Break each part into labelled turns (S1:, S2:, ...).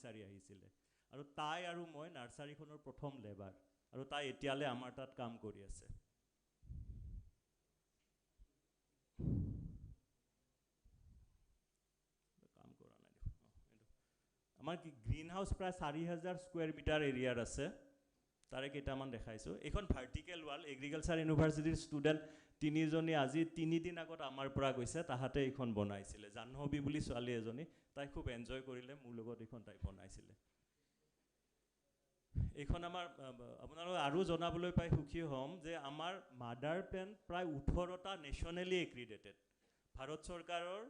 S1: বিচাৰি আহিছিলে আৰু তাই আৰু মই নাৰ্সাৰীখনৰ প্ৰথম লেবাৰ আৰু তাই এতিয়ালৈ আমাৰ তাত কাম কৰি আছে কাম কৰা নাই আমাৰ কি গ্ৰীণ হাউচ প্ৰায় 4000 স্কোয়াৰ মিটাৰ এৰিয়াৰ আছে তাৰে কেইটামান দেখাইছো এখন ভাৰ্টিকেল ওয়াল এগ্ৰিকালচাৰ ইউনিভাৰ্চিটিৰ ষ্টুডেণ্ট তিনিজনী আজি 3 দিন আগত আমাৰ পৰা গৈছে তাহাতে এখন বনাইছিলে জাহ্নবী বুলি ছোৱালী এজনী তাই খুব এনজয় কৰিলে মোৰ লগত এখন তাই বনাইছিলে এখন আমাৰ আপোনালোক আৰু জনাবলৈ পাই সুখী হ'ম যে আমাৰ মাদাৰ প্লেণ্ট প্ৰায় 18টা নেশ্যনেলি এক্ৰিডেটেড ভাৰত চৰকাৰৰ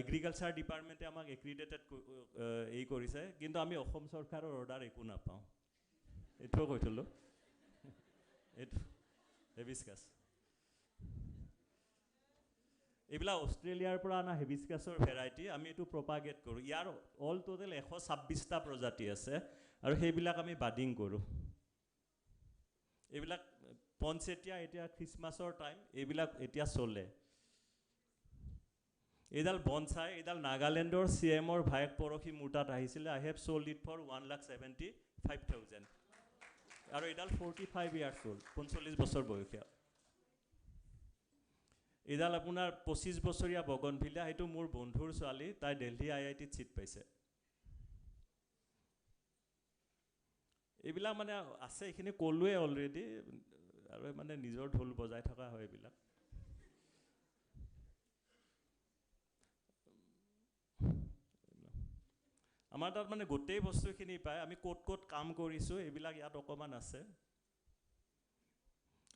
S1: এগ্ৰিকালচাৰ ডিপাৰ্টমেণ্টে আমাক এক্ৰিডেটেড এই কৰিছে কিন্তু আমি অসম চৰকাৰৰ অৰ্ডাৰ একো নাপাওঁ এইটো কৈছিলোঁ এইটো হেবিস্কাছ এইবিলাক অষ্ট্ৰেলিয়াৰ পৰা আনা হেবিস্কাছৰ ভেৰাইটি আমি এইটো প্ৰপাগেট কৰোঁ ইয়াৰ অল টোটেল 126টা প্ৰজাতি আছে আৰু সেইবিলাক আমি বাডিং কৰোঁ এইবিলাক পনচেতিয়া এতিয়া খ্ৰীষ্টমাছৰ টাইম এইবিলাক এতিয়া চলে এইডাল বনচাই এইডাল নাগালেণ্ডৰ CMৰ ভায়েক পৰখি মোৰ তাত আহিছিলে I have sold it for 1,75,000 আৰু এইডাল 45 ইয়াৰ্ছ ওল্ড 45 বছৰ বয়সীয়া এইডাল আপোনাৰ 25 বছৰীয়া বগনভিলা এইটো মোৰ বন্ধুৰ ছোৱালী তাই দিল্লী IITত চিট পাইছে এইবিলাক মানে আছে এইখিনি ক'লোৱে অলৰেডি আৰু মানে নিজৰ ঢোল বজাই থকা হয় এইবিলাক আমাৰ তাত মানে গোটেই বস্তুখিনি পায় আমি ক'ত কাম কৰিছোঁ এইবিলাক ইয়াত অকমান আছে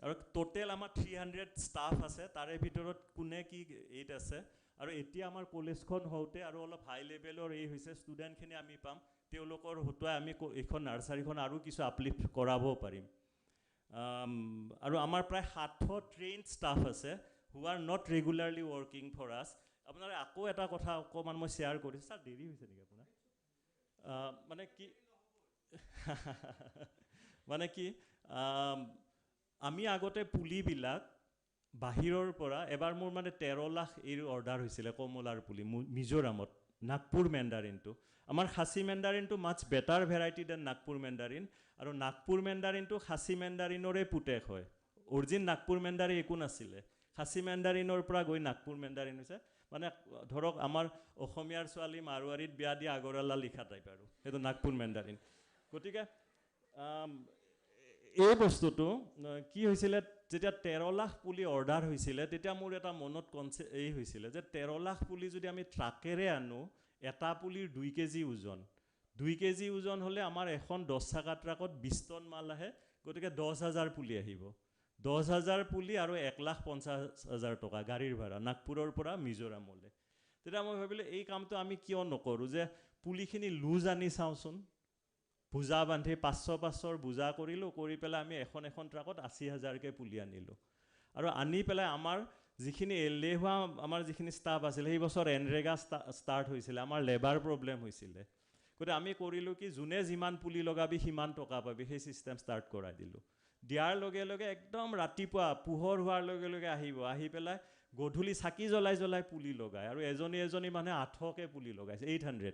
S1: আৰু টোটেল আমাৰ 300 ষ্টাফ আছে তাৰে ভিতৰত কোনে কি এইট আছে আৰু এতিয়া আমাৰ কলেজখন হওঁতে আৰু অলপ হাই লেভেলৰ এই হৈছে ষ্টুডেণ্টখিনি আমি পাম তেওঁলোকৰ হতুৱাই আমি এইখন নাৰ্সাৰীখন আৰু কিছু আপলিফ্ট কৰাব পাৰিম আৰু আমাৰ প্ৰায় 700 ট্ৰেইনড ষ্টাফ আছে who are not regularly working for us আপোনালোকে আকৌ এটা কথা অকমান মই শ্বেয়াৰ কৰিছোঁ স্যাৰ দেৰি হৈছে নেকি আপোনাৰ মানে কি মানে কি আমি আগতে পুলিবিলাক বাহিৰৰ পৰা এবাৰ মোৰ মানে 13 লাখ এৰ অৰ্ডাৰ হৈছিলে কমলাৰ পুলি মিজোৰামত নাগপুৰ মেণ্ডাৰিনটো আমাৰ খাচী মেণ্ডাৰিনটো মাছ বেটাৰ ভেৰাইটি দেন নাগপুৰ মেণ্ডাৰিন আৰু নাগপুৰ মেণ্ডাৰিনটো খাচী মেণ্ডাৰিনৰে পুতেক হয় অৰিজিন নাগপুৰ মেণ্ডাৰি একো নাছিলে খাচী মেণ্ডাৰিনৰ পৰা গৈ নাগপুৰ মেণ্ডাৰিন হৈছে মানে ধৰক আমাৰ অসমীয়াৰ ছোৱালী মাৰোৱাৰীত বিয়া দিয়া আগৰৱালা লিখা টাইপ আৰু সেইটো নাগপুৰ মেণ্ডাৰিন গতিকে এই বস্তুটো কি হৈছিলে যেতিয়া 13 লাখ পুলি অৰ্ডাৰ হৈছিলে তেতিয়া মোৰ এটা মনত এই হৈছিলে যে 13 লাখ পুলি যদি আমি ট্ৰাকেৰে আনো এটা পুলিৰ 2 কেজি ওজন 2 কেজি ওজন হ'লে আমাৰ এখন 10 চাকা ট্ৰাকত 20 টন মাল আহে গতিকে 10,000 পুলি আহিব 10,000 পুলি আৰু 1,50,000 টকা গাড়ীৰ ভাড়া নাগপুৰৰ পৰা মিজোৰামলৈ তেতিয়া মই ভাবিলোঁ এই কামটো আমি কিয় নকৰোঁ যে পুলিখিনি লুজ আনি চাওঁচোন বুজা বান্ধি 500 বুজা কৰিলোঁ কৰি পেলাই আমি এখন ট্ৰাকত 80,000কে পুলি আনিলোঁ আৰু আনি পেলাই আমাৰ যিখিনি এলেহুৱা আমাৰ যিখিনি ষ্টাফ আছিল সেই বছৰ এনৰেগা ষ্টাৰ্ট হৈছিলে আমাৰ লেবাৰ প্ৰব্লেম হৈছিলে গতিকে আমি কৰিলোঁ কি যোনে যিমান পুলি লগাবি সিমান টকা পাবি সেই চিষ্টেম ষ্টাৰ্ট কৰাই দিলোঁ দিয়াৰ লগে লগে একদম ৰাতিপুৱা পোহৰ হোৱাৰ লগে লগে আহি পেলাই গধূলি চাকি জ্বলাই পুলি লগায় আৰু এজনী মানুহে 800কে পুলি লগাইছে 800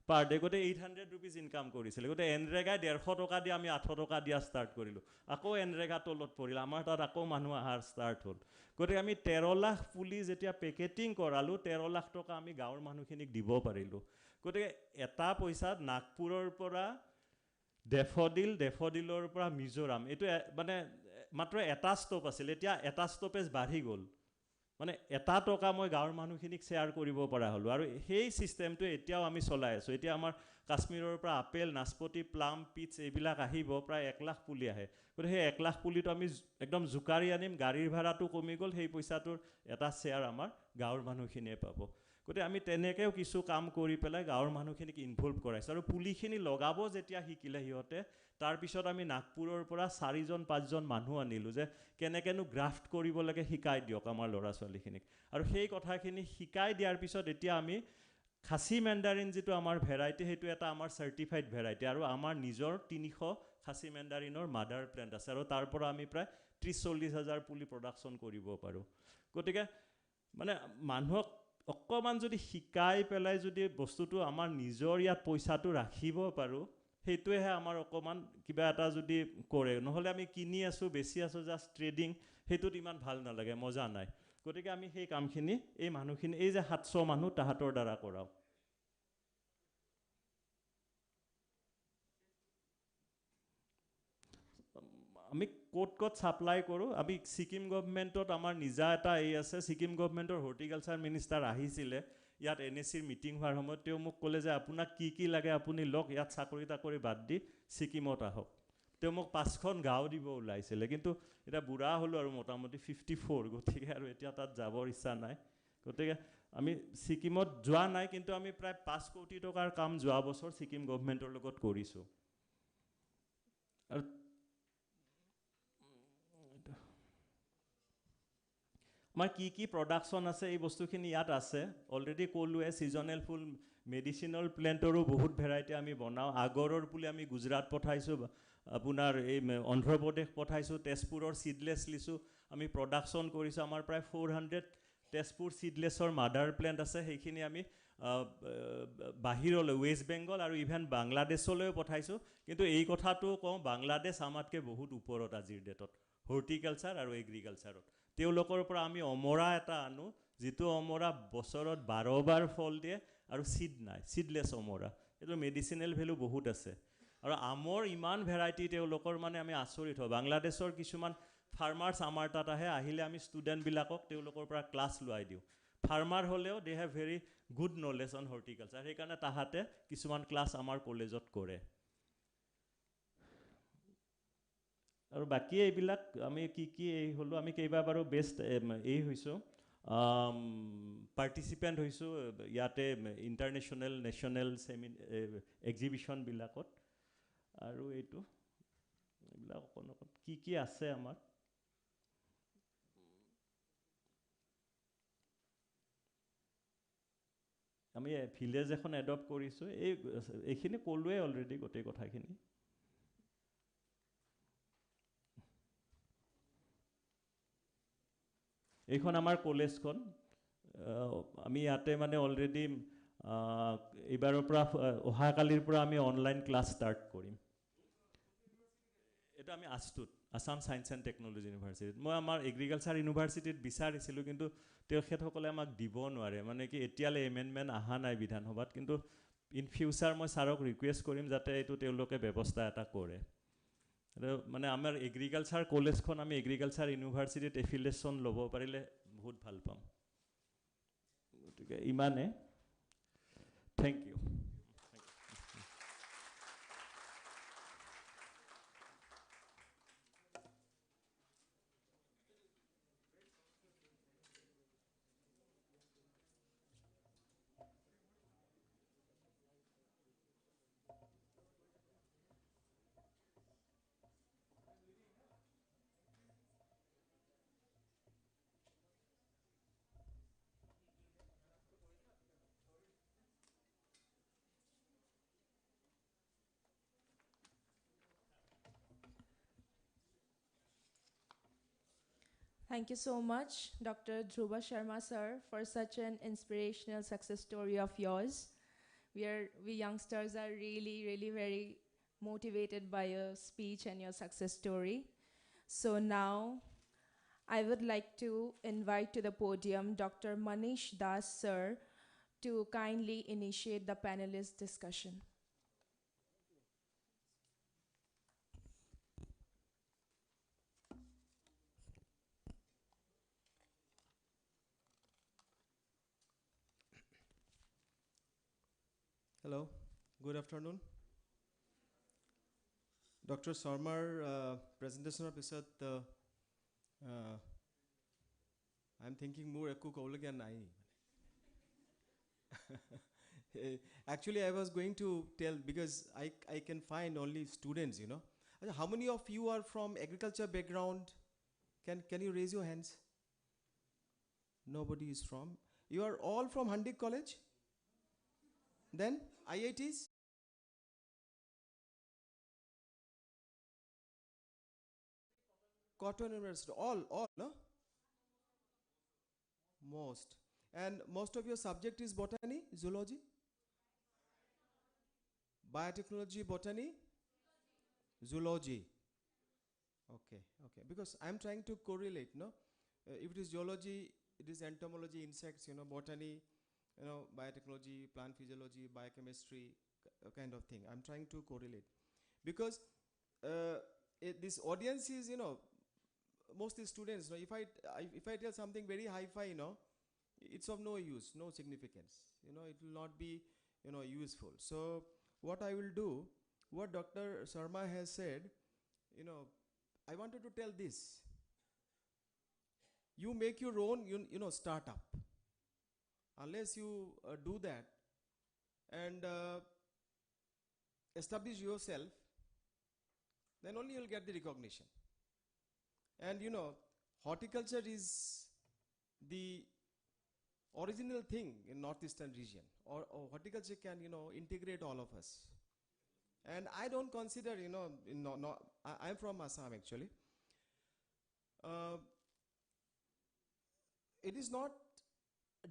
S1: পাৰ ডে গতে 800 rupees ইনকাম কৰিছিলে গতে এনৰেগা 150 টকা দি আমি 800 টকা দিয়া ষ্টাৰ্ট কৰিলোঁ আকৌ এনৰেগা তলত পৰিল আমাৰ তাত আকৌ মানুহ আহাৰ ষ্টাৰ্ট হ'ল গতে আমি 13 লাখ পুলি যেতিয়া পেকেটিং কৰালোঁ 13 লাখ টকা আমি গাঁৱৰ মানুহখিনিক দিব পাৰিলোঁ গতিকে এটা পইচাত নাগপুৰৰ পৰা ডেফডিলৰ পৰা মিজোৰাম এইটো মানে মাত্ৰ এটা ষ্টপ আছিল এতিয়া এটা ষ্টপেজ বাঢ়ি গ'ল মানে এটা টকা মই গাঁৱৰ মানুহখিনিক শ্বেয়াৰ কৰিব পৰা হ'লোঁ আৰু সেই চিষ্টেমটো এতিয়াও আমি চলাই আছোঁ এতিয়া আমাৰ কাশ্মীৰৰ পৰা আপেল নাচপতি প্লাম পিচ এইবিলাক আহিব প্ৰায় 1 লাখ পুলি আহে গতিকে সেই 1 লাখ পুলিটো আমি একদম জোকাৰি আনিম গাড়ীৰ ভাড়াটো কমি গ'ল সেই পইচাটোৰ এটা শ্বেয়াৰ আমাৰ গাঁৱৰ মানুহখিনিয়ে পাব গতিকে আমি তেনেকৈও কিছু কাম কৰি পেলাই গাঁৱৰ মানুহখিনিক ইনভলভ কৰাইছোঁ আৰু পুলিখিনি লগাব যেতিয়া শিকিলে সিহঁতে তাৰপিছত আমি নাগপুৰৰ পৰা 4-5জন মানুহ আনিলোঁ যে কেনেকৈনো গ্ৰাফ্ট কৰিব লাগে শিকাই দিয়ক আমাৰ ল'ৰা ছোৱালীখিনিক আৰু সেই কথাখিনি শিকাই দিয়াৰ পিছত এতিয়া আমি খাচী মেণ্ডাৰিন যিটো আমাৰ ভেৰাইটি সেইটো এটা আমাৰ চাৰ্টিফাইড ভেৰাইটি আৰু আমাৰ নিজৰ 300 খাচী মেণ্ডাৰিনৰ মাদাৰ প্লেণ্ট আছে আৰু তাৰ পৰা আমি প্ৰায় 30-40 হাজাৰ পুলি প্ৰডাকশ্যন কৰিব পাৰোঁ গতিকে মানে মানুহক অকণমান যদি শিকাই পেলাই যদি বস্তুটো আমাৰ নিজৰ ইয়াত পইচাটো ৰাখিব পাৰোঁ, সেইটোৱেহে আমাৰ অকণমান কিবা এটা যদি কৰে। নহ'লে আমি কিনি আছোঁ, বেছি আছোঁ, জাষ্ট ট্ৰেডিং, সেইটোত ইমান ভাল নালাগে, মজা নাই। গতিকে আমি সেই কামখিনি এই মানুহখিনি, এই যে 700 মানুহ, তাহাঁতৰ দ্বাৰা কৰাওঁ। আমি ক'ত ছাপ্লাই কৰোঁ, আমি ছিকিম গভমেণ্টত আমাৰ নিজা এটা এই আছে। ছিকিম গভমেণ্টৰ হৰ্টিকালচাৰ মিনিষ্টাৰ আহিছিলে ইয়াত NSCৰ মিটিং হোৱাৰ সময়ত। তেওঁ মোক ক'লে যে আপোনাক কি লাগে আপুনি লওক, ইয়াত চাকৰি তাকৰি বাদ দি ছিকিমত আহক। তেওঁ মোক 5খন গাঁও দিব ওলাইছিলে, কিন্তু এতিয়া বুঢ়া হ'লোঁ আৰু মোটামুটি 54, গতিকে আৰু এতিয়া তাত যাবৰ ইচ্ছা নাই। গতিকে আমি ছিকিমত যোৱা নাই, কিন্তু আমি প্ৰায় 5 কোটি টকাৰ কাম যোৱা বছৰ ছিকিম গভমেণ্টৰ লগত কৰিছোঁ। আৰু আমাৰ কি প্ৰডাকশ্যন আছে, এই বস্তুখিনি ইয়াত আছে। অলৰেডি ক'লোৱে, ছিজনেল ফুল, মেডিচিনেল প্লেণ্টৰো বহুত ভেৰাইটি আমি বনাওঁ। আগৰৰ পুলি আমি গুজৰাট পঠাইছোঁ, আপোনাৰ এই অন্ধ্ৰপ্ৰদেশ পঠাইছোঁ, তেজপুৰৰ ছিডলেছ লিচু আমি প্ৰডাকশ্যন কৰিছোঁ। আমাৰ প্ৰায় 400 তেজপুৰ ছিডলেছৰ মাডাৰ প্লেণ্ট আছে, সেইখিনি আমি বাহিৰলৈ, ৱেষ্ট বেংগল আৰু ইভেন বাংলাদেশলৈও পঠাইছোঁ। কিন্তু এই কথাটো কওঁ, বাংলাদেশ আমাতকৈ বহুত ওপৰত আজিৰ ডেটত হৰ্টিকালচাৰ আৰু এগ্ৰিকালচাৰত। তেওঁলোকৰ পৰা আমি অমৰা এটা আনো, যিটো অমৰা বছৰত 12 বাৰ ফল দিয়ে আৰু ছিড নাই, ছিডলেছ অমৰা। এইটো মেডিচিনেল ভেলু বহুত আছে। আৰু আমৰ ইমান ভেৰাইটি তেওঁলোকৰ, মানে আমি আচৰিত হওঁ। বাংলাদেশৰ কিছুমান ফাৰ্মাৰ্ছ আমাৰ তাত আহে, আহিলে আমি ষ্টুডেণ্টবিলাকক তেওঁলোকৰ পৰা ক্লাছ লোৱাই দিওঁ। ফাৰ্মাৰ হ'লেও they have very good knowledge on horticulture, সেইকাৰণে তাহাঁতে কিছুমান ক্লাছ আমাৰ কলেজত কৰে। আৰু বাকী এইবিলাক আমি কি এই হ'লোঁ, আমি কেইবাবাৰো বেষ্ট এই হৈছোঁ, পাৰ্টিচিপেণ্ট হৈছোঁ ইয়াতে ইণ্টাৰনেশ্যনেল, নেশ্যনেল এক্সিবিশ্যনবিলাকত। আৰু এইবিলাক অকণ কি আছে আমাৰ। আমি ভিলেজ এখন এডপ্ট কৰিছোঁ। এইখিনি ক'লোৱে অলৰেডি গোটেই কথাখিনি। এইখন আমাৰ কলেজখন। আমি ইয়াতে মানে অলৰেডি এইবাৰৰ পৰা, অহাকালিৰ পৰা আমি অনলাইন ক্লাছ ষ্টাৰ্ট কৰিম। এইটো আমি আছাম ছায়েন্স এণ্ড টেকন'লজি ইউনিভাৰ্চিটিত। মই আমাৰ এগ্ৰিকালচাৰ ইউনিভাৰ্চিটিত বিচাৰিছিলোঁ, কিন্তু তেখেতসকলে আমাক দিব নোৱাৰে। মানে কি, এতিয়ালৈ এমেণ্ডমেণ্ট অহা নাই বিধানসভাত, কিন্তু ইন ফিউচাৰ মই ছাৰক ৰিকুৱেষ্ট কৰিম যাতে এইটো তেওঁলোকে ব্যৱস্থা এটা কৰে। মানে আমাৰ এগ্ৰিকালচাৰ কলেজখন আমি এগ্ৰিকালচাৰ ইউনিভাৰ্চিটিত এফিলিয়েশ্যন ল'ব পাৰিলে বহুত ভাল পাম। গতিকে ইমানে, thank you.
S2: Thank you so much, Dr. Dhruva Sharma, sir, for such an inspirational success story of yours. We youngsters are really, really very motivated by your speech and your success story. So now, I would like to invite to the podium Dr. Manish Das, sir, to kindly initiate the panelist discussion.
S3: Hello, good afternoon. Dr. Sharmar presentation episode I'm thinking more ekku kobolagiya nai. Actually, I was going to tell, because I can find only students, you know. How many of you are from agriculture background? Can you raise your hands? Nobody is from. You are all from Handik College? Then IITs? Cotton University, all, no? Most. And most of your subject is botany, zoology? Biotechnology, botany? Zoology. Okay, okay. Because I'm trying to correlate, no? If it is zoology, it is entomology, insects, botany, biotechnology, plant physiology, biochemistry, kind of thing. I'm trying to correlate. Because this audience is, mostly students. If I tell something very hi-fi, it's of no use, no significance. It will not be, useful. So what I will do, what Dr. Sharma has said, I wanted to tell this. You make your own, startup. Unless you do that and establish yourself, then only you'll get the recognition. And horticulture is the original thing in Northeastern region. Or horticulture can, integrate all of us. And I don't consider, I'm from Assam actually. It is not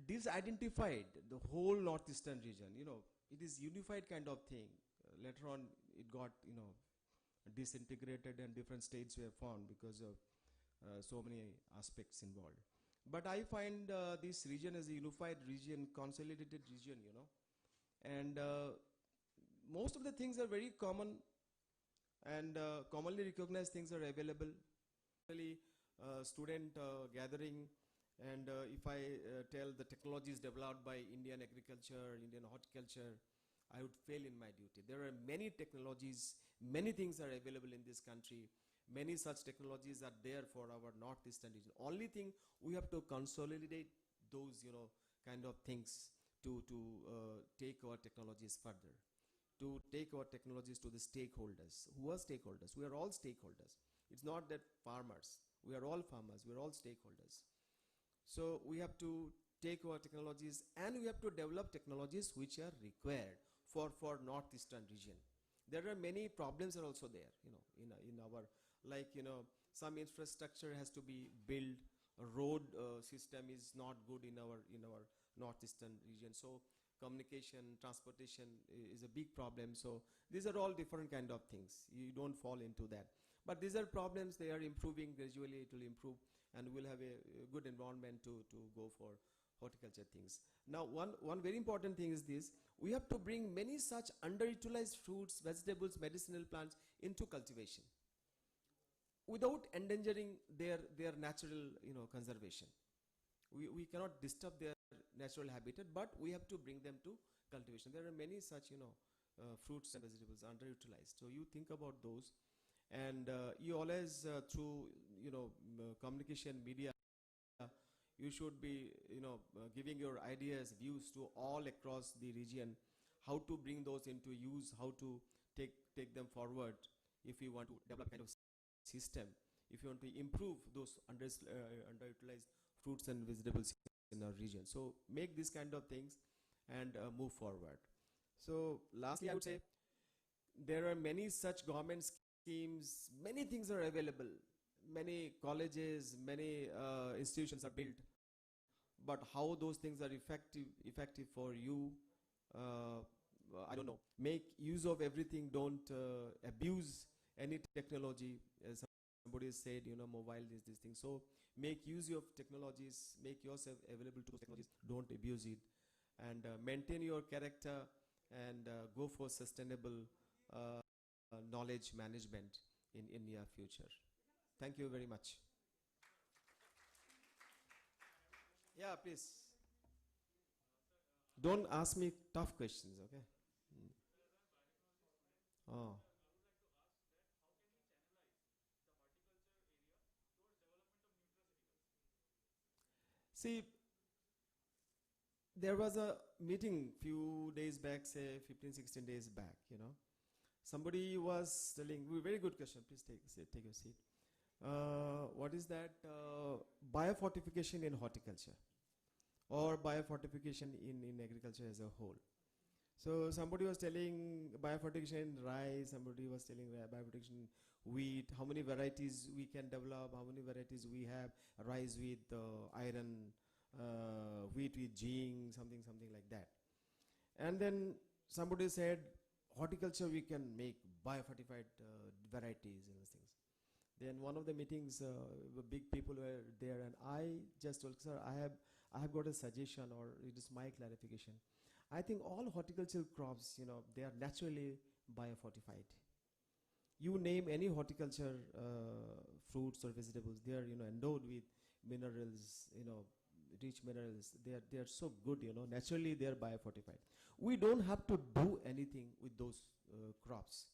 S3: disidentified, the whole Northeastern region. It is unified kind of thing. Later on, it got, disintegrated and different states were formed because of so many aspects involved. But I find this region as a unified region, consolidated region, and most of the things are very common and commonly recognized things are available. Really, student gathering, and if I tell the technologies developed by Indian agriculture, Indian horticulture, I would fail in my duty. There are many technologies, many things are available in this country. Many such technologies are there for our Northeastern region. Only thing, we have to consolidate those, kind of things to take our technologies further, to take our technologies to the stakeholders. Who are stakeholders? We are all stakeholders. It's not that farmers. We are all farmers. We are all stakeholders. So we have to take our technologies and we have to develop technologies which are required for Northeastern region. There are many problems are also there, in our, some infrastructure has to be built. A road system is not good in our Northeastern region. So communication, transportation is a big problem. So these are all different kind of things. You don't fall into that. But these are problems, they are improving gradually, it will improve, and we'll have a good environment to go for horticulture things. Now, one very important thing is this: we have to bring many such underutilized fruits, vegetables, medicinal plants into cultivation without endangering their natural, conservation. We cannot disturb their natural habitat, but we have to bring them to cultivation. There are many such, fruits and vegetables underutilized. So you think about those, and you always through communication media, you should be giving your ideas, views to all across the region, how to bring those into use, how to take them forward. If you want to develop kind of system, if you want to improve those underutilized fruits and vegetables in our region, so make these kind of things and move forward. So lastly, I would say there are many such government schemes, many things are available, many colleges, many institutions are built, but how those things are effective for you, I don't know. Make use of everything, don't abuse any technology. As somebody said, mobile is this thing. So make use of technologies, make yourself available to those technologies, don't abuse it, and maintain your character, and go for sustainable knowledge management in near future. Thank you very much. Yeah, please. Don't ask me tough questions, okay? Oh. See, there was a meeting few days back, say 15, 16 days back, Somebody was telling, very good question, please take your seat. What is that? Biofortification in horticulture, or biofortification in agriculture as a whole. So somebody was telling biofortification in rice, somebody was telling biofortification wheat, how many varieties we can develop, how many varieties we have, rice with iron, wheat with jing, something like that. And then somebody said, horticulture we can make biofortified varieties and those things. Then one of the meetings, the big people were there, and I just told, sir, I have got a suggestion, or it is my clarification. I think all horticultural crops, they are naturally biofortified. You name any horticulture fruits or vegetables, they are endowed with minerals, rich minerals. They are so good, naturally they are biofortified. We don't have to do anything with those crops,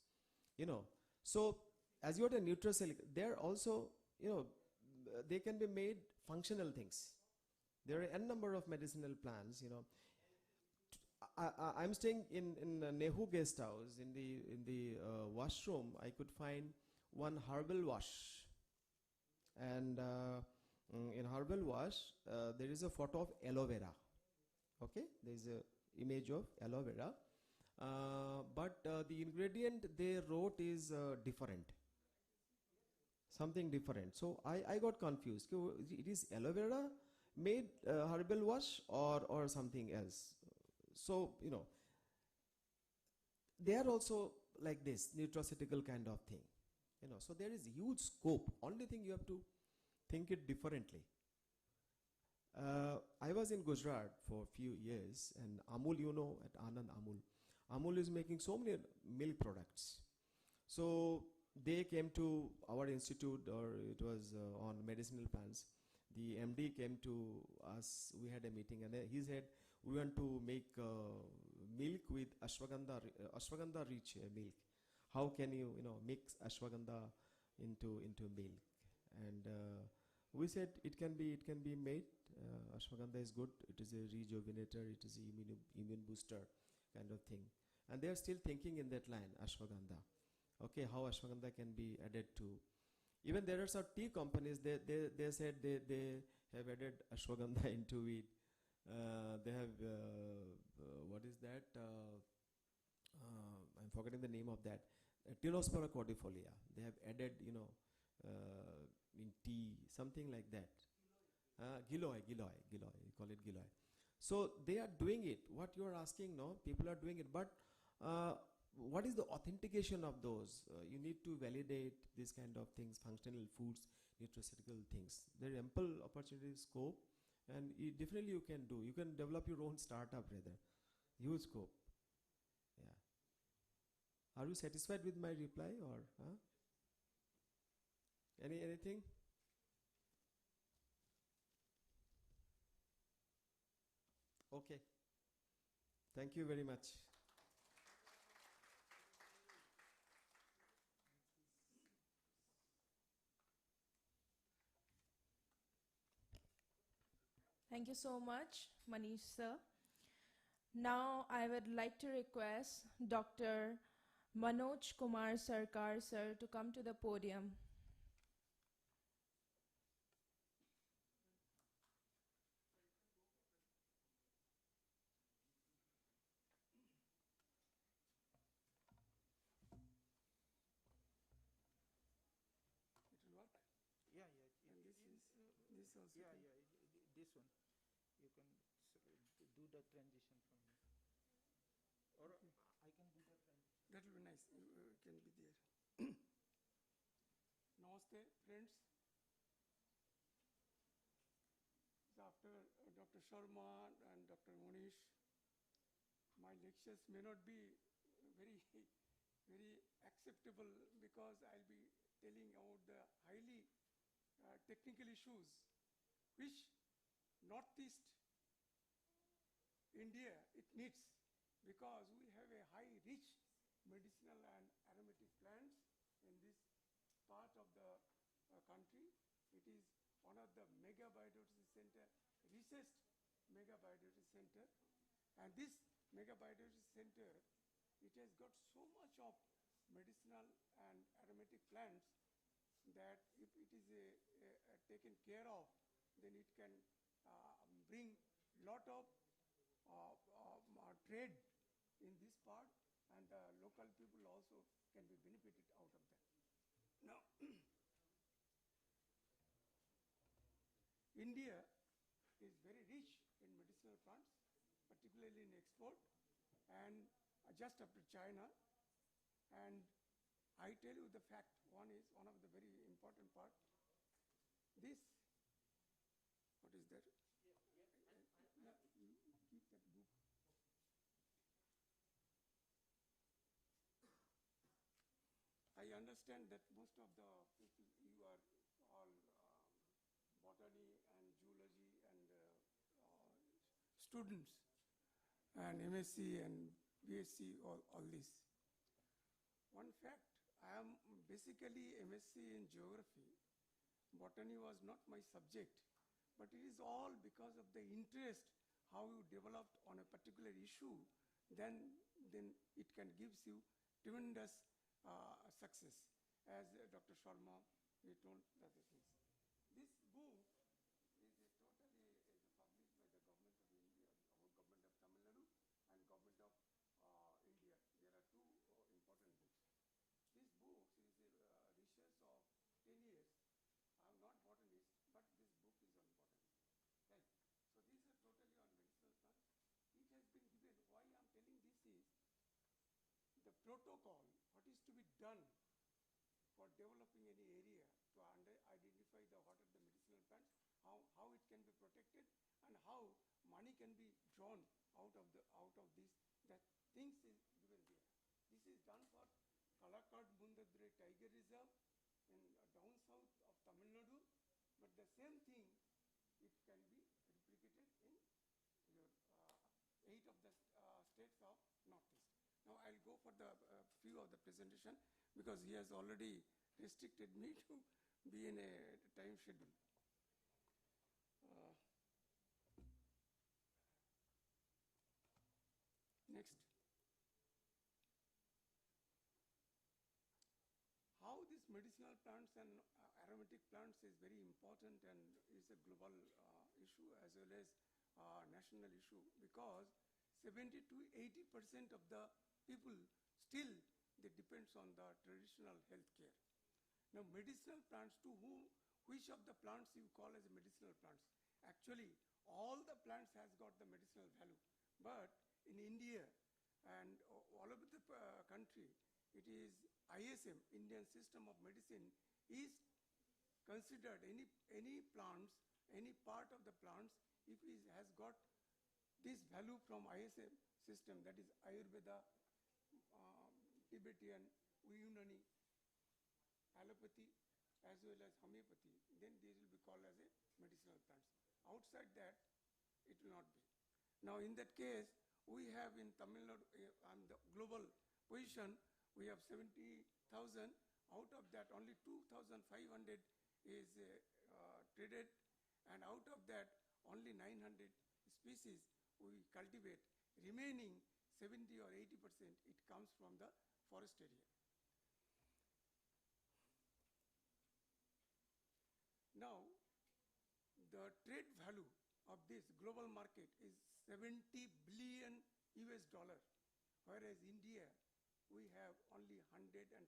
S3: So as you are a nutraceutical, they're also, they can be made functional things. There are n number of medicinal plants, I'm staying in Nehu guest house. In the washroom, I could find one herbal wash, and in herbal wash there is a photo of aloe vera. Okay, there is a image of aloe vera, but the ingredient they wrote is different, something different. So I got confused. It is aloe vera made herbal wash or something else. So, they are also like this, nutraceutical kind of thing. So there is huge scope. Only thing you have to think it differently. I was in Gujarat for a few years, and Amul, at Anand Amul is making so many milk products. So they came to our institute, or it was on medicinal plants. The MD came to us, we had a meeting, and he said, we want to make milk with ashwagandha rich milk. How can you mix ashwagandha into milk? And we said it can be made. Ashwagandha is good. It is a rejuvenator. It is a immune booster kind of thing. And they are still thinking in that line, ashwagandha. Okay, how ashwagandha can be added to. Even there are some tea companies. They said they have added ashwagandha into it. They have what is that? I'm forgetting the name of that. Tinospora cordifolia. They have added, in tea, something like that. Giloy. You call it giloy. So they are doing it. What you are asking, no, people are doing it. But what is the authentication of those? You need to validate these kind of things, functional foods, nutraceutical things. There is ample opportunity, scope. And definitely you can do. You can develop your own startup rather. Huge scope. Yeah. Are you satisfied with my reply, or anything? Okay. Thank you very much.
S2: Thank you so much, Manish sir. Now I would like to request Dr. Manoj Kumar Sarkar sir to come to the podium.
S4: It will work? Yeah. And this also. Yeah. This one. You can do the transition from here. Or okay. I can do the transition. That will be nice. You can be there. Namaste, friends. So after Dr. Sharma and Dr. Monish, my lectures may not be very, very acceptable, because I'll be telling about the highly technical issues which Northeast India it needs, because we have a high rich medicinal and aromatic plants in this part of the country. It is one of the mega biodiversity center, richest mega biodiversity center, and this mega biodiversity center, it has got so much of medicinal and aromatic plants that if it is taken care of, then it can bring lot of trade in this part, and the local people also can be benefited out of that. Now, India is very rich plants, particularly in export, and just after China. And I tell you the fact, one of the very important part, this, what is that? No, you keep that book. I understand that most of the people, you are all botany and zoology and students, and MSc and BSc, all this. One fact, I am basically MSc in geography. Botany was not my subject, but it is all because of the interest, how you developed on a particular issue, then it can give you tremendous success. As Dr. Sharma, he told the other things. This book is totally published by the government of India, our government of Tamil Nadu and government of India. There are two important books. This book is a research of 10 years. I am not botanist, but this book is on botany. Right. So these are totally on medicinal plants. It has been given, why I am telling this is, the protocol, what is to be done for developing any area to identify what are the medicinal plants, how it can be protected, and how money can be drawn out of this, that things is given there. This is done for Kalakkad Mundadre Tiger Reserve in down south of Tamil Nadu, but the same thing, it can be replicated in your 8 of the states of Northeast. Now I'll go for the few of the presentation because he has already restricted me to be in a time schedule. Next. How these medicinal plants and aromatic plants is very important and is a global issue as well as national issue, because 70 to 80% of the people still they depends on the traditional health care. Now medicinal plants, to whom, which of the plants you call as medicinal plants? Actually, all the plants has got the medicinal value, but in India and all over the country, it is ISM, Indian System of Medicine, is considered any plants, any part of the plants, if it has got this value from ISM system, that is Ayurveda, Tibetan, Unani, allopathy, as well as homeopathy, then these will be called as a medicinal plants. Outside that, it will not be. Now in that case, we have in Tamil Nadu, on the global position, we have 70,000. Out of that, only 2,500 is traded, and out of that, only 900 species we cultivate. Remaining 70 or 80%, it comes from the forest area. Now, the trade value of this global market is 70 billion US dollar, whereas India, we have only 153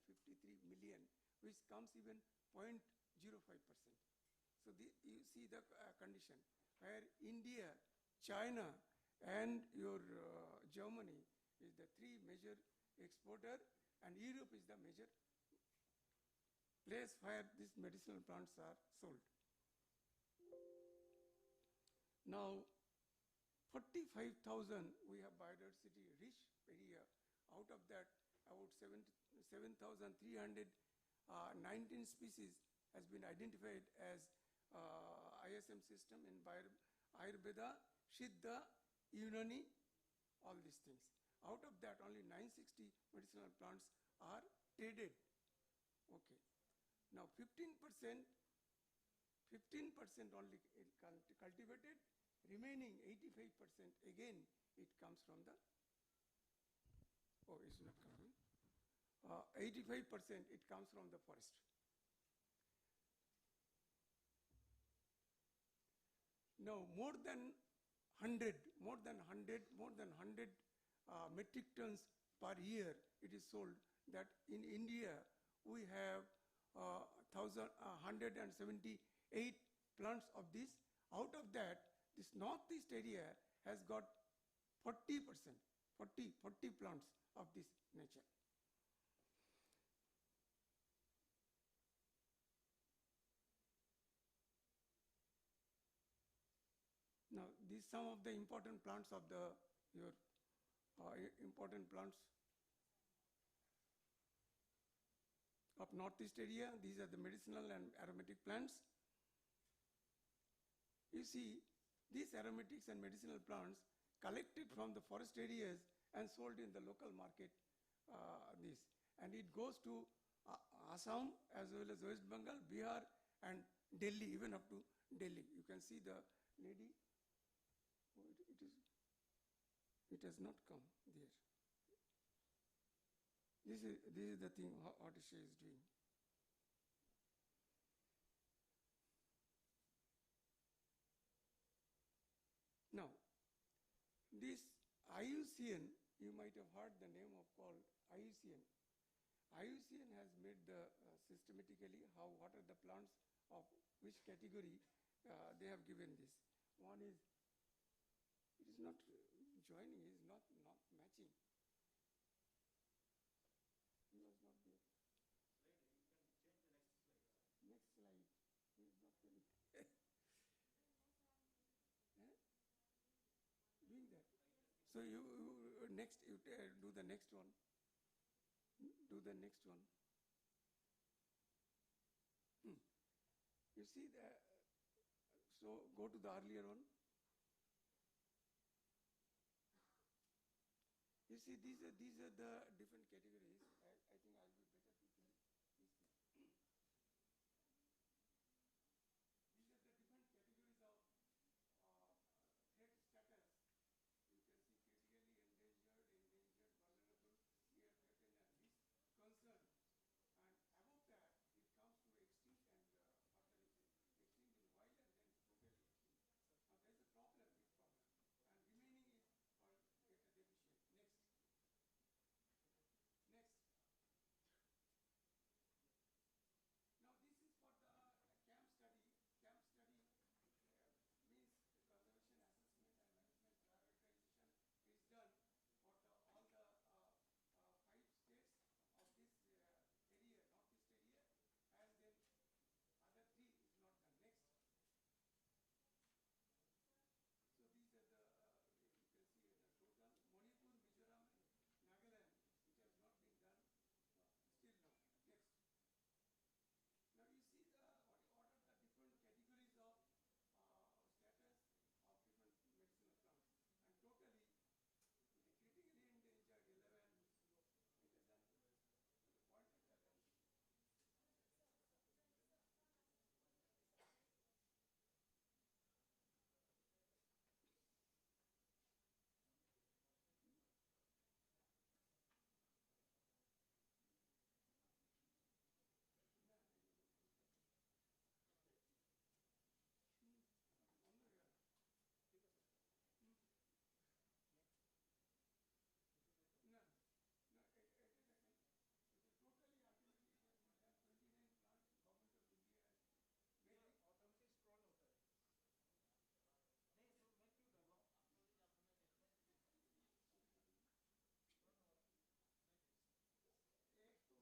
S4: million, which comes even 0.05%. So you see the condition, where India, China, and your Germany is the 3 major exporter, and Europe is the major place where these medicinal plants are sold. Now, 45,000 we have biodiversity rich area. Out of that, about 7,319 species has been identified as ISM system in Ayurveda, Siddha, Unani, all these things. Out of that, only 960 medicinal plants are traded. Okay. Now 15% only cultivated, remaining 85% again it comes from the, oh, it's not coming. 85% it comes from the forest. Now more than 100 metric tons per year it is sold. That in India we have 178 plants of this. Out of that, this northeast area has got 40%, 40 plants of this nature. Now, these some of the important plants of your important plants of Northeast area. These are the medicinal and aromatic plants. You see, these aromatics and medicinal plants collected from the forest areas and sold in the local market, and it goes to Assam as well as West Bengal, Bihar, and Delhi, even up to Delhi. You can see the lady. Oh, it has not come there. This is the thing what she is doing. Now, this IUCN, you might have heard the name of called IUCN. IUCN has made the systematically what are the plants of which category they have given this. One is, it is not joining, it is not matching. He was not there. Next slide. He is not telling. Doing that. So you next, you do the next one. Do the next one. You see that. So go to the earlier one. You see, these are the different categories. I think I'll be better to do this thing. These are the different categories of threat status. You can see critically endangered, vulnerable, near threatened, and least concern. And above that, it comes to extinct and further extinct in wild and then totally extinct. Now there's a problem, big problem. And remaining is called data deficient. Next. Next. Now this is for the camp study. Camp study means the conservation assessment and management prioritization is done for all the 5 states of this area, Northeast area, and then other 3 is not done. Next. So these are the, you can see the total. Manipur, Mizoram, Nagaland, it has not been done still now. Next. Now you see what are the different categories of status of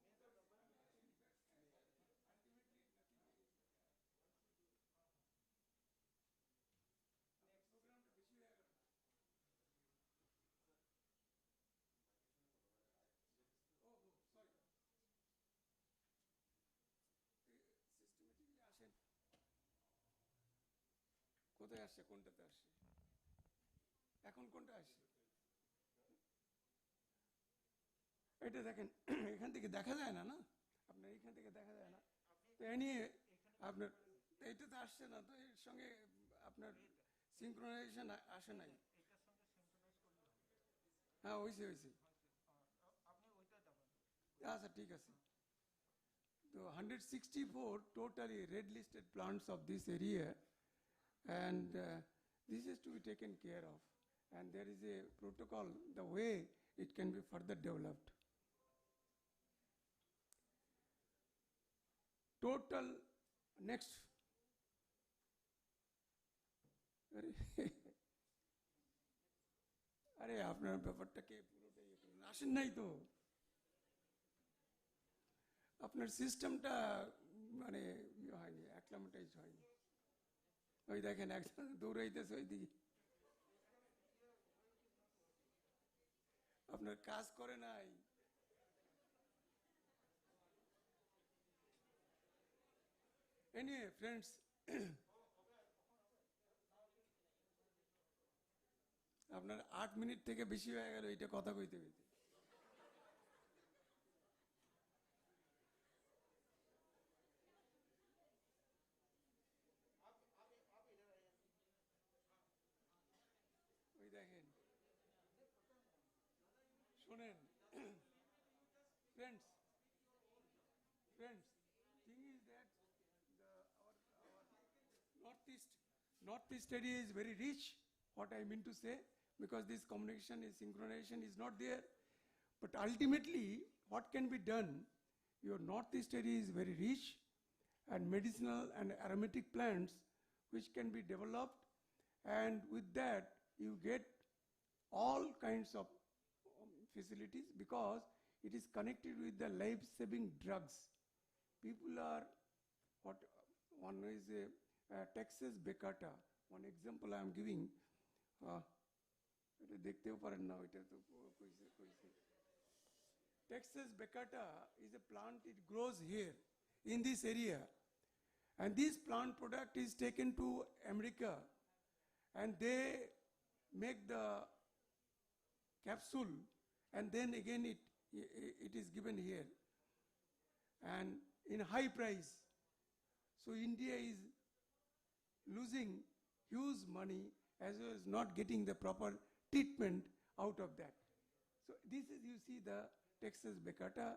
S4: different medicinal plants. And totally, the critically endangered 11, it is done. The point is that আসেন কোথায় আসছে কোনটাতে আসছে এখন কোনটা আসছে এটা দেখেন এখান থেকে দেখা যায় না আপনার এখান থেকে দেখা যায় না তো এ নিয়ে আপনার এইটাতে আসছে না তো এর সঙ্গে আপনার সিনক্রোনাইজেশন আসে নাই হ্যাঁ হয়েছে আচ্ছা ঠিক আছে So 164 totally red listed plants of this area, and this is to be taken care of, and there is a protocol the way it can be further developed. Total next আরে আপনার ব্যাপারটাকে পুরোটাই ইয়ে করুন, আসেন নাই তো, আপনার সিস্টেমটা মানে ইয়ে হয়নি, অ্যাক্লামেটাইজ হয়নি। ওই দেখেন একজন দৌড়াইতেছে ওইদিকে, আপনার কাজ করে নাই। Anyway, friends, আপনার 8 মিনিট থেকে বেশি হয়ে গেল এটা কথা কইতে কইতে। ওই দেখেন, শোনেন friends, thing is that our northeast area is very rich, what I mean to say, because this communication is synchronization is not there. But ultimately, what can be done? Your northeast area is very rich, and medicinal and aromatic plants which can be developed, and with that you get all kinds of facilities because it is connected with the life-saving drugs. People are, what one is a Texas Becata. One example I am giving. দেখতেও পারেন না ওইটা তো কইছে। Texas Becata is a plant, it grows here in this area. And this plant product is taken to America and they make the capsule and then again it is given here and in high price. So India is losing huge money as well as not getting the proper treatment out of that. So this is, you see, the Texas Becata.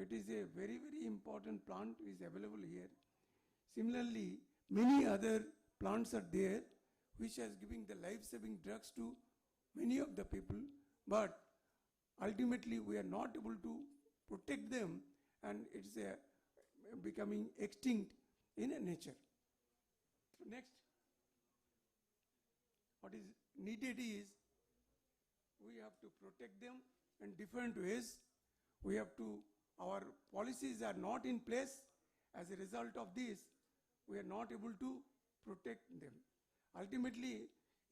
S4: It is a very, very important plant is available here. Similarly, many other plants are there which is giving the life-saving drugs to many of the people, but ultimately we are not able to protect them and it's becoming extinct in nature. So next, what is needed is we have to protect them in different ways. We have to, our policies are not in place. As a result of this, we are not able to protect them. Ultimately,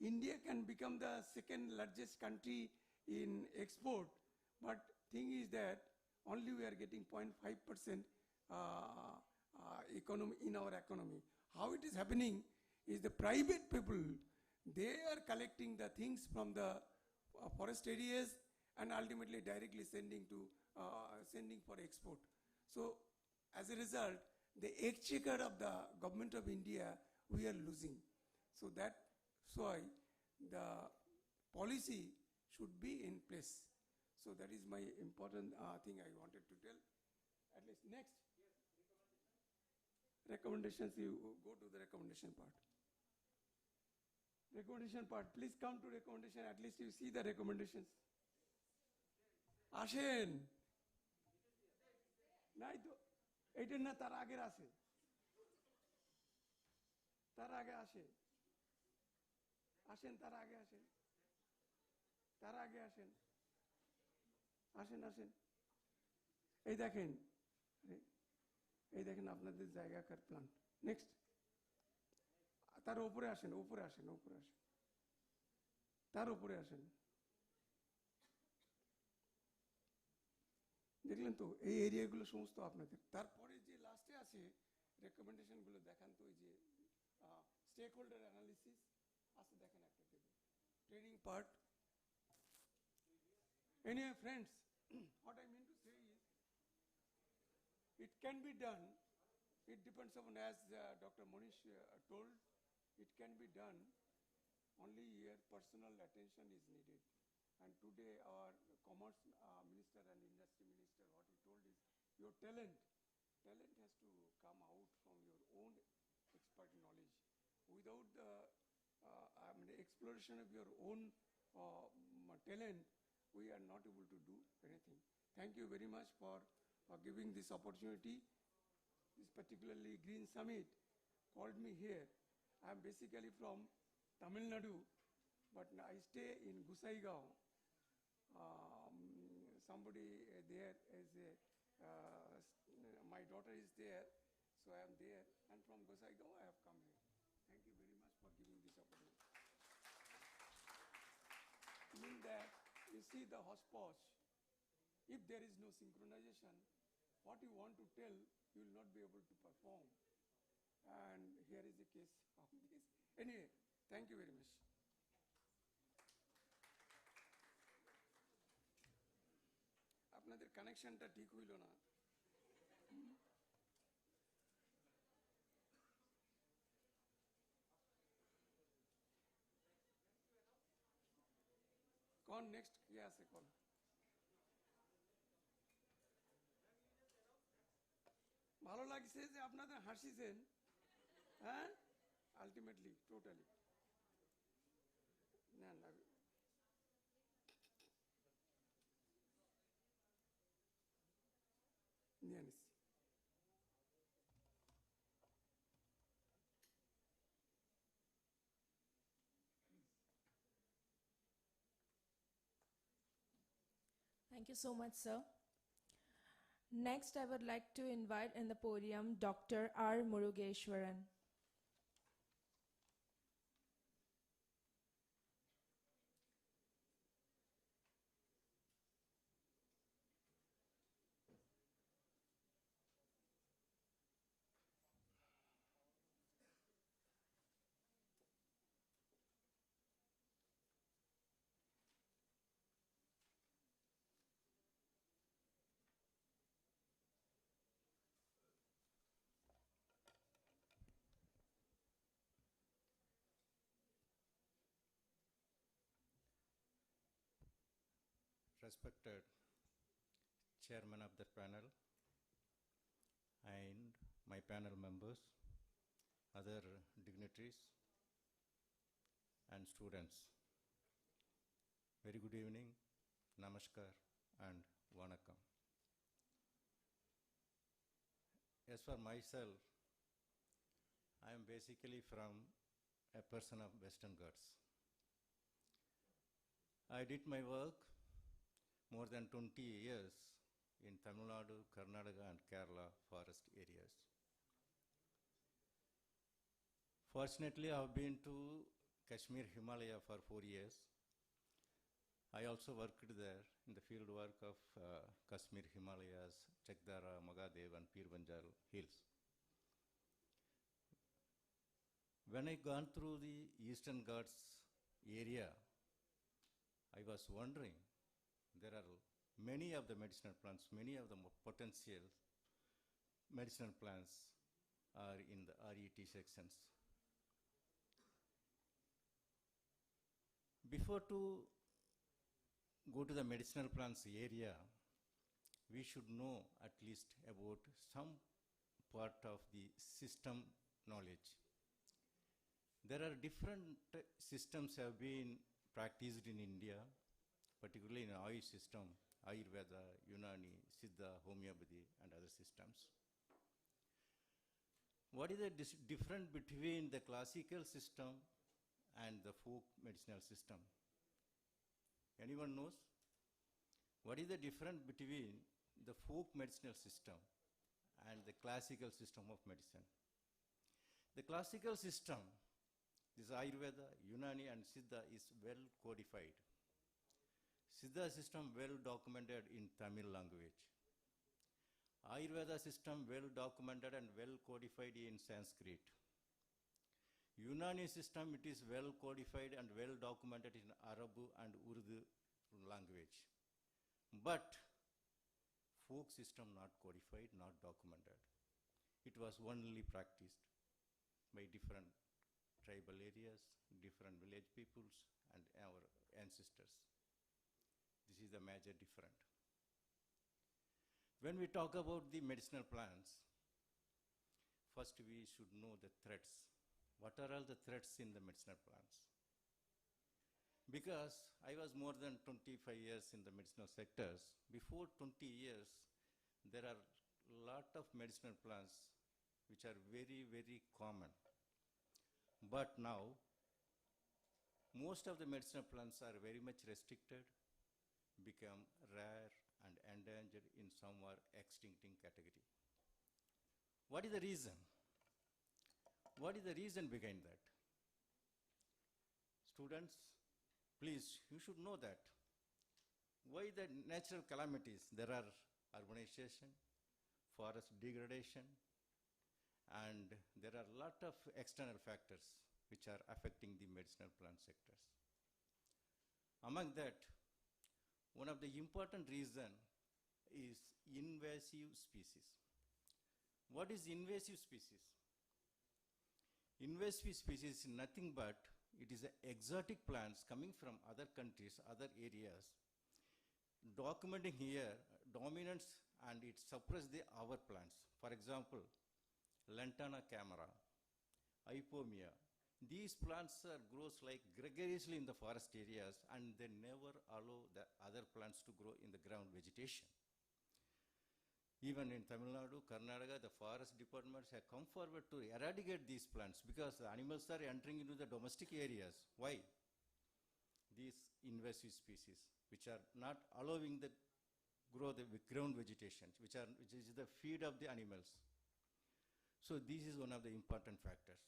S4: India can become the second largest country in export, but thing is that only we are getting 0.5% economy in our economy. How it is happening is the private people, they are collecting the things from the forest areas and ultimately directly sending for export. So as a result, the exchequer of the government of India, we are losing. So that's why the policy should be in place. So that is my important thing I wanted to tell. At least next. Recommendations, you go to the recommendation part. Recommendation part, please come to recommendation, at least you see the recommendations. আসেন নাই তো, এইটা না তার আগের আছে, তার আগে আসে, আসেন তার আগে আসেন, তার আগে আসেন, আসেন আসেন, এই দেখেন, এই দেখেন আপনাদের জায়গাকার প্ল্যান। নেক্সট, তার উপরে আসেন, উপরে আসেন, উপরে আসেন, তার উপরে আসেন। দেখলেন তো এই এরিয়াগুলো সমস্ত আপনাদের। তারপরে যে লাস্টে আছে রেকমেন্ডেশনগুলো দেখান তো, ওই যে স্টেক হোল্ডার অ্যানালিসিস আছে, দেখেন একটা table, training part. Anyway, friends, what I mean to say is, it can be done. It depends upon, as Dr. Monish told, it can be done. Only here personal attention is needed. And today our commerce minister and industry minister, what he told is, your talent has to come out from your own expert knowledge. Without the exploration of your own talent, we are not able to do anything. Thank you very much for giving this opportunity. This particularly Green Summit called me here. I am basically from Tamil Nadu, but I stay in Gusaigaon. Somebody there is my daughter is there, so I am there, and from Gusaigaon I have come here. Thank you very much for giving this opportunity. Mean that you see the hodgepodge. If there is no synchronization, what you want to tell, you will not be able to perform. And here is the case of this. Anyway, thank you very much. আপনাদের কানেকশনটা ঠিক হইল না। কোন next কি আছে কোন? ভালো লাগছে যে আপনাদের হাসিছেন, হ্যাঁ, আলটিমেটলি টোটালি না না নিয়ে নিচ্ছি।
S2: Thank you so much, sir. Next, I would like to invite in the podium Dr. R. Murugeshwaran.
S5: Respected chairman of the panel and my panel members, other dignitaries and students. Very good evening, namaskar and vanakkam. As for myself, I am basically from a person of Western Ghats. I did my work more than 20 years in Tamil Nadu, Karnataka and Kerala forest areas. Fortunately, I have been to Kashmir, Himalaya for 4 years. I also worked there in the field work of Kashmir, Himalayas, Chakdara, Magadev and Pirbanjal hills. When I gone through the Eastern Ghats area, I was wondering, there are many of the medicinal plants, many of the potential medicinal plants are in the RET sections. Before to go to the medicinal plants area, we should know at least about some part of the system knowledge. There are different systems have been practiced in India, particularly in Ayush system, Ayurveda, Unani, Siddha, Homeopathy, and other systems. What is the difference between the classical system and the folk medicinal system? Anyone knows? What is the difference between the folk medicinal system and the classical system of medicine? The classical system, this Ayurveda, Unani, and Siddha is well codified. Siddha system well documented in Tamil language. Ayurveda system well documented and well codified in Sanskrit. Unani system, it is well codified and well documented in Arabu and Urdu language. But folk system not codified, not documented. It was only practiced by different tribal areas, different village peoples, and our ancestors. This is the major difference. When we talk about the medicinal plants, first we should know the threats. What are all the threats in the medicinal plants? Because I was more than 25 years in the medicinal sectors, before 20 years, there are a lot of medicinal plants which are very, very common. But now, most of the medicinal plants are very much restricted, become rare and endangered, in some are extincting category. What is the reason? What is the reason behind that? Students, please, you should know that. Why the natural calamities? There are urbanization, forest degradation, and there are a lot of external factors which are affecting the medicinal plant sectors. Among that, one of the important reason is invasive species. What is invasive species? Invasive species is nothing but it is exotic plants coming from other countries, other areas, documenting here dominance, and it suppresses our plants. For example, Lantana camara, Ipomia. These plants grows like gregariously in the forest areas, and they never allow the other plants to grow in the ground vegetation. Even in Tamil Nadu, Karnataka, the forest departments have come forward to eradicate these plants because the animals are entering into the domestic areas. Why? These invasive species, which are not allowing the grow the ground vegetation, which is the feed of the animals. So this is one of the important factors.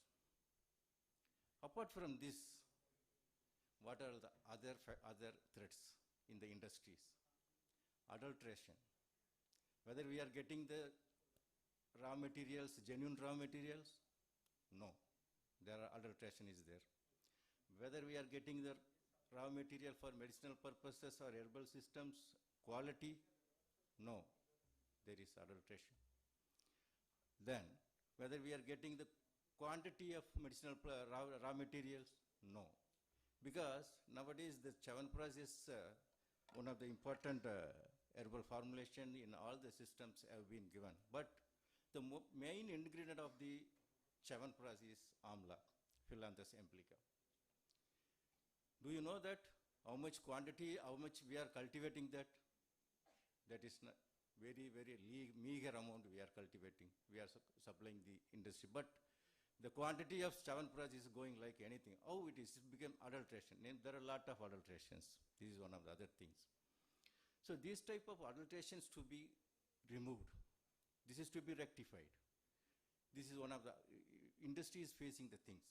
S5: Apart from this, what are the other threats in the industries? Adulteration. Whether we are getting the raw materials, genuine raw materials? No. There are adulteration is there. Whether we are getting the raw material for medicinal purposes or herbal systems, quality? No. There is adulteration. Then, whether we are getting the quantity of medicinal raw materials? No. Because nowadays the Chyawanprash is one of the important herbal formulation in all the systems have been given. But the main ingredient of the Chyawanprash is amla, Phyllanthus amplica. Do you know that? How much quantity, how much we are cultivating that? That is not very, very meager amount we are cultivating. We are supplying the industry. But the quantity of Chyawanprash is going like anything. How it is? It became adulteration. And there are a lot of adulterations. This is one of the other things. So these type of adulterations to be removed. This is to be rectified. This is one of the industry is facing the things.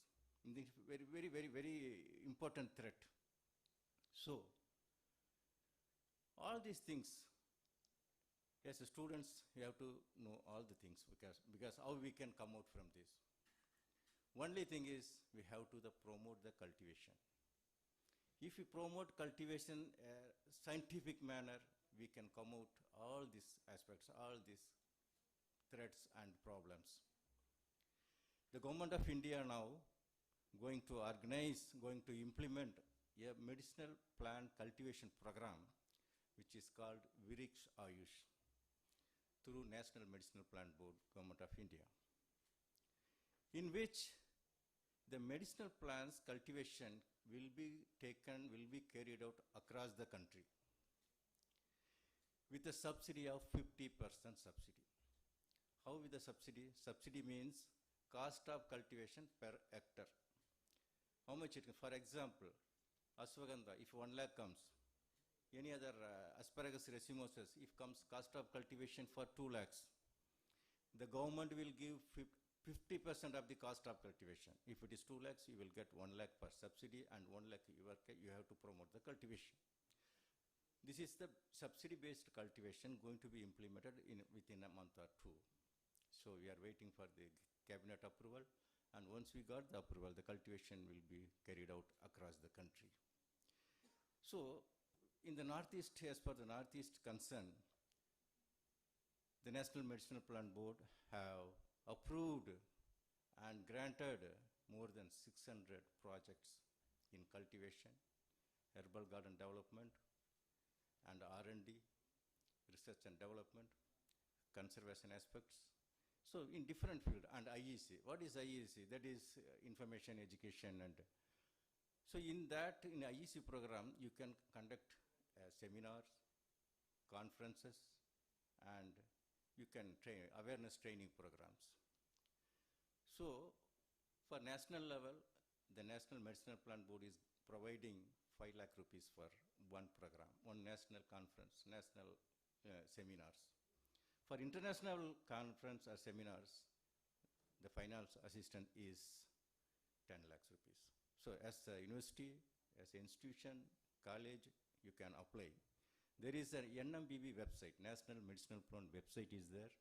S5: Very, very, very, very important threat. So all these things, as a students, we have to know all the things because how we can come out from this. Only thing is we have to promote the cultivation. If we promote cultivation scientific manner, we can come out all these aspects, all these threats and problems. The government of India now going to organize, going to implement a medicinal plant cultivation program, which is called Virix Ayush, through National Medicinal Plant Board, Government of India, in which the medicinal plants cultivation will be carried out across the country with a subsidy of 50% subsidy. How with the subsidy? Subsidy means cost of cultivation per hectare. How much it can, for example, Ashwagandha, if 1 lakh comes, any other asparagus racemosus, if comes cost of cultivation for 2 lakhs, the government will give 50% of the cost of cultivation. If it is 2 lakhs, you will get 1 lakh per subsidy, and 1 lakh you have to promote the cultivation. This is the subsidy-based cultivation going to be implemented within a month or two. So we are waiting for the cabinet approval, and once we got the approval, the cultivation will be carried out across the country. So in the Northeast, as per the Northeast concern, the National Medicinal Plant Board have approved and granted more than 600 projects in cultivation, herbal garden development, and R&D, research and development, conservation aspects. So in different field, and IEC. What is IEC? That is information, education, and so in that, in IEC program, you can conduct seminars, conferences, and you can train awareness training programs. So for national level, the National Medicinal Plant Board is providing 5 lakh rupees for one program, one national conference, national seminars. For international conference or seminars, the finance assistant is 10 lakhs rupees. So as a university, as an institution, college, you can apply. There is an NMBB website, National Medicinal Plan website is there.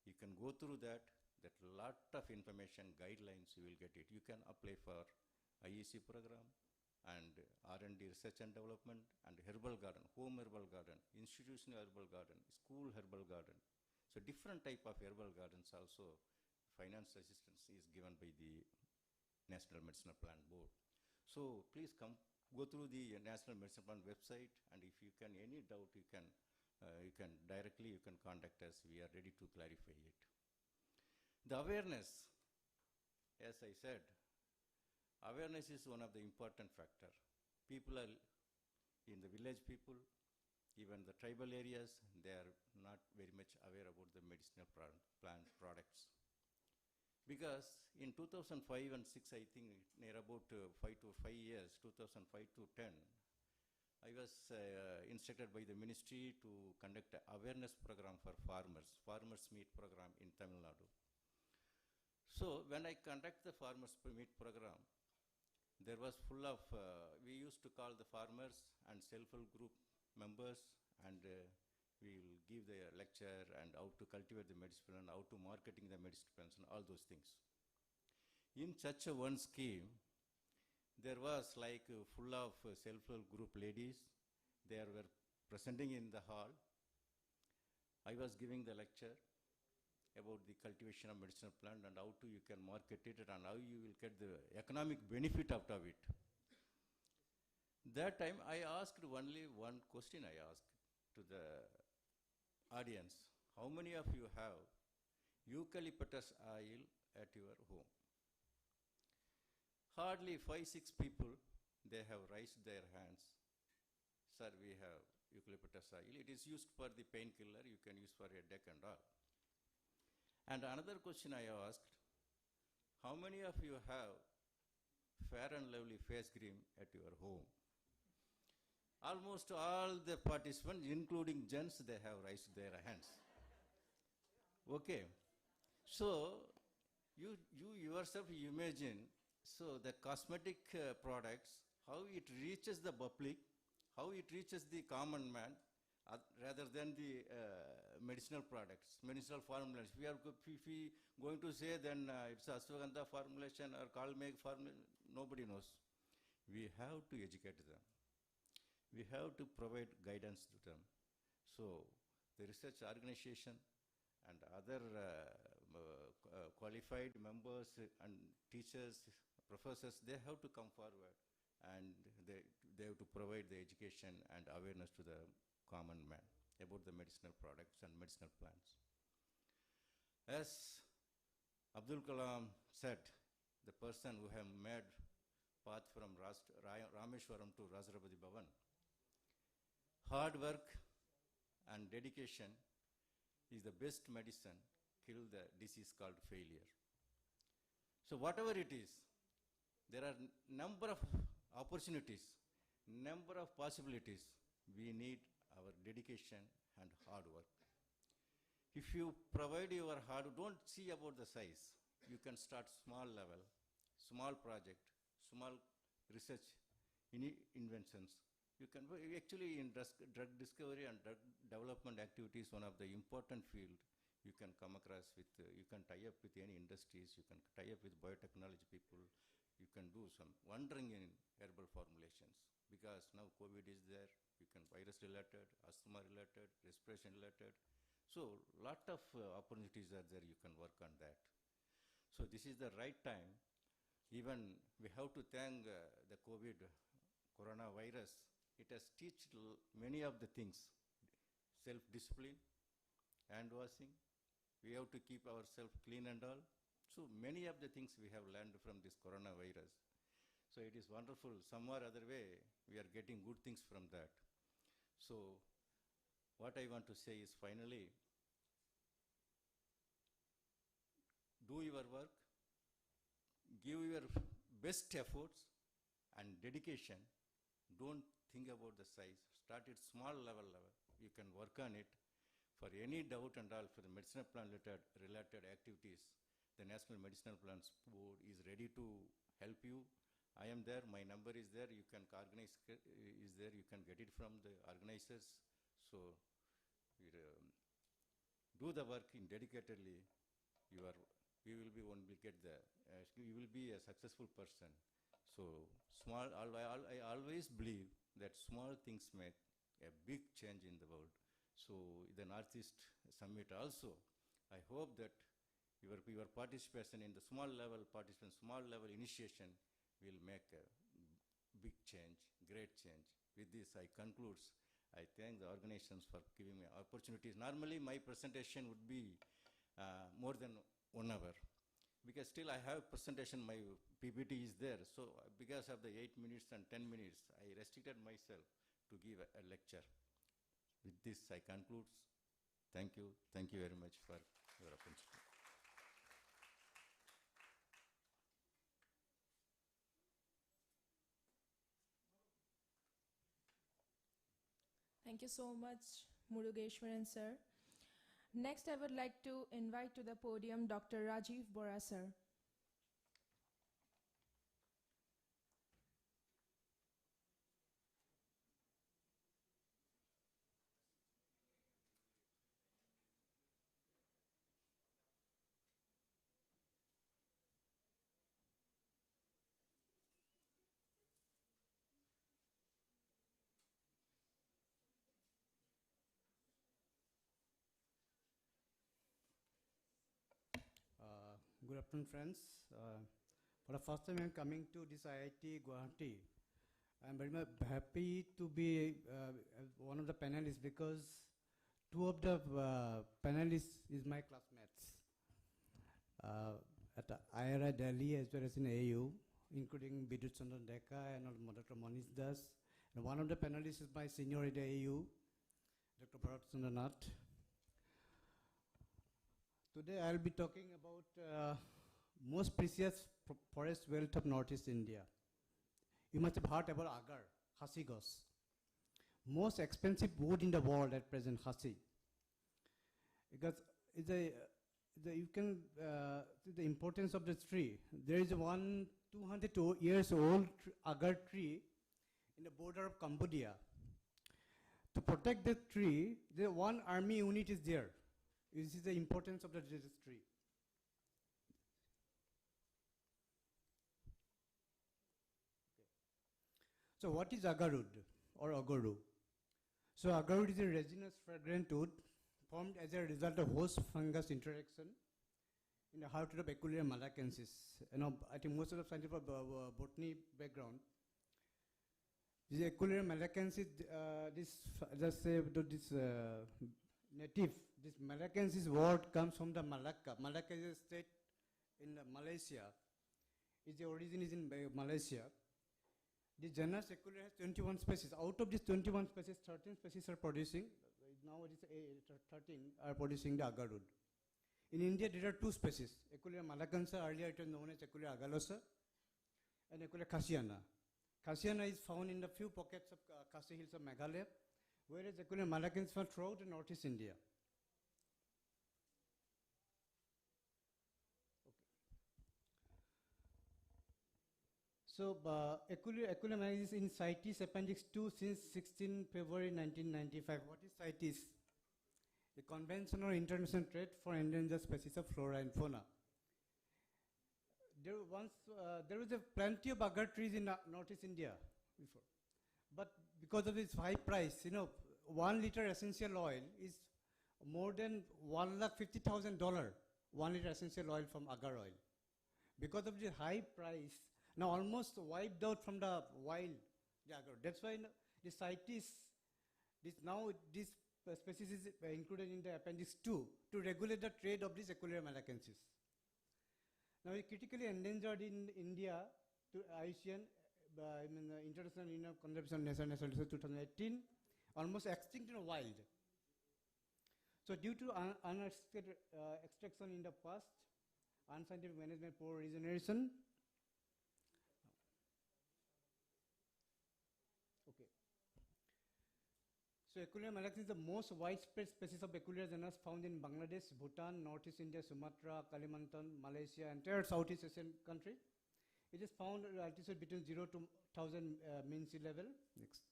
S5: You can go through that. That lot of information, guidelines, you will get it. You can apply for IEC program and R&D, research and development, and herbal garden, home herbal garden, institutional herbal garden, school herbal garden. So different type of herbal gardens also, finance assistance is given by the National Medicinal Plan Board. So please come, go through the National Medicinal Plan website, and if you can, any doubt, you can directly, you can contact us. We are ready to clarify it. The awareness, as I said, awareness is one of the important factor. People are, in the village people, even the tribal areas, they are not very much aware about the medicinal plant products. Because in 2005 and 6, I think near about 5 years, 2005 to 10, I was instructed by the ministry to conduct an awareness program for farmers meet program in Tamil Nadu. So when I conduct the farmers meet program, there was full of, we used to call the farmers and self-help group members, and we will give the lecture and how to cultivate the medicine and how to marketing the medicine plants and all those things. In such a one scheme, there was like full of self-help group ladies. They were presenting in the hall. I was giving the lecture about the cultivation of medicinal plant and how to you can market it and how you will get the economic benefit out of it. That time I asked only one question. I asked to the audience, how many of you have eucalyptus oil at your home? Hardly 5-6 people, they have raised their hands. Sir, we have eucalyptus oil. It is used for the painkiller. You can use for a headache and all. And another question I asked, how many of you have Fair and Lovely face cream at your home? Almost all the participants, including gents, they have raised their hands. Okay. So, you yourself imagine, so the cosmetic products, how it reaches the public, how it reaches the common man, rather than the medicinal products, medicinal formulas. If we going to say then it's ashwagandha formulation or kalmeg formulation, nobody knows. We have to educate them. We have to provide guidance to them. So the research organization and other qualified members and teachers, professors, they have to come forward and they have to provide the education and awareness to the common man about the medicinal products and medicinal plants. As Abdul Kalam said, the person who have made path from Rameshwaram to Rajrapati Bhavan, hard work and dedication is the best medicine, kill the disease called failure. So whatever it is, there are number of opportunities, number of possibilities. We need our dedication and hard work. If you provide your hard, don't see about the size. You can start small level, small project, small research, inventions. You can actually in drug discovery and drug development activities, one of the important field you can come across with, you can tie up with any industries, you can tie up with biotechnology people, you can do some wondering in herbal formulations, because now COVID is there, you can virus related, asthma related, respiration related. So lot of opportunities are there, you can work on that. So this is the right time. Even we have to thank the COVID coronavirus. It has taught many of the things, self-discipline, hand washing. We have to keep ourselves clean and all. So many of the things we have learned from this coronavirus. So it is wonderful. Some or other way, we are getting good things from that. So what I want to say is finally, do your work, give your best efforts, and dedication. Don't think about the size. Start at small level. You can work on it. For any doubt and all, for the medicinal plant related activities, the National Medicinal Plants Board is ready to help you. I am there. My number is there. You can organize is there. You can get it from the organizers. So do the work in dedicatedly. You will get the. You will be a successful person. So small. I always believe that small things make a big change in the world. So the Northeast Summit also, I hope that your participation in the small level initiation will make a big change, great change. With this, I conclude. I thank the organizations for giving me opportunities. Normally, my presentation would be more than 1 hour, because still I have presentation, my PPT is there. So because of the 8 minutes and 10 minutes, I restricted myself to give a lecture. With this, I conclude. Thank you. Thank you very much for your attention.
S2: Thank you so much, Murugeshwaran sir. Next, I would like to invite to the podium Dr. Rajiv Bora sir.
S6: Good afternoon, friends. For the first time I'm coming to this IIT Guwahati. I'm very much happy to be one of the panelists, because 2 of the panelists is my classmates at IRI Delhi as well as in AU, including Bidut Chandran Deka and Dr. Manish Das. And one of the panelists is my senior at AU, Dr. Bharat Sundarnath. Today I'll be talking about most precious forest wealth of Northeast India. You must have heard about agar, Hasi Gos. Most expensive wood in the world at present, Hasi. Because you can see the importance of this tree. There is one 200 years old agar tree in the border of Cambodia. To protect the tree, the one army unit is there. You see the importance of the tree. Okay. So what is agarwood or agarwood? So agarwood is a resinous fragrant wood formed as a result of host fungus interaction in the heart of Equilea malacensis. You know, I think most of the scientists have botany background. This Equilea malacensis, this native, this malacensis word comes from the Malacca. Malacca is a state in Malaysia. The origin is in Malaysia. The genus Equilea has 21 species. Out of these 21 species, 13 species are producing. Now it is 13 are producing the agarwood. In India, there are 2 species. Equilea malacensa, earlier it was known as Equilea agalosa, and Equilea khasiana. Khasiana is found in the few pockets of Khasi hills of Meghalaya, whereas Equilea malacensis is found throughout the Northeast India. So, Equilea malacensis is in CITES Appendix 2 since 16 February 1995. What is CITES? The Convention on International Trade for Endangered Species of Flora and Fauna. There was plenty of agar trees in Northeast India before. But because of its high price, 1 liter essential oil is more than $150,000, 1 liter essential oil from agar oil. Because of the high price, now almost wiped out from the wild agar. That's why the CITES, this species is included in the Appendix 2 to regulate the trade of this Equilea malacensis. Now it's critically endangered in India to IUCN, International Union of Conservation of Nature Natural Resources 2018, almost extinct in the wild. So due to unrestricted extraction in the past, unscientific management, poor regeneration, So Equilea malaxis is the most widespread species of Equilea genus found in Bangladesh, Bhutan, Northeast India, Sumatra, Kalimantan, Malaysia, entire Southeast Asian country. It is found at altitude between 0 to 1000 mean sea level. Next.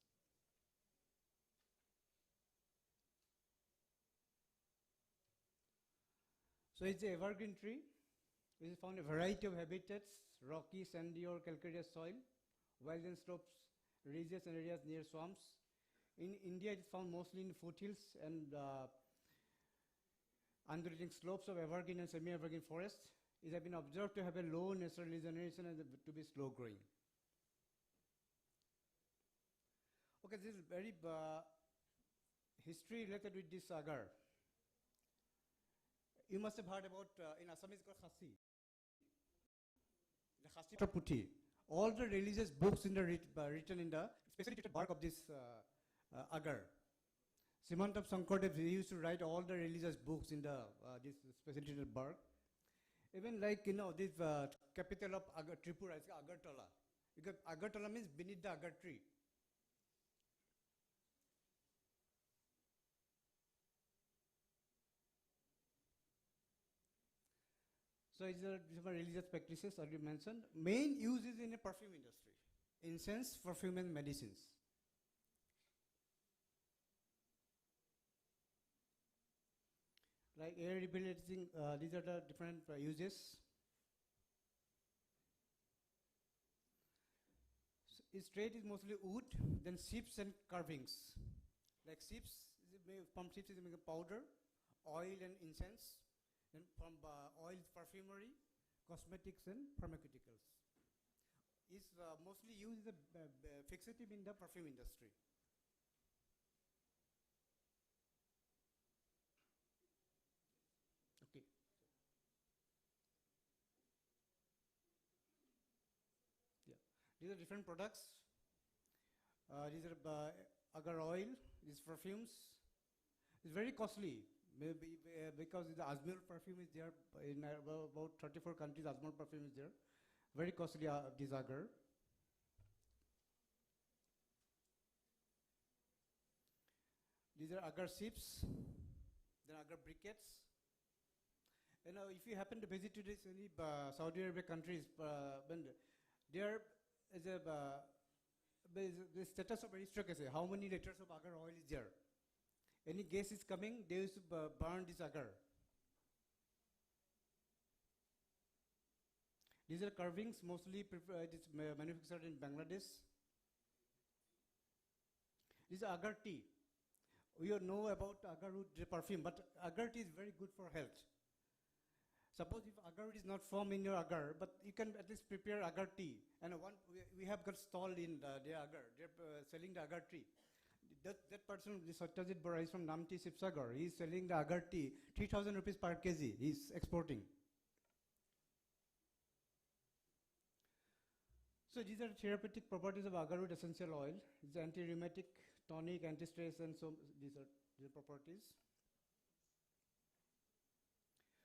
S6: So it's an evergreen tree. It is found in a variety of habitats, rocky, sandy or calcareous soil, wildland slopes, ridges and areas near swamps. In India, it is found mostly in foothills and undulating slopes of evergreen and semi-evergreen forests. It has been observed to have a low natural regeneration and to be slow growing. Okay, this is very history related with this agar. You must have heard about, in Assam it's called Khasi. The Khasi Puthi. All the religious books in the written in the specially treated bark of this agar. Simantab Sankardev used to write all the religious books in the this specially treated bark. Even like, this capital of Tripura is Agartala. Because Agartala means beneath the agar tree. So it's a different religious practices already mentioned. Main use is in the perfume industry. Incense, perfume and medicines. Like air rehabilitating, these are the different uses. So its trade is mostly wood, then ships and carvings. Like ships, from ships is made powder, oil and incense. Then from oil, perfumery, cosmetics and pharmaceuticals. Is mostly used as a fixative in the perfume industry. Okay. Yeah. These are different products. These are agar oil, these perfumes. It's very costly. Maybe because the Ajmal perfume is there in about 34 countries. Ajmal perfume is there. Very costly this agar. These are agar ships, then agar briquettes. If you happen to visit to this any Saudi Arabia countries, when there is the status of aristocracy, how many liters of agar oil is there? Any gas is coming, they used to burn this agar. These are carvings, mostly it is manufactured in Bangladesh. This is agar tea. We all know about agar root perfume, but agar tea is very good for health. Suppose if agar root is not formed in your agar, but you can at least prepare agar tea. And we have got stall in their agar. They're selling the agar tea. That person, this Satyajit Bora, is from Namti Sipsagar. He is selling the agar tea, 3,000 rupees per kg. He is exporting. So these are therapeutic properties of agar root essential oil. It's anti-rheumatic, tonic, anti-stress, and so these are the properties.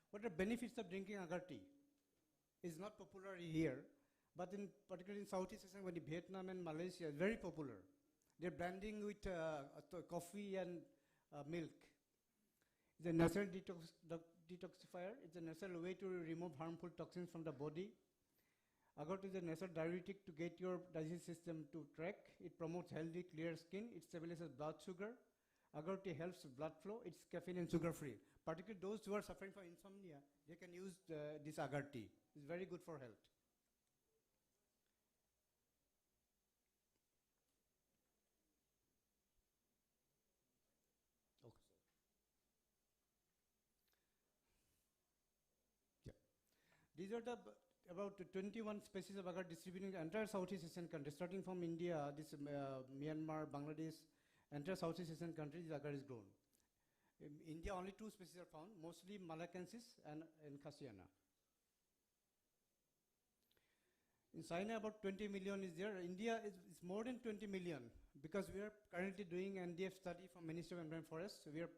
S6: What are benefits of drinking agar tea? It's not popular here, but particularly in Southeast Asia, when Vietnam and Malaysia, it's very popular. They're blending with coffee and milk. It's a natural detoxifier. It's a natural way to remove harmful toxins from the body. Agar tea is a natural diuretic to get your digestive system to track. It promotes healthy, clear skin. It stabilizes blood sugar. Agar tea helps blood flow. It's caffeine and sugar free. Particularly those who are suffering from insomnia, they can use this agar tea. It's very good for health. These are the about 21 species of agar distributed in the entire Southeast Asian countries, starting from India, this Myanmar, Bangladesh, entire Southeast Asian countries, agar is grown. In India, only 2 species are found, mostly Malacensis and Khasiana. In China, about 20 million is there. India is more than 20 million because we are currently doing NDF study from Ministry of Environment Forests. We are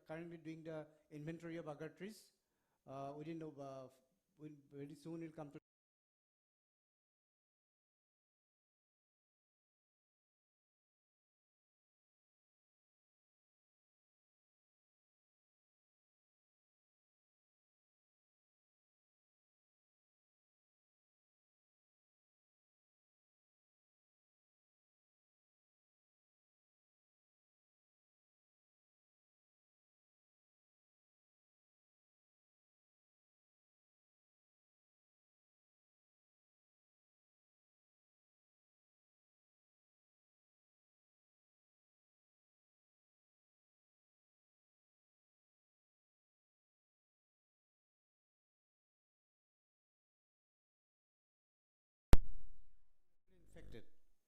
S6: currently doing the inventory of agar trees. Very soon will come to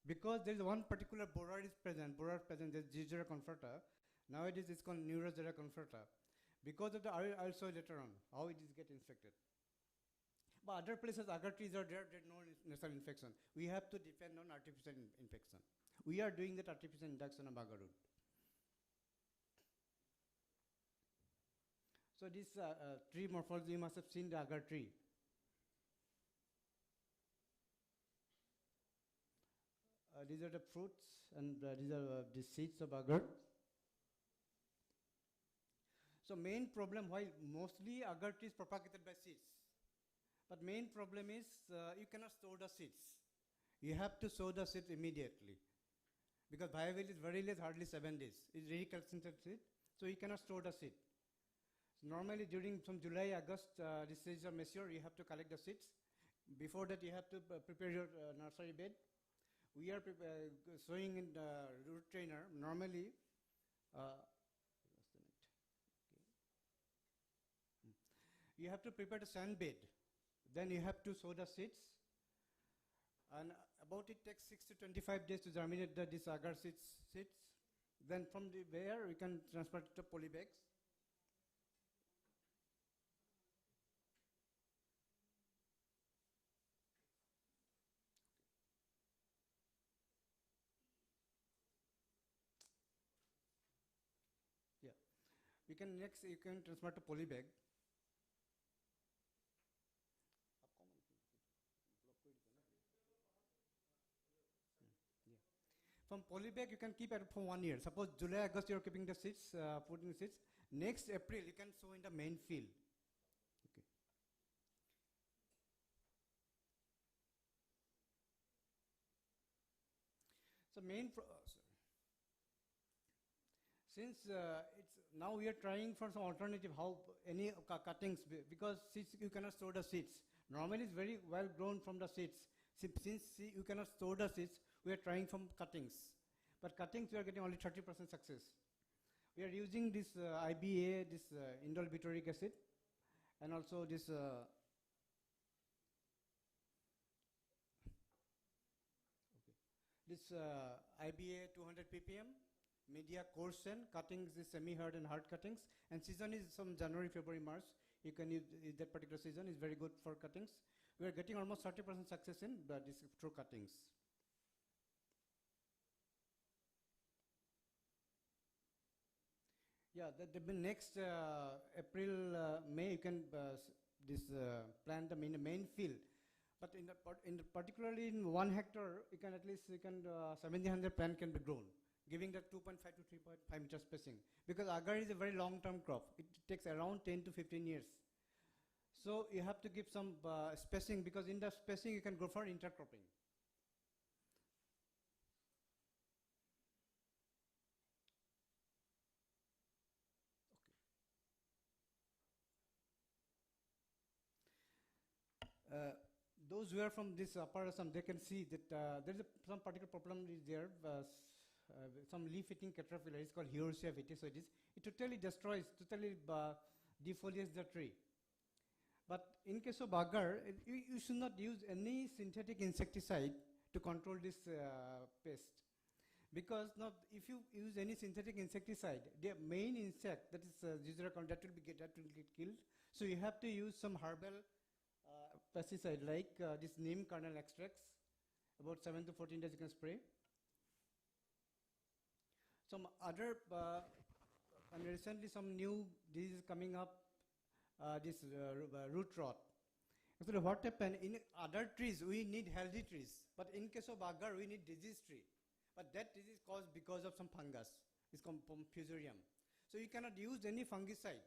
S6: Because there is one particular borer is present, there's Gizera conferta. Nowadays it's called Neurogera conferta. Because of the, I'll show later on how it is get infected. But other places, agar trees are there, there's no natural infection. We have to depend on artificial infection. We are doing that artificial induction of agar root. So this tree morphology, you must have seen the agar tree. These are the fruits, and these are the seeds of agar. So main problem, while mostly agar tree is propagated by seeds, but main problem is you cannot store the seeds. You have to sow the seeds immediately, because viability is very less, hardly 7 days. It's really calcium seed, so you cannot store the seed. So normally during from July, August, this seeds are mature, you have to collect the seeds. Before that, you have to prepare your nursery bed. We are sowing in the root trainer. Normally, you have to prepare the sand bed. Then you have to sow the seeds. And about it takes 6 to 25 days to germinate these agar seeds. Then from there, we can transfer it to polybags. You can transfer to polybag. From polybag, you can keep it for 1 year. Suppose July, August, you are keeping the seeds, putting seeds. Next April, you can sow in the main field. Okay. So since it's now we are trying for some alternative, how any cuttings, because seeds you cannot store the seeds. Normally it's very well grown from the seeds. Since you cannot store the seeds, we are trying from cuttings. But cuttings we are getting only 30% success. We are using this IBA, this indole butyric acid, and also this IBA 200 ppm. Media coarse and cuttings is semi-hard and hard cuttings, and season is some January, February, March. You can use that particular season is very good for cuttings. We are getting almost 30% success in this through cuttings. Yeah, the next April, May you can plant them in the main field, but particularly in 1 hectare, you can at least 1,700 plant can be grown, giving the 2.5 to 3.5 meter spacing. Because agar is a very long-term crop. It takes around 10 to 15 years. So you have to give some spacing, because in the spacing you can go for intercropping. Okay. Those who are from this upper Assam, they can see that there is some particular problem is there. Some leaf-eating caterpillar is called Heuresia vitisoides. It totally destroys, totally defoliates the tree. But in case of agar, you should not use any synthetic insecticide to control this pest. Because now, if you use any synthetic insecticide, the main insect, that is Gizera, that will get killed. So you have to use some herbal pesticide like this neem kernel extracts. About 7 to 14 days you can spray. Some other, and recently some new disease coming up, this root rot. Actually, what happened in other trees, we need healthy trees, but in case of agar, we need disease tree. But that disease caused because of some fungus. It's called fusarium. So you cannot use any fungicide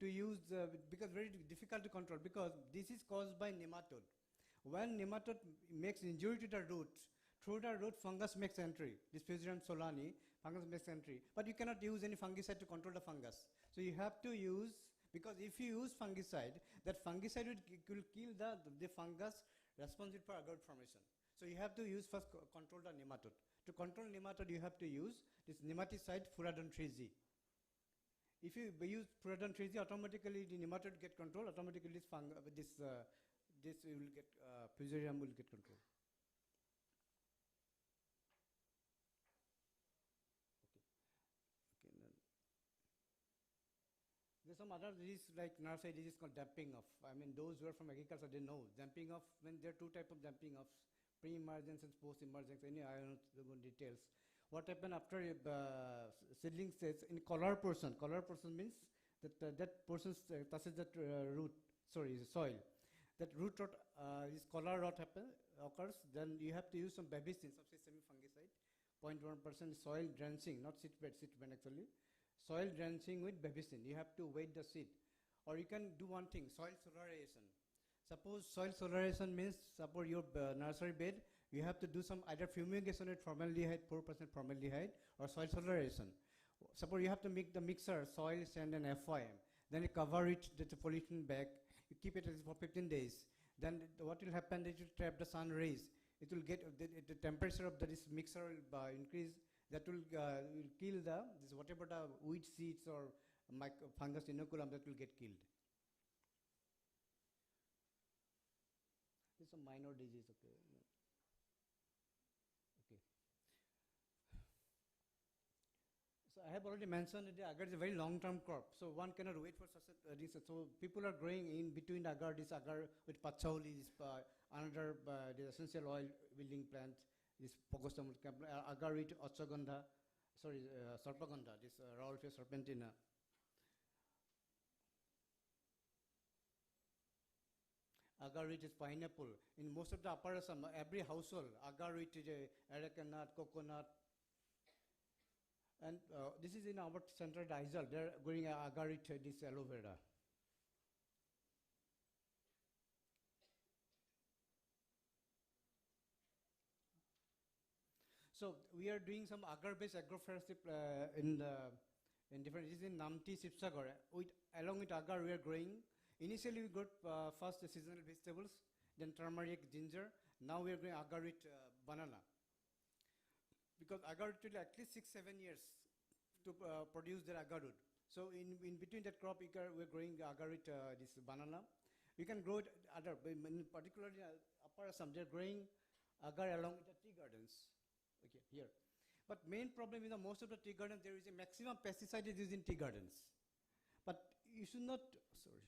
S6: to use, because very difficult to control, because this is caused by nematode. When nematode makes injury to the root, through the root fungus makes entry. This Fusarium solani, fungus makes entry. But you cannot use any fungicide to control the fungus. So you have to use, because if you use fungicide, that fungicide will kill the fungus responsible for agar formation. So you have to use first control the nematode. To control nematode, you have to use this nematicide Furadon 3Z. If you use Furadon 3Z, automatically the nematode get control. Automatically this will get Fusarium will get control. some other disease like nursery disease called damping off. I mean, those who are from agriculture, they know. Damping off, when there are two types of damping offs, pre-emergence and post-emergence. Anyway, I don't know the details. What happened after seedling stage in collar portion? Collar portion means that that portion touches that soil. That root rot, this collar rot occurs, then you have to use some babicin, some sesame fungicide, 0.1% soil drenching, not seedbed actually. Soil drenching with babicin. You have to wet the seed. Or you can do one thing, soil solarization. Suppose soil solarization means, suppose your nursery bed, you have to do some either fumigation with formaldehyde, 4% formaldehyde, or soil solarization. Suppose you have to make the mixer, soil, sand, and FYM. Then you cover it with a polythene bag. You keep it for 15 days. Then what will happen is it will trap the sun rays. It will get, the temperature of this mixer will increase. That will kill whatever the weed seeds or fungus inoculum that will get killed. This is a minor disease, okay. Okay. So I have already mentioned that the agar is a very long-term crop. So one cannot wait for such a research. So people are growing in between agar, this agar with patchouli, this another the essential oil building plant, this pogostum agar with sarpagandha, this Rauwolfia serpentina. Agar-wheat is pineapple. In most of the upper Assam, every household, agar-wheat is areca nut, coconut. And this is in our central Aizal. They're growing agar-wheat, this aloe vera. So we are doing some agar-based agroforestry in different. This is in Namti, Sipsagar. Along with agar, we are growing. Initially, we got first the seasonal vegetables, then turmeric, ginger. Now we are growing agar with banana. Because agar took at least 6-7 years to produce their agar wood. So in between that crop, we are growing agar with this banana. We can grow it other, particularly upper Assam, they're growing agar along with the tea gardens. Okay, here. But main problem is most of the tea gardens, there is a maximum pesticide is used in tea gardens. But you should not, sorry.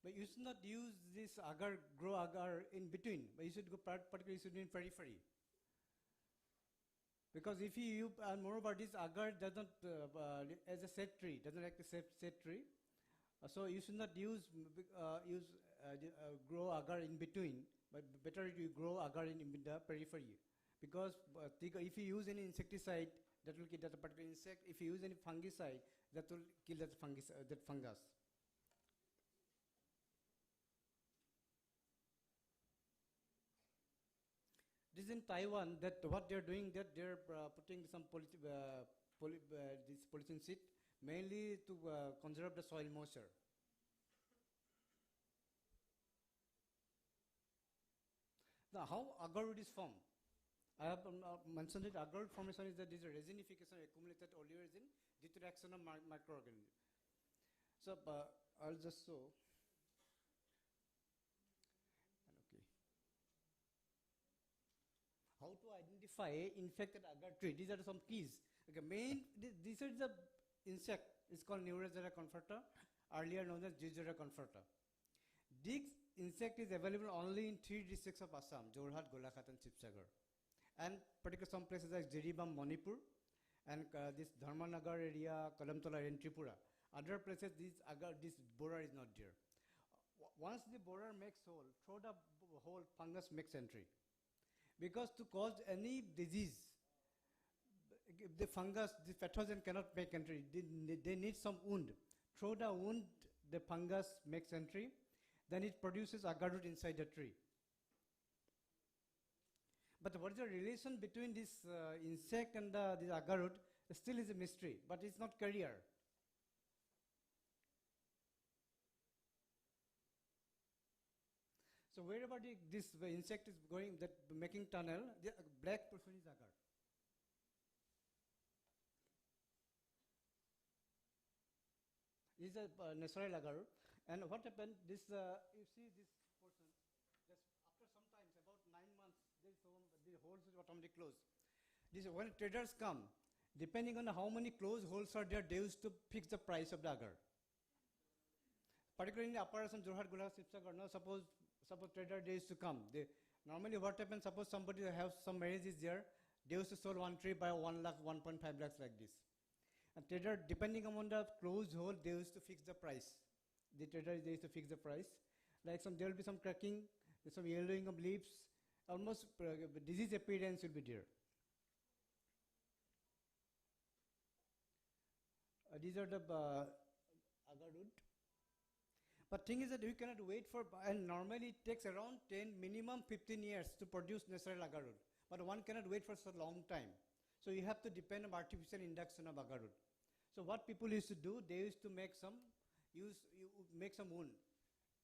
S6: But you should not use this agar, grow agar in between. But you should go particularly you should do in periphery. Because if you and moreover this agar doesn't as a set tree, doesn't like the set tree. So you should not use grow agar in between, but better you grow agar in the periphery. Because if you use any insecticide, that will kill that particular insect. If you use any fungicide, that will kill that fungus. This is in Taiwan. That what they're doing, that they're putting some this polythene sheet mainly to conserve the soil moisture. Now, how agarwood is formed? I have mentioned it. Agarwood formation is that this is a resinification of accumulated oleoresin due to the action of microorganisms. So I'll just show. Okay. How to identify infected agar tree? These are some keys. Okay, these are the insect. It's called Neurasera conferta, earlier known as Jizera conferta. This insect is available only in 3 districts of Assam: Jorhat, Golaghat, and Sipsagar. And particularly some places like Jiribam, Manipur, and this Dharmanagar area, Kalamtola in Tripura. Other places, this borer is not there. Once the borer makes hole, through the hole, fungus makes entry. Because to cause any disease, the fungus, the pathogen cannot make entry. They need some wound. Through the wound, the fungus makes entry. Then it produces agar root inside the tree. But what is the relation between this insect and this agar root still is a mystery, but it's not carrier. So wherever this insect is going, that making tunnel, the black portion is agar. This is a natural agar. And what happened, this, you see this portion, just after some times, about 9 months, the holes will automatically close. This when traders come, depending on how many close holes are there, they used to fix the price of the agar. Particularly in the upper Assam, Jorhat, Golaghat, Sibsagar, no, suppose trader they used to come. They, normally what happens, suppose somebody has some marriage is there, they used to sell one tree by 1 lakh, 1.5 lakhs like this. And trader, depending on the closed hole, they used to fix the price. The trader, they used to fix the price. Like there will be some cracking, some yellowing of leaves, almost disease appearance will be there. These are the agar wood. But thing is that we cannot wait for, and normally it takes around 10, minimum 15 years to produce natural agar wood. But one cannot wait for such a long time. So you have to depend on artificial induction of agar wood. So what people used to do, they used to make some, make some wound.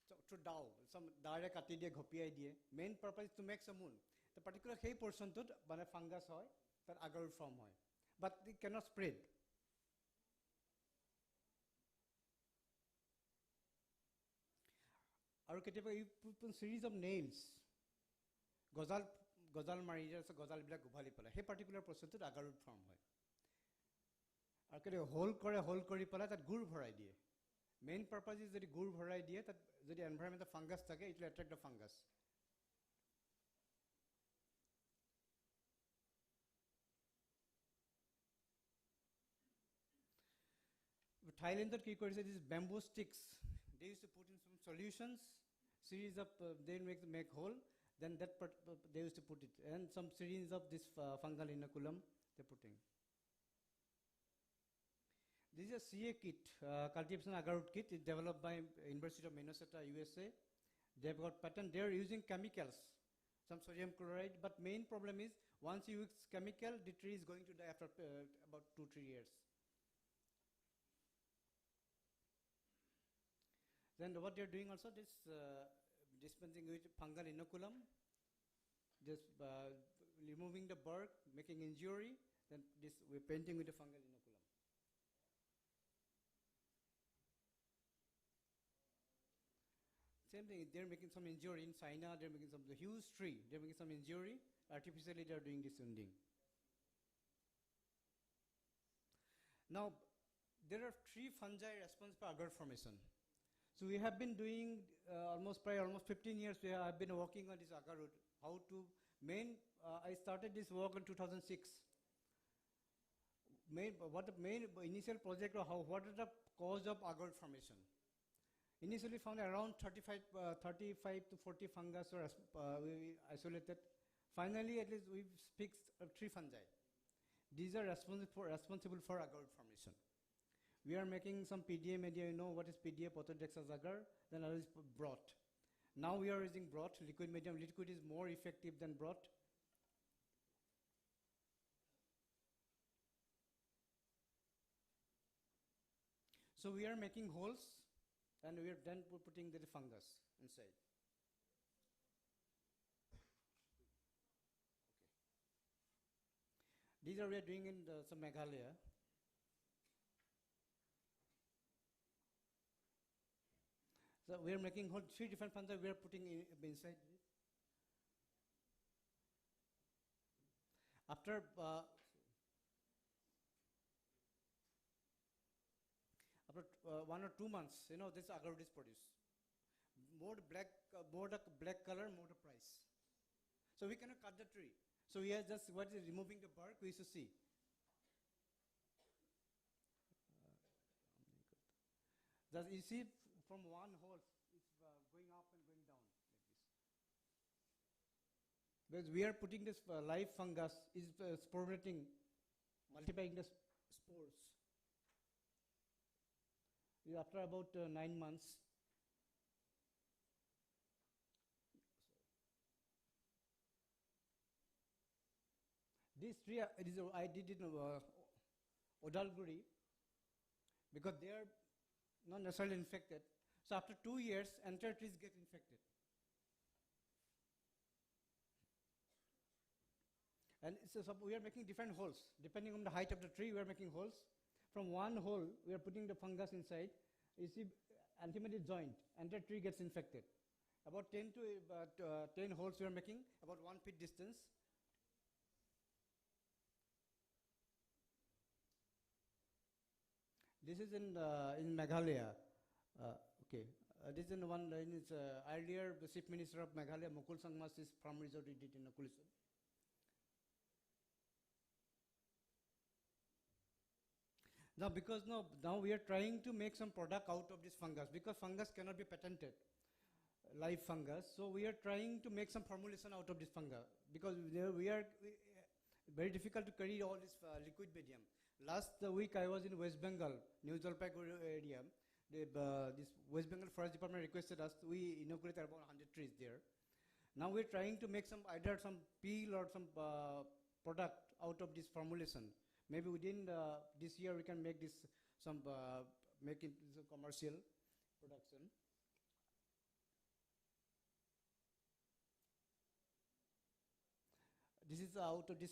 S6: So to dow, some dare kati diye, ghopiai diye. Main purpose is to make some wound. The particular hay portion to bana fungus hoy, that agar wood form hoy. But it cannot spread. Or you put a series of nails. Gozal marriage, so gozal black gubali pala. He particular process to agar wood form hoy. Or hole kori pala that gur bharai diye. Main purpose is that gur bharai diye that the environment of fungus take, it will attract the fungus. Thailand that ki kori these bamboo sticks. They used to put in some solutions, series of they make hole. Then that they used to put it, and some series of this fungal inoculum they're putting. This is a CA kit, cultivation agar wood kit. It's developed by University of Minnesota, USA. They've got patent. They're using chemicals, some sodium chloride. But main problem is once you use chemical, the tree is going to die after about 2-3 years. Then what they're doing also, this dispensing with fungal inoculum, just removing the bark, making injury, then this we're painting with the fungal inoculum. Same thing, they're making some injury in China, they're making some, the huge tree, they're making some injury, artificially they're doing this wounding. Now, there are 3 fungi responsible for agar formation. So we have been doing almost 15 years. I've been working on this agar wood. How to I started this work in 2006. What the main initial project or what is the cause of agar wood formation? Initially found around 35 to 40 fungus were we isolated. Finally, at least we've fixed 3 fungi. These are responsible for agar wood formation. We are making some PDA media, you know what is PDA, Potodexas agar, then other is broth. Now we are using broth, liquid medium. Liquid is more effective than broth. So we are making holes, and we are then putting the fungus inside. Okay. These are we are doing in some Meghalaya. So we are making 3 different fungi we are putting inside this. After 1 or 2 months, you know, this agar wood is produced. More the black color, more the price. So we cannot cut the tree. So we are just removing the bark. We used to see. Thus you see from one hole, it's going up and going down like this. Because we are putting this live fungus is sporulating, multiplying the spores. After about 9 months, this tree I did it in Odalguri because they are not necessarily infected. So after 2 years, entire trees get infected. And so we are making different holes. Depending on the height of the tree, we are making holes. From one hole, we are putting the fungus inside. You see, ultimately joint, entire tree gets infected. About 10 holes we are making, about 1 feet distance. This is in Meghalaya. Okay. This is in one line. Is earlier the Chief Minister of Meghalaya, Mukul Sangma's farm resort he did inoculation. Now, because now we are trying to make some product out of this fungus, because fungus cannot be patented, live fungus. So we are trying to make some formulation out of this fungus, because very difficult to carry all this liquid medium. Last week I was in West Bengal, New Jalpaiguri area. This West Bengal Forest Department requested us, we inaugurated about 100 trees there. Now we're trying to make either some peel or some product out of this formulation. Maybe within this year we can make this make it commercial production. This is out of this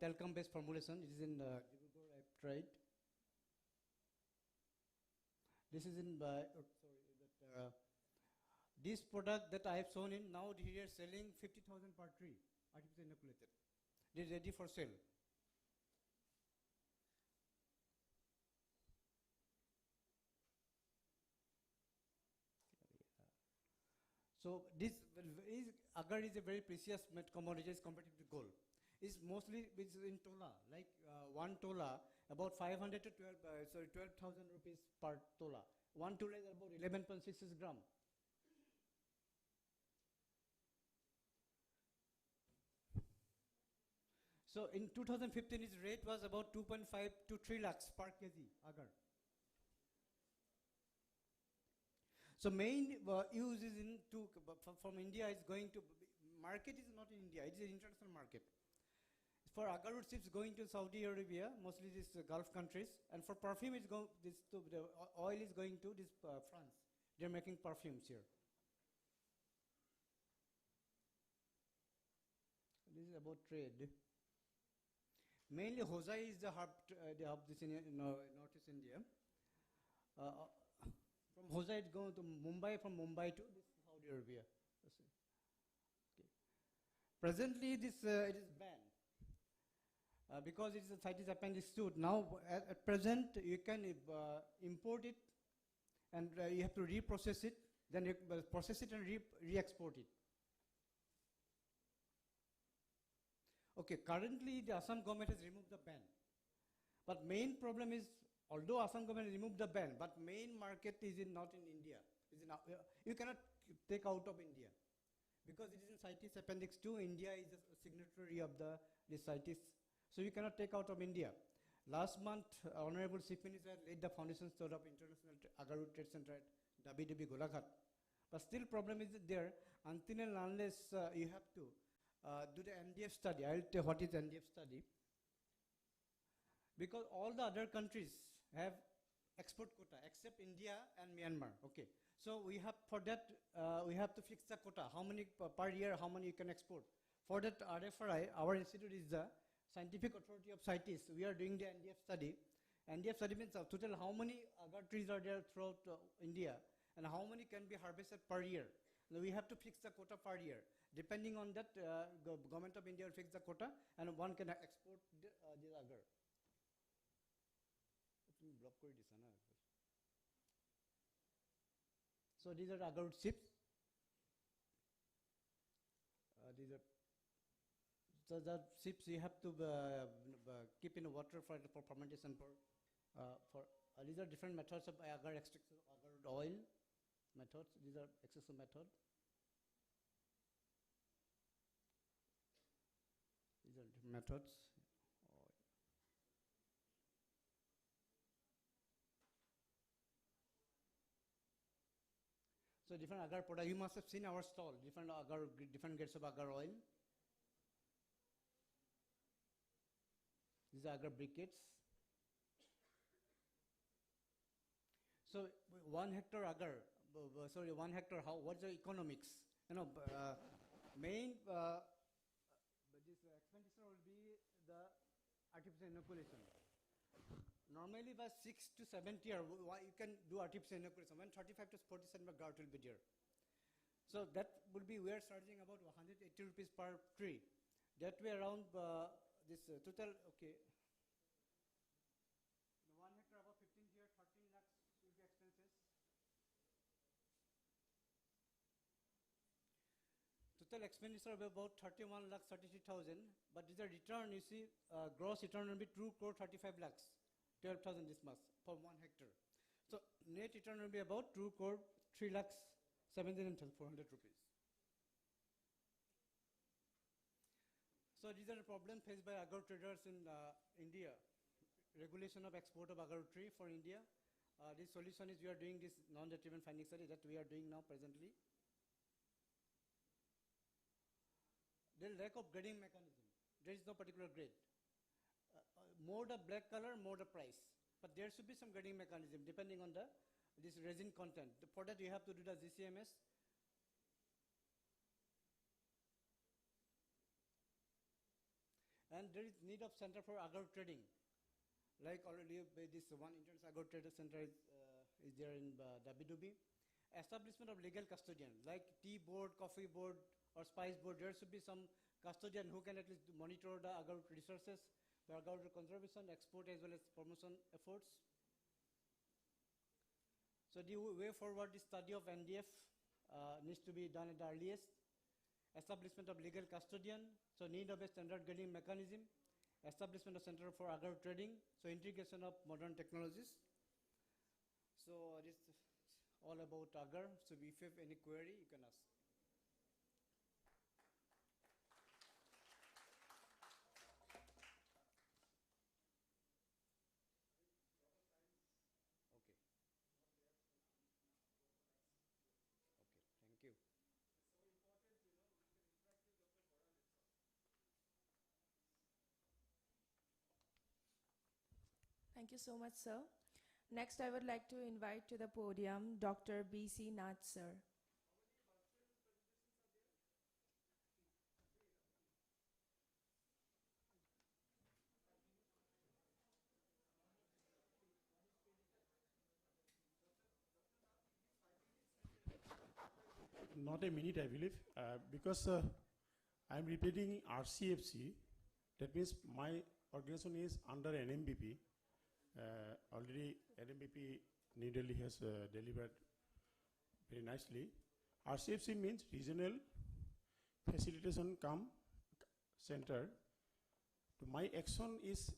S6: talcum-based formulation. It is in Dibrugarh. I've tried. This is in this product that I have shown in now. Here selling 50,000 per tree, artificially inoculated. It is ready for sale. So this agar is a very precious commodity compared to gold. It's mostly in tola, like 1 tola, about 500 to 12,000 rupees per tola. 1 tola is about 11.66 gram. So in 2015, its rate was about 2.5 to 3 lakhs per kg agar. So main use is from India is going to, market is not in India, it is an international market. For agarwood chips going to Saudi Arabia, mostly these Gulf countries, and for perfume the oil is going to this France. They're making perfumes here. This is about trade. Mainly Hosai is the hub this in Northeast India. From Hosai it goes to Mumbai, from Mumbai to this Saudi Arabia. Okay. Presently it is banned because it is a CITES Appendix 2. Now at present you can import it and you have to reprocess it, then you process it and re-export it. Okay, currently the Assam government has removed the ban. But main problem is, although Assam government removed the ban, but main market is not in India. You cannot take out of India. Because it is in CITES Appendix 2, India is a signatory of this CITES. So you cannot take out of India. Last month, Honorable Chief Minister laid the foundation stone of International Agarwood Trade Center at WDB Golaghat. But still problem is there, until and unless you have to do the NDF study. I'll tell what is NDF study. Because all the other countries have export quota except India and Myanmar. Okay, so we have for that we have to fix the quota. How many per year? How many you can export? For that RFRI, our institute is the scientific authority of CITES. We are doing the NDF study. NDF study means total how many agar trees are there throughout India and how many can be harvested per year. Now we have to fix the quota per year. Depending on that, government of India will fix the quota and one can export the agar. So these are agarwood chips. These are so the chips you have to keep in water for fermentation these are different methods of agar extraction, agar oil methods. These are extraction method. These are different methods. So different agar product. You must have seen our stall. Different grades of agar oil. These are agar briquettes. So 1 hectare agar. 1 hectare. What's the economics? Main. This expenditure will be the artificial inoculation. Normally by 6 to 7 year, you can do artificial inoculation. When 35 to 40 centimeter grout will be there. So that will be, we are charging about 180 rupees per tree. That way around this total, okay. 1 hectare about 15 here, 30 total expenditure of about 31 lakhs 33,000, but this is a return, you see, gross return will be 2 crore 35 lakhs, 12,000 this month for 1 hectare. So net return will be about 2 crore 3 lakhs 17,400 rupees. So these are the problems faced by agar traders in India. Regulation of export of agar tree for India. This solution is we are doing this non-detriment finding study that we are doing now presently. There is lack of grading mechanism. There is no particular grade. More the black color, more the price. But there should be some grading mechanism depending on this resin content. For that you have to do the GCMS. And there is need of center for agar trading. Like already this one International Agar Trader Center is there in WDB. Establishment of legal custodian, like tea board, coffee board, or spice board. There should be some custodian who can at least monitor the agar resources, the agar conservation, export as well as promotion efforts. So the way forward, the study of NDF needs to be done at the earliest. Establishment of legal custodian, so need of a standard grading mechanism. Establishment of center for agar trading, so integration of modern technologies. So this is all about agar. So if you have any query, you can ask. Okay. Okay, thank you.
S2: Thank you so much, sir. Next, I would like to invite to the podium Dr. B.C. Nath, sir.
S7: Not a minute, I believe, because I'm repeating RCFC. That means my organization is under NMBP. Already NMBP New Delhi has delivered very nicely. RCFC means Regional Facilitation Cum Center. My action is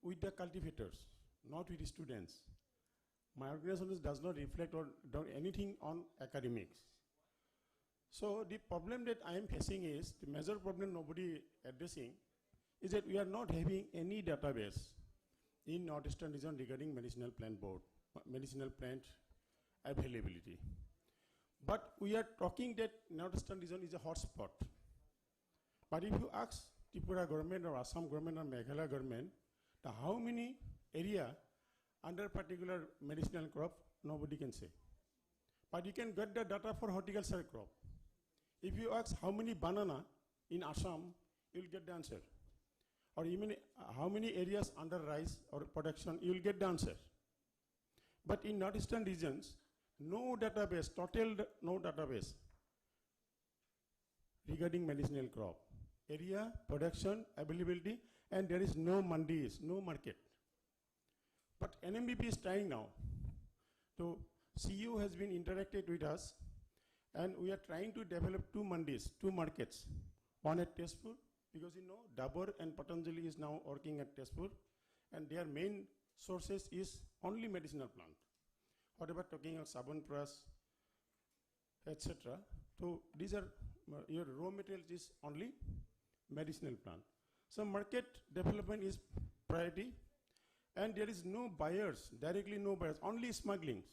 S7: with the cultivators, not with the students. My organization does not reflect or do anything on academics. So the problem that I am facing is, the major problem nobody addressing, is that we are not having any database in Northeastern region regarding medicinal plant board, medicinal plant availability. But we are talking that Northeastern region is a hotspot. But if you ask Tripura government or Assam government or Meghalaya government, how many area under particular medicinal crop, nobody can say. But you can get the data for horticulture crop. If you ask how many banana in Assam, you'll get the answer. Or even how many areas under rice or production, you'll get the answer. But in Northeastern regions, no database, no database regarding medicinal crop. Area, production, availability, and there is no mandis, no market. But NMBP is trying now. So CU has been interacted with us, and we are trying to develop two mandis, two markets. One at Tezpur, because you know Dabur and Patanjali is now working at Tezpur, and their main sources is only medicinal plant. Whatever talking of Sabanpras, etc. So these are your raw materials is only medicinal plant. So market development is priority, and there is no buyers, directly no buyers, only smugglings.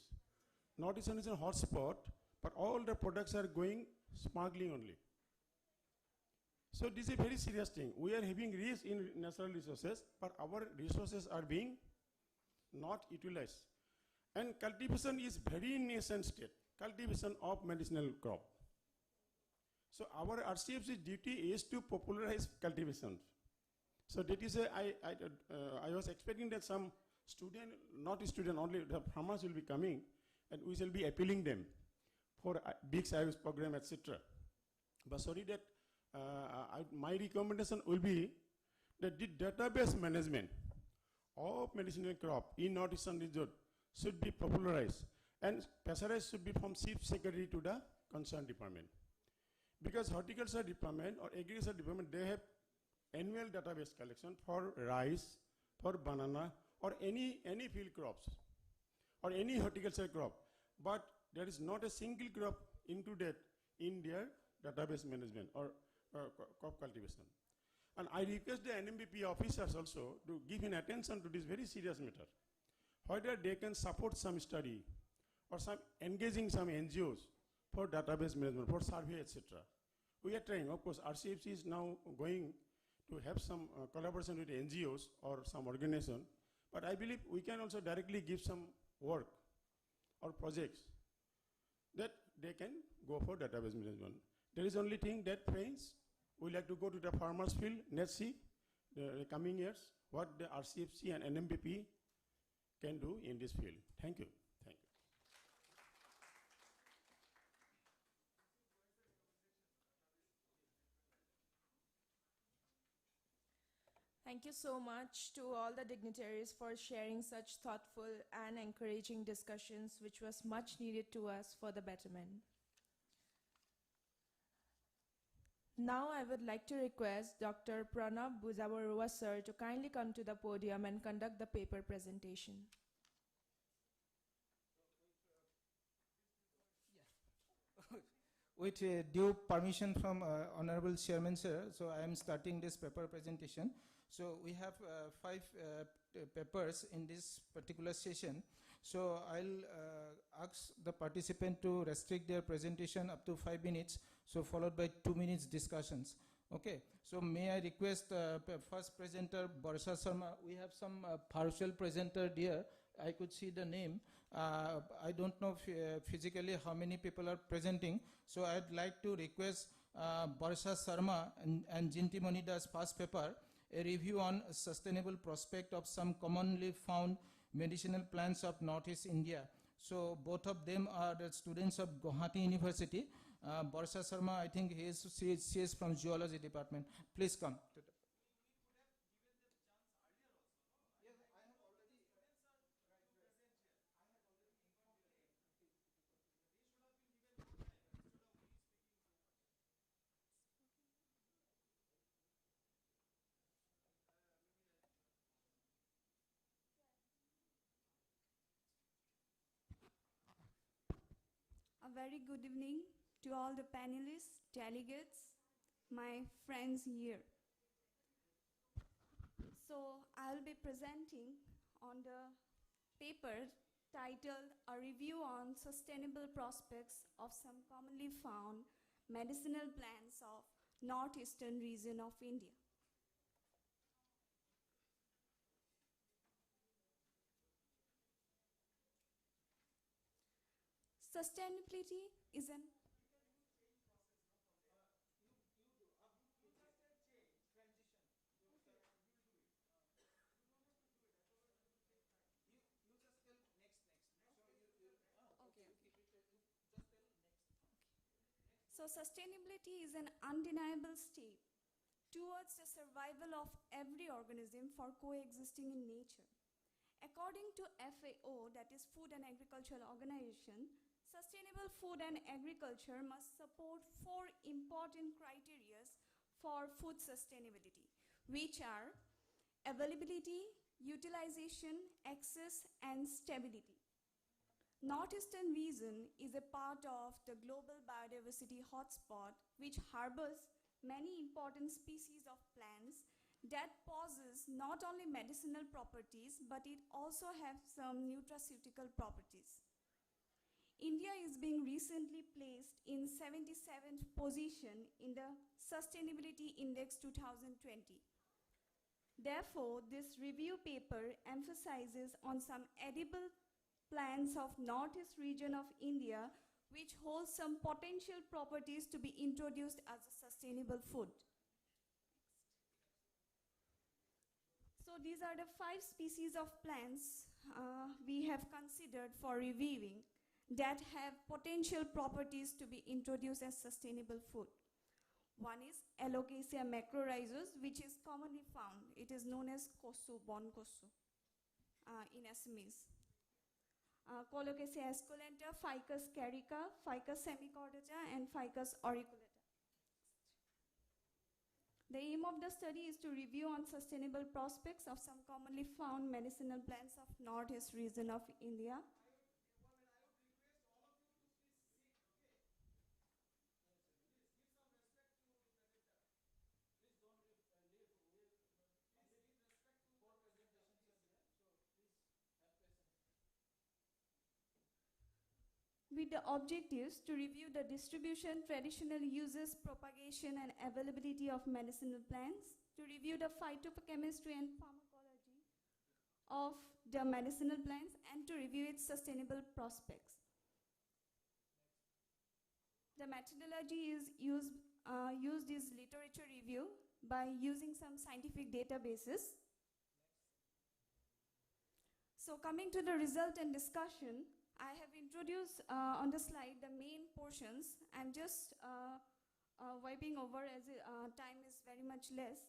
S7: Northeastern is a hotspot, but all the products are going smuggling only. So this is a very serious thing. We are having risk in natural resources, but our resources are being not utilized. And cultivation is very nascent state, cultivation of medicinal crop. So our RCFC duty is to popularize cultivation. So that is I was expecting that some student, not student, only the farmers will be coming, and we shall be appealing them for big size program, etc. But sorry that my recommendation will be that the database management of medicinal crop in Northeastern region should be popularized, and passages should be from Chief Secretary to the concerned department. Because horticulture department or agriculture department, they have annual database collection for rice, for banana, or any field crops, or any horticulture crop. But there is not a single crop included in their database management or crop cultivation. And I request the NMBP officers also to give an attention to this very serious matter. Whether they can support some study or some engaging some NGOs for database management, for survey, etc. We are trying, of course, RCFC is now going to have some collaboration with NGOs or some organization, but I believe we can also directly give some work or projects that they can go for database management. There is only thing that, friends, we like to go to the farmers field, let's see the coming years what the RCFC and NMBP can do in this field. Thank you. Thank you.
S2: Thank you so much to all the dignitaries for sharing such thoughtful and encouraging discussions, which was much needed to us for the betterment. Now I would like to request Dr. Pranab Bujabarua sir to kindly come to the podium and conduct the paper presentation.
S8: With due permission from Honorable Chairman sir, so I am starting this paper presentation. So we have 5 papers in this particular session. So I'll ask the participant to restrict their presentation up to 5 minutes, so followed by 2 minutes discussions. Okay, so may I request first presenter Barsha Sharma. We have some partial presenter here. I could see the name. I don't know physically how many people are presenting. So I'd like to request Barsha Sharma and Jinti Monida's first paper, a review on sustainable prospect of some commonly found medicinal plants of Northeast India. So both of them are the students of Guwahati University. Barsha Sharma, I think she is from Zoology Department. Please come.
S9: A very good evening to all the panelists, delegates, my friends here. So I'll be presenting on the paper titled A Review on Sustainable Prospects of Some Commonly Found Medicinal Plants of Northeastern region of India. Sustainability is an So sustainability is an undeniable step towards the survival of every organism for coexisting in nature. According to FAO, that is Food and Agricultural Organization, sustainable food and agriculture must support 4 important criteria for food sustainability, which are availability, utilization, access, and stability. Northeastern region is a part of the global biodiversity hotspot, which harbors many important species of plants that possess not only medicinal properties, but it also has some nutraceutical properties. India is being recently placed in 77th position in the Sustainability Index 2020. Therefore, this review paper emphasizes on some edible plants of Northeast region of India which hold some potential properties to be introduced as a sustainable food. So these are the 5 species of plants we have considered for reviewing that have potential properties to be introduced as sustainable food. One is Alocasia macrorhizos, which is commonly found. It is known as kosu, bon kosu in Assamese. Colocasia esculenta, Ficus Carica, Ficus semicordata, and Ficus auriculata. The aim of the study is to review on sustainable prospects of some commonly found medicinal plants of Northeast region of India. With the objectives to review the distribution, traditional uses, propagation, and availability of medicinal plants, to review the phytochemistry and pharmacology of the medicinal plants, and to review its sustainable prospects. The methodology is used is literature review by using some scientific databases. So coming to the result and discussion, I have introduced on the slide the main portions. I'm just wiping over as time is very much less.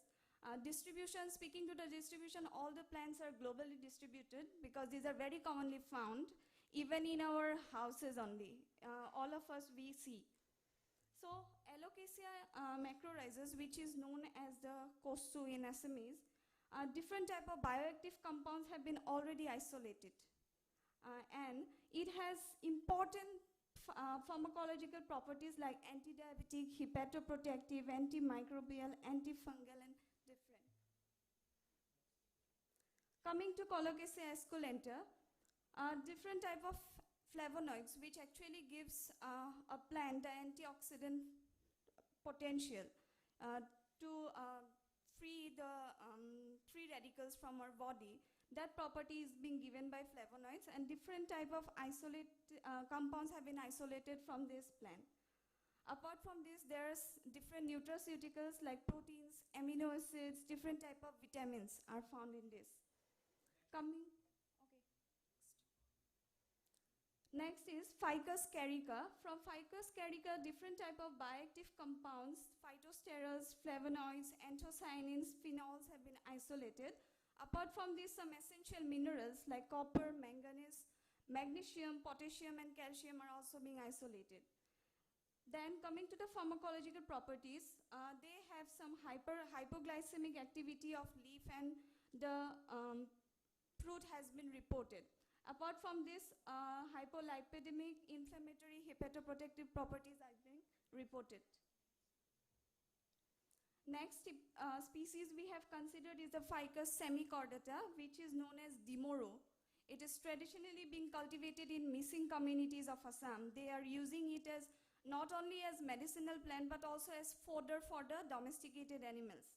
S9: Distribution, speaking to the distribution, all the plants are globally distributed because these are very commonly found, even in our houses only. All of us we see. So Alocasia macrorhizis, which is known as the kosu in Assamese, different type of bioactive compounds have been already isolated. And it has important pharmacological properties like anti-diabetic, hepatoprotective, antimicrobial, antifungal, and different. Coming to Colocasia esculenta, different type of flavonoids which actually gives a plant the antioxidant potential to free the free radicals from our body. That property is being given by flavonoids, and different type of compounds have been isolated from this plant. Apart from this, there's different nutraceuticals like proteins, amino acids, different type of vitamins are found in this. Next is Ficus Carica. From Ficus Carica, different type of bioactive compounds, phytosterols, flavonoids, anthocyanins, phenols have been isolated. Apart from this, some essential minerals like copper, manganese, magnesium, potassium, and calcium are also being isolated. Then coming to the pharmacological properties, they have some hypoglycemic activity of leaf, and the fruit has been reported. Apart from this, hypolipidemic, inflammatory, hepatoprotective properties are being reported. Next species we have considered is the Ficus semicordata, which is known as dimoro. It is traditionally being cultivated in missing communities of Assam. They are using it as not only as medicinal plant but also as fodder for the domesticated animals.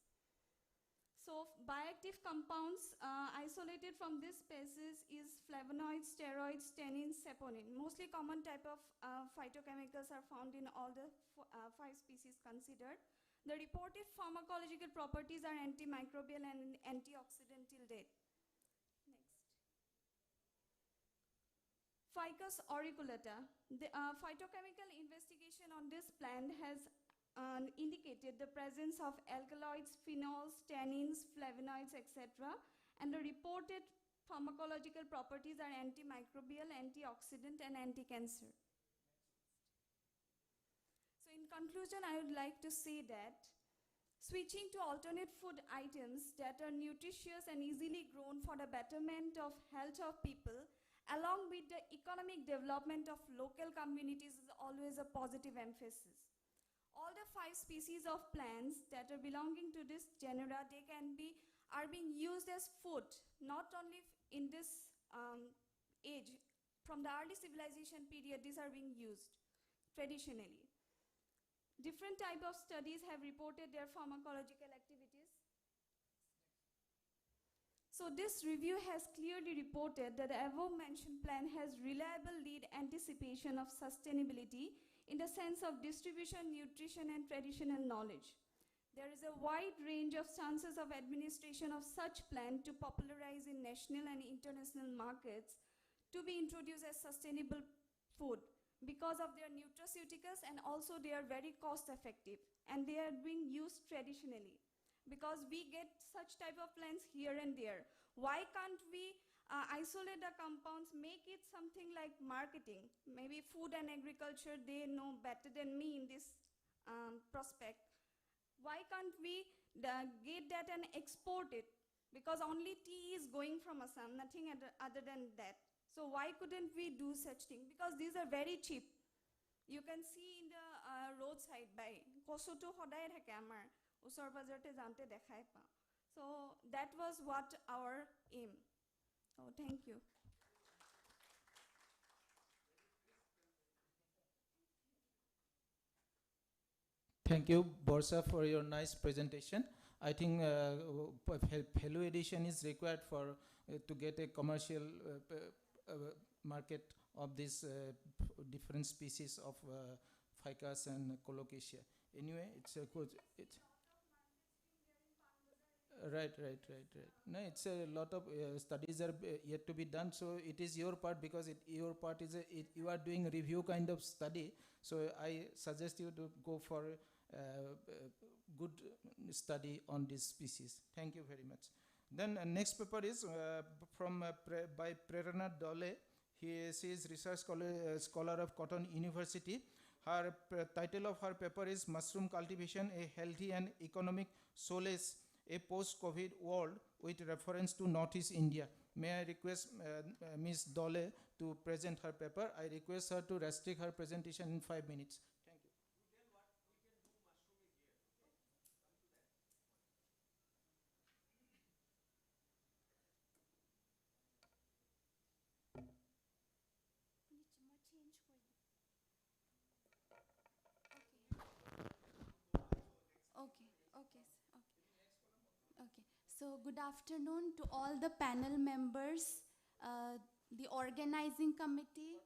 S9: So bioactive compounds isolated from this species is flavonoids, steroids, tannins, saponin. Mostly common type of phytochemicals are found in all the 5 species considered. The reported pharmacological properties are antimicrobial and antioxidant till date. Next. Ficus auriculata. The phytochemical investigation on this plant has indicated the presence of alkaloids, phenols, tannins, flavonoids, etc. And the reported pharmacological properties are antimicrobial, antioxidant, and anti-cancer. So in conclusion, I would like to say that switching to alternate food items that are nutritious and easily grown for the betterment of health of people, along with the economic development of local communities, is always a positive emphasis. All the 5 species of plants that are belonging to this genera, are being used as food, not only in this age. From the early civilization period, these are being used traditionally. Different type of studies have reported their pharmacological activities. So this review has clearly reported that the above mentioned plan has reliable lead anticipation of sustainability in the sense of distribution, nutrition, and traditional knowledge. There is a wide range of chances of administration of such plan to popularize in national and international markets to be introduced as sustainable food because of their nutraceuticals, and also they are very cost effective and they are being used traditionally. Because we get such type of plants here and there. Why can't we isolate the compounds, make it something like marketing? Maybe food and agriculture, they know better than me in this prospect. Why can't we get that and export it, because only tea is going from Assam, nothing other than that. So why couldn't we do such thing? Because these are very cheap. You can see in the roadside by kosoto hoday thake amar usor pajarte jante dekhai pa. So that was what our aim. Oh, thank you.
S8: Thank you, Borsa, for your nice presentation. I think value addition is required for to get a commercial market of these different species of ficus and colocasia. Anyway, it's a good. Right. No, it's a lot of studies are yet to be done. So it is your part, because your part is you are doing review kind of study. So I suggest you to go for good study on this species. Thank you very much. Then next paper is by Prerana Dole. She is research scholar of Cotton University. Her title of her paper is Mushroom Cultivation, a Healthy and Economic Solace, a Post-COVID World, with reference to Northeast India. May I request Ms. Dole to present her paper? I request her to restrict her presentation in 5 minutes. Thank you.
S10: Okay. So good afternoon to all the panel members, the organizing committee.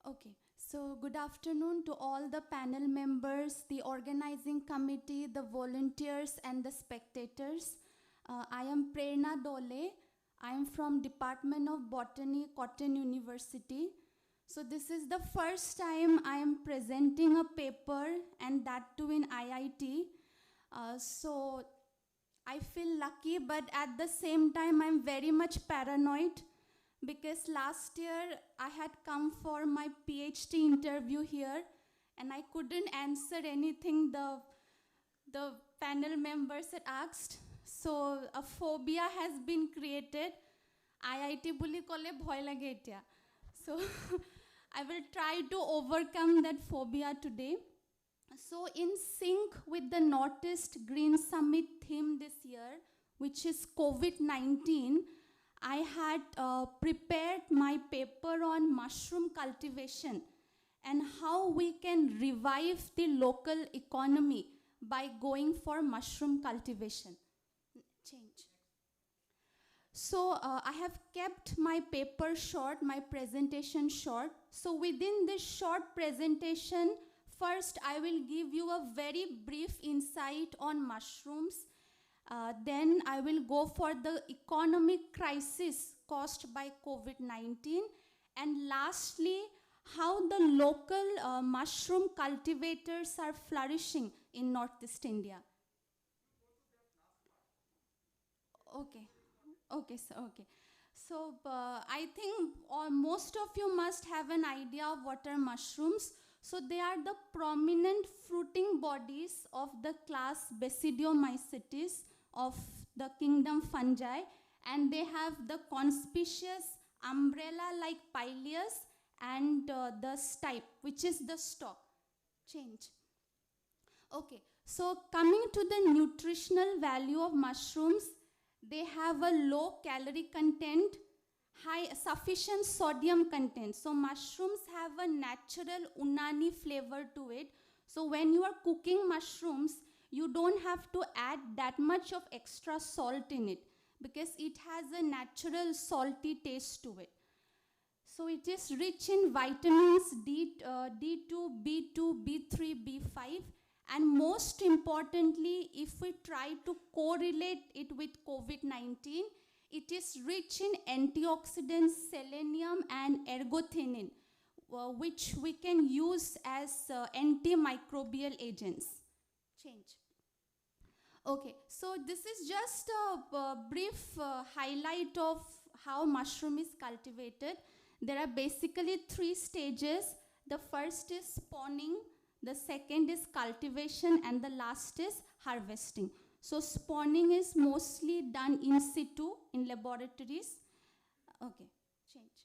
S10: Okay, so good afternoon to all the panel members, the organizing committee, the volunteers and the spectators. I am Prerna Dole. I am from Department of Botany, Cotton University. So this is the first time I am presenting a paper, and that too in IIT. So I feel lucky, but at the same time I'm very much paranoid, because last year I had come for my PhD interview here and I couldn't answer anything the panel members had asked. So a phobia has been created. IIT boli kole bhoy lage etia. So I will try to overcome that phobia today. So in sync with the Northeast Green Summit theme this year, which is COVID-19, I had prepared my paper on mushroom cultivation and how we can revive the local economy by going for mushroom cultivation. Change. So I have kept my paper short, my presentation short. So within this short presentation, first I will give you a very brief insight on mushrooms. Then I will go for the economic crisis caused by COVID-19. And lastly, how the local mushroom cultivators are flourishing in Northeast India. Okay, so I think most of you must have an idea of what are mushrooms. So they are the prominent fruiting bodies of the class Basidiomycetes of the kingdom fungi, and they have the conspicuous umbrella-like pileus and the stipe, which is the stalk. Change. Okay, so coming to the nutritional value of mushrooms, they have a low calorie content, sufficient sodium content. So mushrooms have a natural unani flavor to it. So when you are cooking mushrooms, you don't have to add that much of extra salt in it, because it has a natural salty taste to it. So it is rich in vitamins D2, B2, B3, B5. And most importantly, if we try to correlate it with COVID-19, it is rich in antioxidants, selenium and ergothinin, which we can use as antimicrobial agents. Change. Okay, so this is just a brief highlight of how mushroom is cultivated. There are basically 3 stages. The first is spawning, the second is cultivation, and the last is harvesting. So spawning is mostly done in situ in laboratories. Okay, change.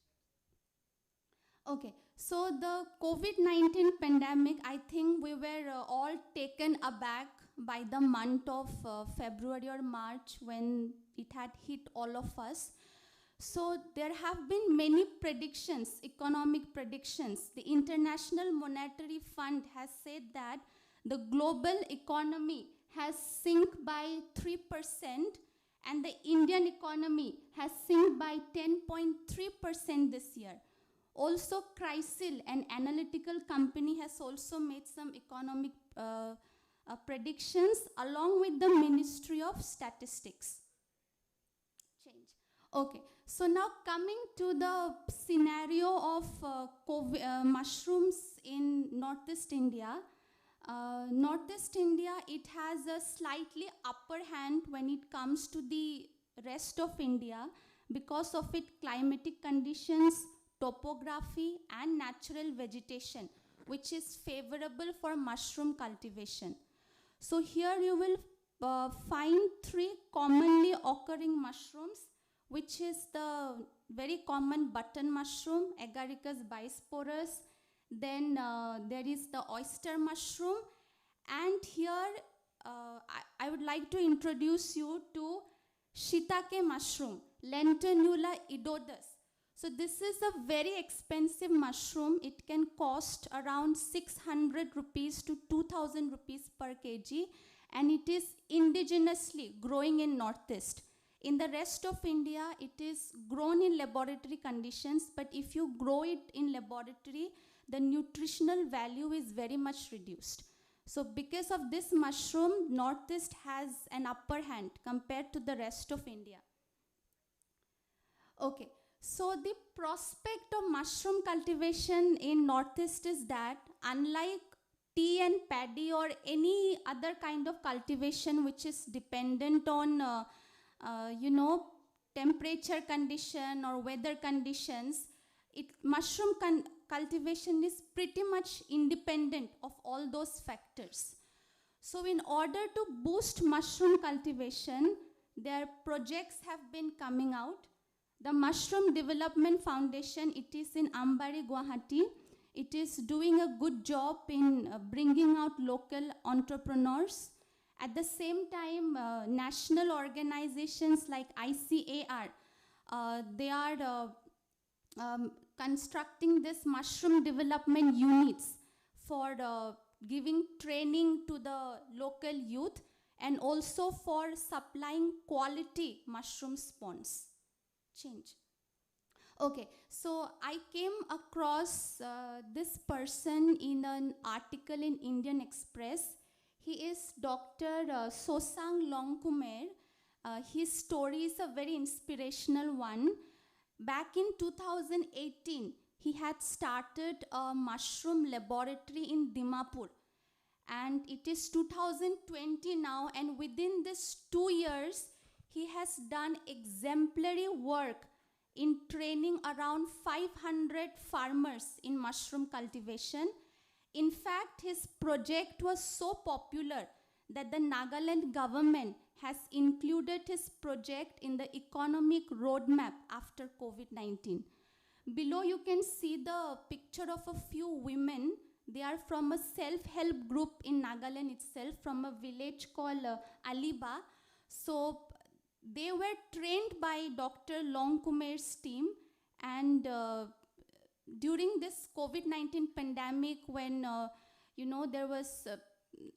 S10: Okay, so the COVID-19 pandemic, I think we were all taken aback by the month of February or March when it had hit all of us. So there have been many predictions, economic predictions. The International Monetary Fund has said that the global economy has sunk by 3% and the Indian economy has sunk by 10.3% this year. Also, Crisil, an analytical company, has also made some economic predictions along with the Ministry of Statistics. Change. Okay, so now coming to the scenario of mushrooms in Northeast India. Northeast India, it has a slightly upper hand when it comes to the rest of India because of its climatic conditions, topography, and natural vegetation, which is favorable for mushroom cultivation. So here you will find 3 commonly occurring mushrooms, which is the very common button mushroom, Agaricus bisporus. Then there is the oyster mushroom. And here I would like to introduce you to shiitake mushroom, Lanternula edodus. So this is a very expensive mushroom. It can cost around 600 rupees to 2000 rupees per kg, and it is indigenously growing in Northeast. In the rest of India, it is grown in laboratory conditions, but if you grow it in laboratory, the nutritional value is very much reduced. So because of this mushroom, Northeast has an upper hand compared to the rest of India. Okay. So the prospect of mushroom cultivation in Northeast is that unlike tea and paddy or any other kind of cultivation which is dependent on temperature condition or weather conditions, mushroom cultivation is pretty much independent of all those factors. So in order to boost mushroom cultivation, their projects have been coming out. The Mushroom Development Foundation, it is in Ambari, Guwahati. It is doing a good job in bringing out local entrepreneurs. At the same time, national organizations like ICAR, they are constructing this mushroom development units for giving training to the local youth and also for supplying quality mushroom spawns. Change. Okay, so I came across this person in an article in Indian Express. He is Dr. Sosang Longkumer. His story is a very inspirational one. Back in 2018, he had started a mushroom laboratory in Dimapur. And it is 2020 now, and within these 2 years, he has done exemplary work in training around 500 farmers in mushroom cultivation. In fact, his project was so popular that the Nagaland government has included his project in the economic roadmap after COVID-19. Below you can see the picture of a few women. They are from a self-help group in Nagaland itself, from a village called Aliba. So they were trained by Dr. Longkumer's team, and during this COVID-19 pandemic, when there was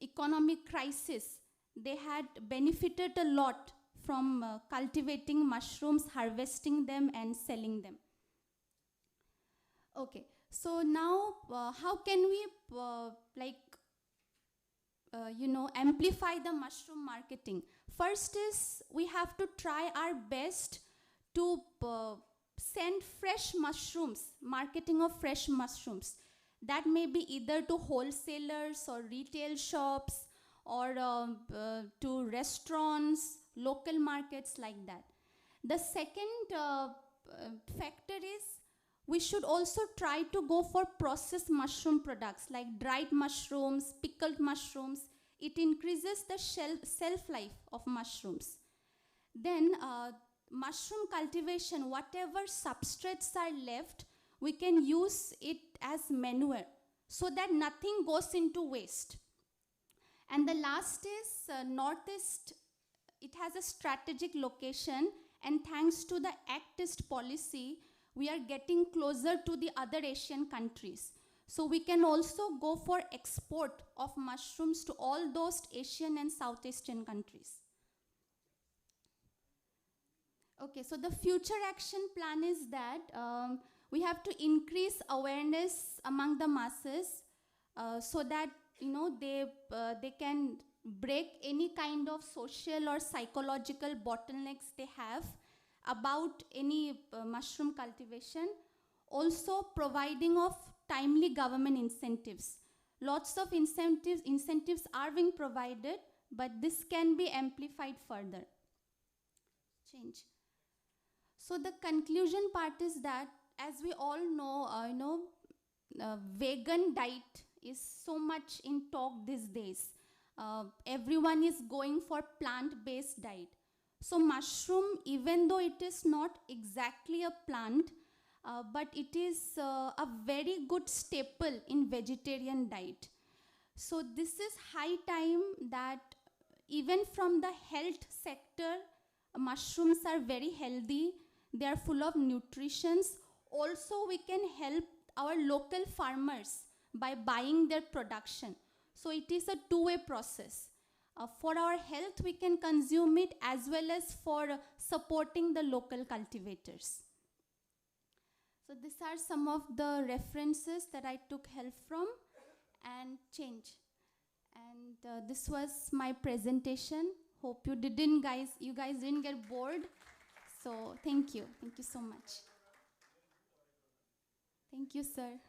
S10: economic crisis, they had benefited a lot from cultivating mushrooms, harvesting them, and selling them. Okay, so now how can we amplify the mushroom marketing? First is we have to try our best to send fresh mushrooms, marketing of fresh mushrooms. That may be either to wholesalers or retail shops or to restaurants, local markets like that. The second factor is we should also try to go for processed mushroom products like dried mushrooms, pickled mushrooms. It increases the shelf life of mushrooms. Then mushroom cultivation, whatever substrates are left, we can use it as manure so that nothing goes into waste. And the last is Northeast. It has a strategic location, and thanks to the Act East policy, we are getting closer to the other Asian countries. So we can also go for export of mushrooms to all those Asian and Southeastern countries. Okay, so the future action plan is that we have to increase awareness among the masses so that they can break any kind of social or psychological bottlenecks they have about any mushroom cultivation. Also providing of timely government incentives. Lots of incentives are being provided, but this can be amplified further. Change. So the conclusion part is that, as we all know, vegan diet is so much in talk these days. Everyone is going for plant-based diet. So mushroom, even though it is not exactly a plant, but it is a very good staple in vegetarian diet. So this is high time that even from the health sector, mushrooms are very healthy. They are full of nutritions. Also, we can help our local farmers by buying their production. So it is a two-way process. For our health, we can consume it, as well as for supporting the local cultivators. So these are some of the references that I took help from, and change. And this was my presentation. Hope you guys didn't get bored. So thank you so much. Thank you, sir.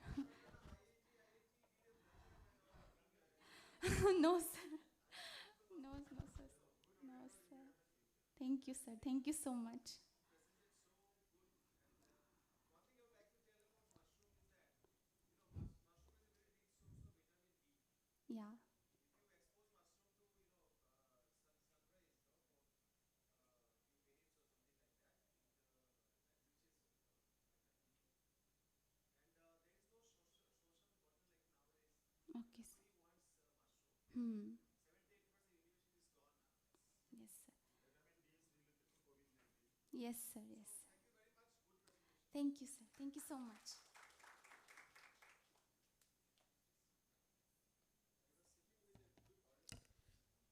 S10: No, sir. No, sir. No, sir. Thank you, sir. Thank you so much. Yeah. Okay, sir. Hmm. Yes, sir. Yes, sir. Yes, sir. Thank you, sir. Thank you so much.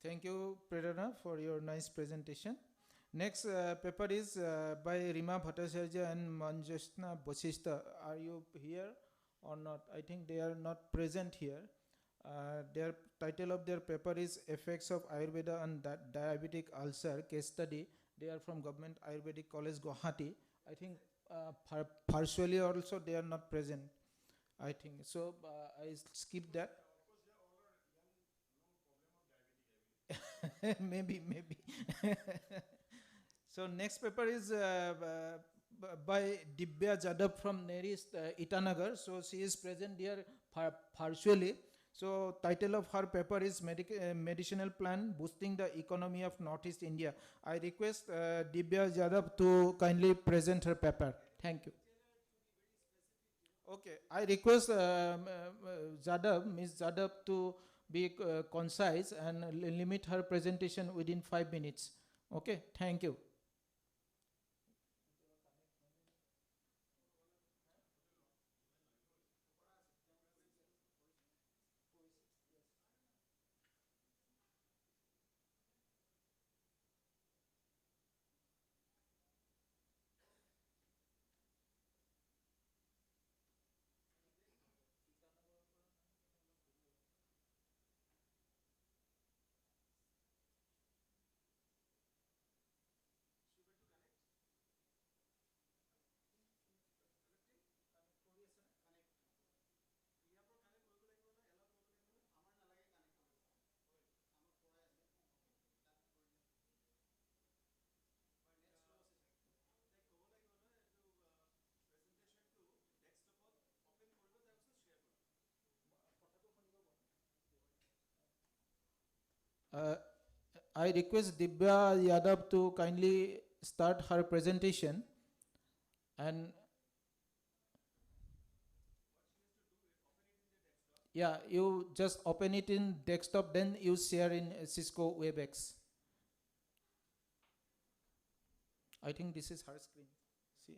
S8: Thank you, Prerana, for your nice presentation. Next paper is by Rima Bhattacharya and Manjashna Bosista. Are you here or not? I think they are not present here. Their title of their paper is Effects of Ayurveda on Diabetic Ulcer Case Study. They are from Government Ayurvedic College, Guwahati. I think partially also they are not present, I think. So I skip that. Maybe. So next paper is by Dibya Jadab from Neris, Itanagar. So she is present here partially. So title of her paper is Medicinal Plan Boosting the Economy of Northeast India. I request Dibya Jadab to kindly present her paper. Thank you. Okay, I request Ms. Jadab to be concise and limit her presentation within 5 minutes. Okay, thank you. Uh, I request Dibya Yadav to kindly start her presentation. And yeah, you just open it in desktop, then you share in Cisco WebEx. I think this is her screen. See.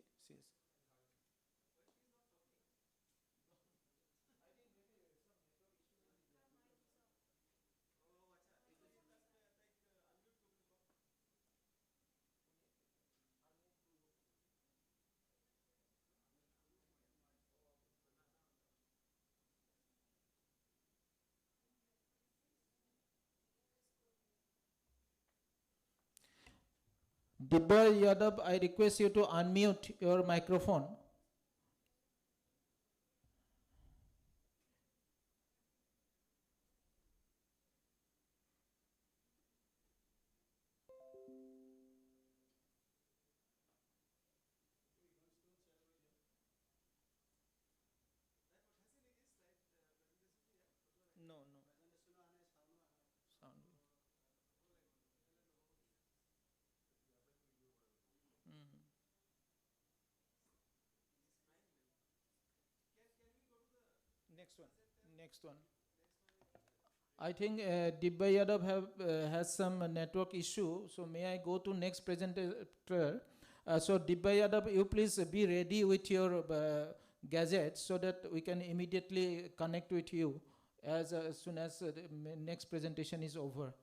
S8: Dibya Yadav, I request you to unmute your microphone. No. Sound. Next one. I think Dibya Yadav has some network issue. So may I go to next presenter? So Dibya Yadav, you please be ready with your gadgets so that we can immediately connect with you as soon as the next presentation is over.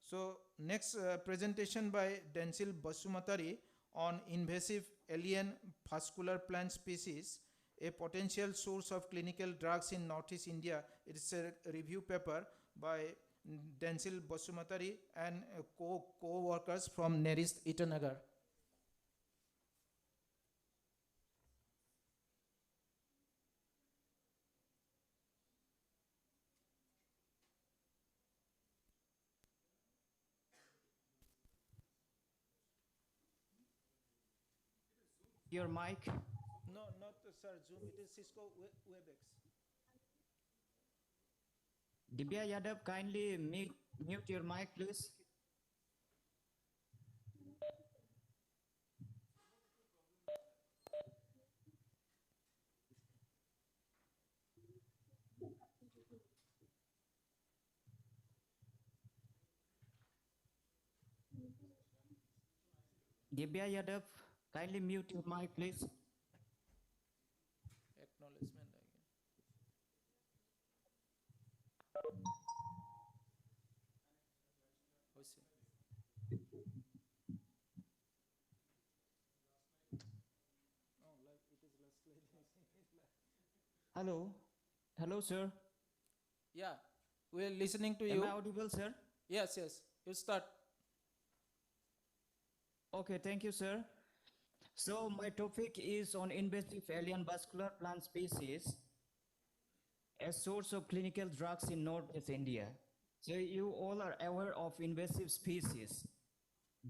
S8: So next presentation by Densil Basumatari on invasive alien vascular plant species, a potential source of clinical drugs in Northeast India. It is a review paper by Densil Basumatari and co-workers from Nerist Itanagar.
S11: Your mic.
S8: No, not sir, Zoom. It is Cisco WebEx.
S11: Dibya Yadav, kindly mute your mic, please. Dibya Yadav, kindly mute your mic, please.
S8: Acknowledgement again.
S11: Hello, sir.
S8: Yeah, we are listening to
S11: Am
S8: you.
S11: I audible, sir?
S8: Yes. You start.
S11: Okay, thank you, sir. So my topic is on invasive alien vascular plant species, a source of clinical drugs in Northeast India. So you all are aware of invasive species.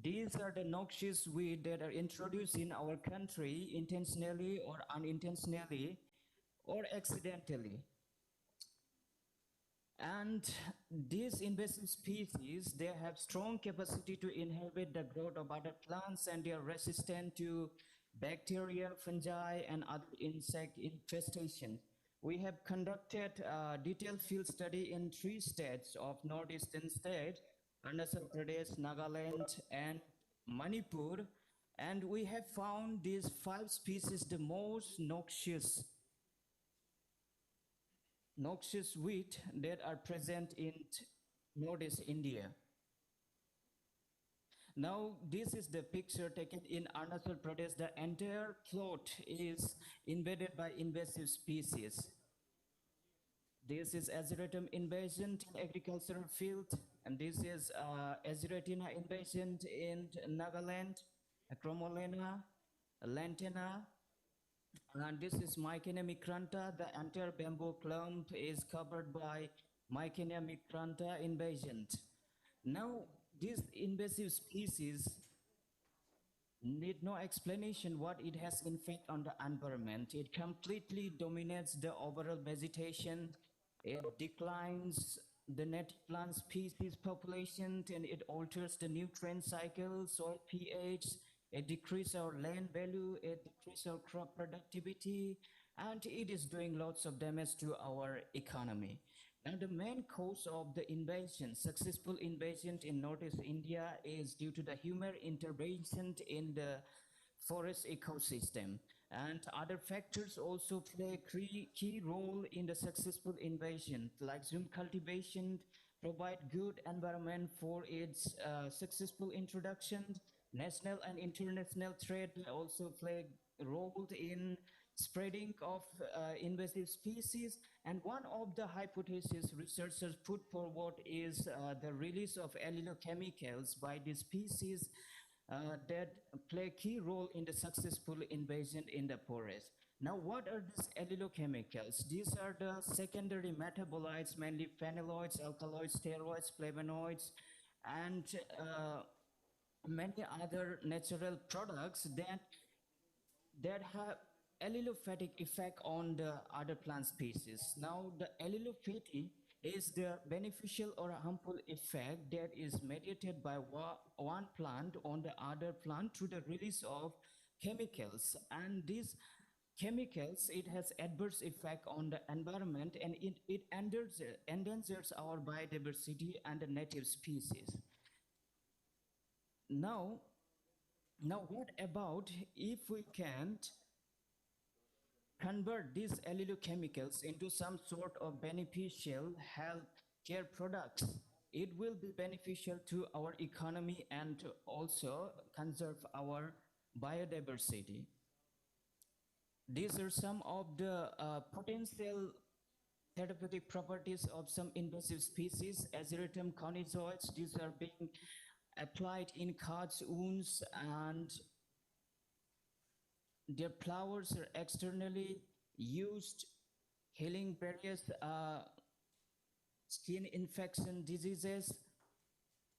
S11: These are the noxious weeds that are introduced in our country intentionally or unintentionally or accidentally. And these invasive species, they have strong capacity to inhibit the growth of other plants, and they are resistant to bacteria, fungi, and other insect infestation. We have conducted a detailed field study in 3 states of Northeastern state, Arunachal Pradesh, Nagaland, and Manipur, and we have found these 5 species the most noxious wheat that are present in Northeast India. Now, this is the picture taken in Arunachal Pradesh. The entire plot is invaded by invasive species. This is Aziratum invasion in agricultural field, and this is Aziratina invasion in Nagaland, Cromolena, Lantana, and this is Mycenia micranta. The entire bamboo clump is covered by Mycenia micranta invasion. Now, this invasive species need no explanation what it has effect on the environment. It completely dominates the overall vegetation. It declines the native plant species population, and it alters the nutrient cycle, soil pH, it decreases our land value, it decreases our crop productivity, and it is doing lots of damage to our economy. Now, the main cause of the invasion, successful invasion in Northeast India, is due to the human intervention in the forest ecosystem. And other factors also play a key role in the successful invasion, like zoom cultivation, provide good environment for its successful introduction. National and international trade also play a role in spreading of invasive species. And one of the hypotheses researchers put forward is the release of allelochemicals by these species that play a key role in the successful invasion in the forest. Now, what are these allelochemicals? These are the secondary metabolites, mainly phenoloids, alkaloids, steroids, flavonoids, and many other natural products that have allelophatic effect on the other plant species. Now, the allelophatic is the beneficial or harmful effect that is mediated by one plant on the other plant through the release of chemicals. And these chemicals, it has adverse effect on the environment, and it endangers our biodiversity and the native species. Now what about if we can't convert these allelochemicals into some sort of beneficial health care products? It will be beneficial to our economy and also conserve our biodiversity. These are some of the potential therapeutic properties of some invasive species, Azeritum conizoids. These are being applied in cuts, wounds, and their flowers are externally used, healing various skin infection diseases.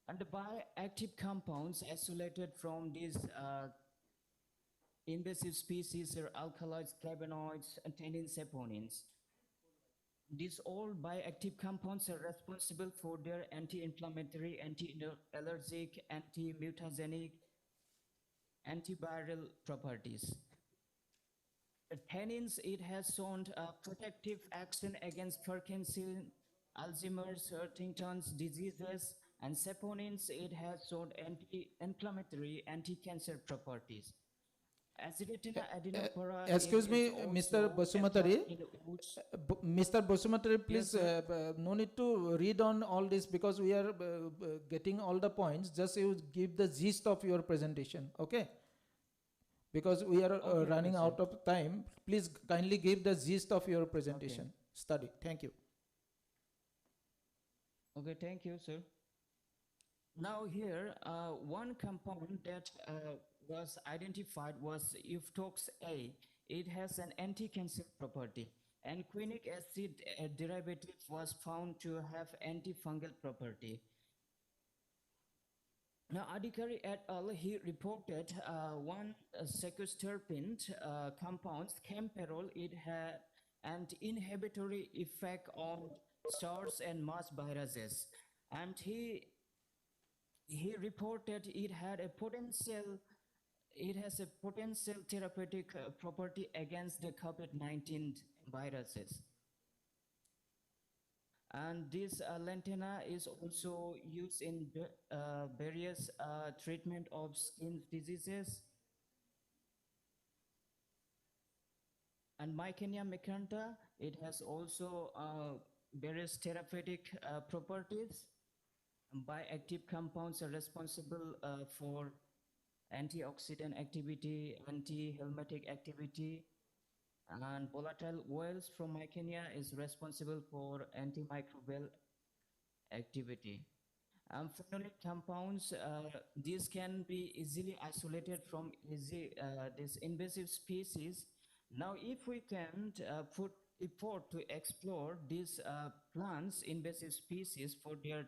S11: And the bioactive compounds isolated from these invasive species are alkaloids, flavonoids, and tannins, saponins. These all bioactive compounds are responsible for their anti-inflammatory, anti-allergic, anti-mutagenic, antiviral properties. Tannins, it has shown a protective action against Parkinson, Alzheimer's, Huntington's diseases, and saponins, it has shown anti-inflammatory, anti-cancer properties.
S8: Excuse me, Mr. Basumatari. Mr. Basumatari, please,
S11: Yes,
S8: no need to read on all this because we are getting all the points. Just you give the gist of your presentation, okay? Because we are
S11: Okay,
S8: running
S11: sir.
S8: out of time. Please kindly give the gist of your presentation. Study. Thank you.
S11: Okay, thank you, sir. Now here, one compound that was identified was Euphtox A. It has an anti-cancer property, and quinic acid derivative was found to have antifungal property. Now, Adhikari et al., he reported one sequesterpine compound, camperol. It had an inhibitory effect on SARS and MERS viruses, and he reported it has a potential therapeutic property against the COVID-19 viruses. And this lantana is also used in various treatment of skin diseases. And Mycenia macranta, it has also various therapeutic properties. Bioactive compounds are responsible for antioxidant activity, anti-helmintic activity, and volatile oils from Mycenia is responsible for antimicrobial activity. Phenolic compounds, these can be easily isolated from this invasive species. Now, if we can put effort to explore these plants, invasive species, for their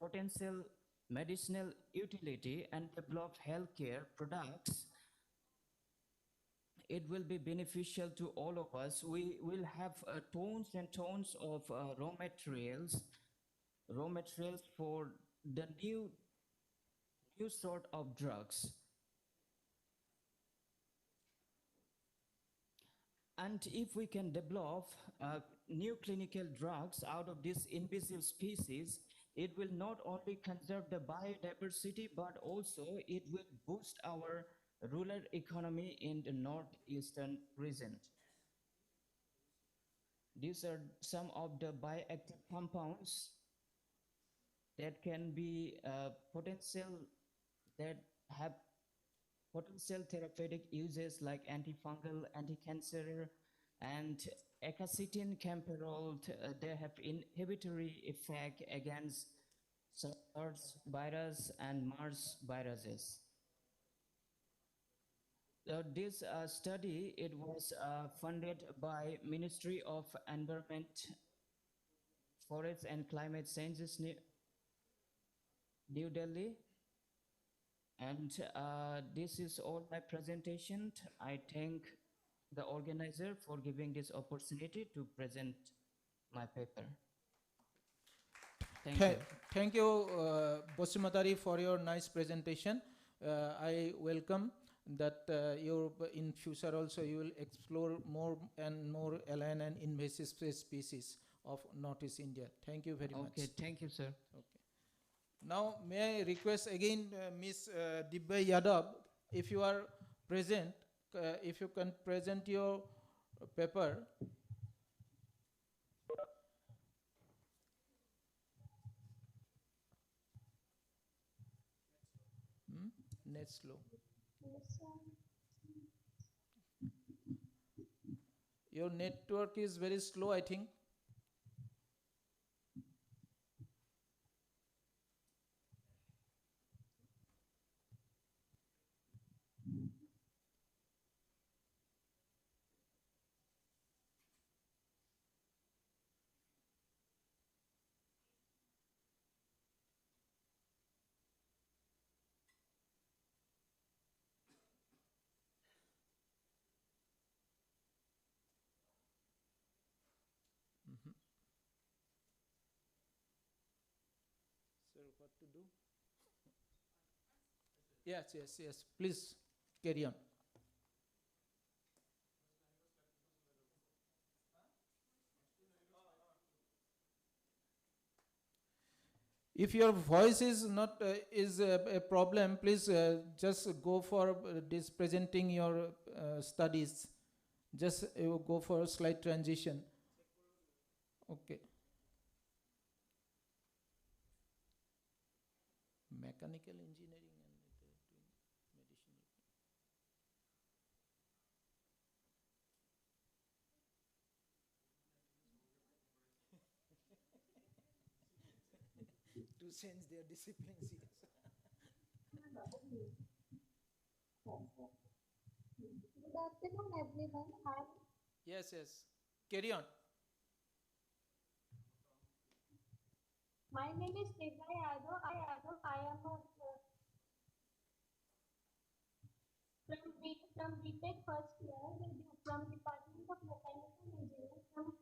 S11: potential medicinal utility and develop healthcare products, it will be beneficial to all of us. We will have tons and tons of raw materials raw materials for the new sort of drugs. And if we can develop new clinical drugs out of this invasive species, it will not only conserve the biodiversity, but also it will boost our rural economy in the northeastern region. These are some of the bioactive compounds that can be that have potential therapeutic uses like antifungal, anti-cancer, and acacitin camperol. They have inhibitory effect against SARS virus and MERS viruses. This study, it was funded by Ministry of Environment, Forest and Climate Changes, New Delhi. And this is all my presentation. I thank the organizer for giving this opportunity to present my paper. Thank you.
S12: Thank you, Basumatari, for your nice presentation. I welcome that in future also you will explore more and more alien and invasive species of Northeast India. Thank you very much.
S11: Okay, thank you, sir.
S12: Okay. Now, may I request again Ms. Dibya Yadav, if you are present, if you can present your paper. Net slow. Your network is very slow, I think. Sir, what to do? Yes. Please carry on. If your voice is not is a problem, please just go for this presenting your studies. Just go for a slight transition. Okay. Mechanical engineering and doing medicinal. To change their disciplines, yes.
S13: Good afternoon, everyone.
S12: Yes. Carry on.
S13: My name is Dibya Yadav. I am from BTech first year from Department of Mechanical Engineering from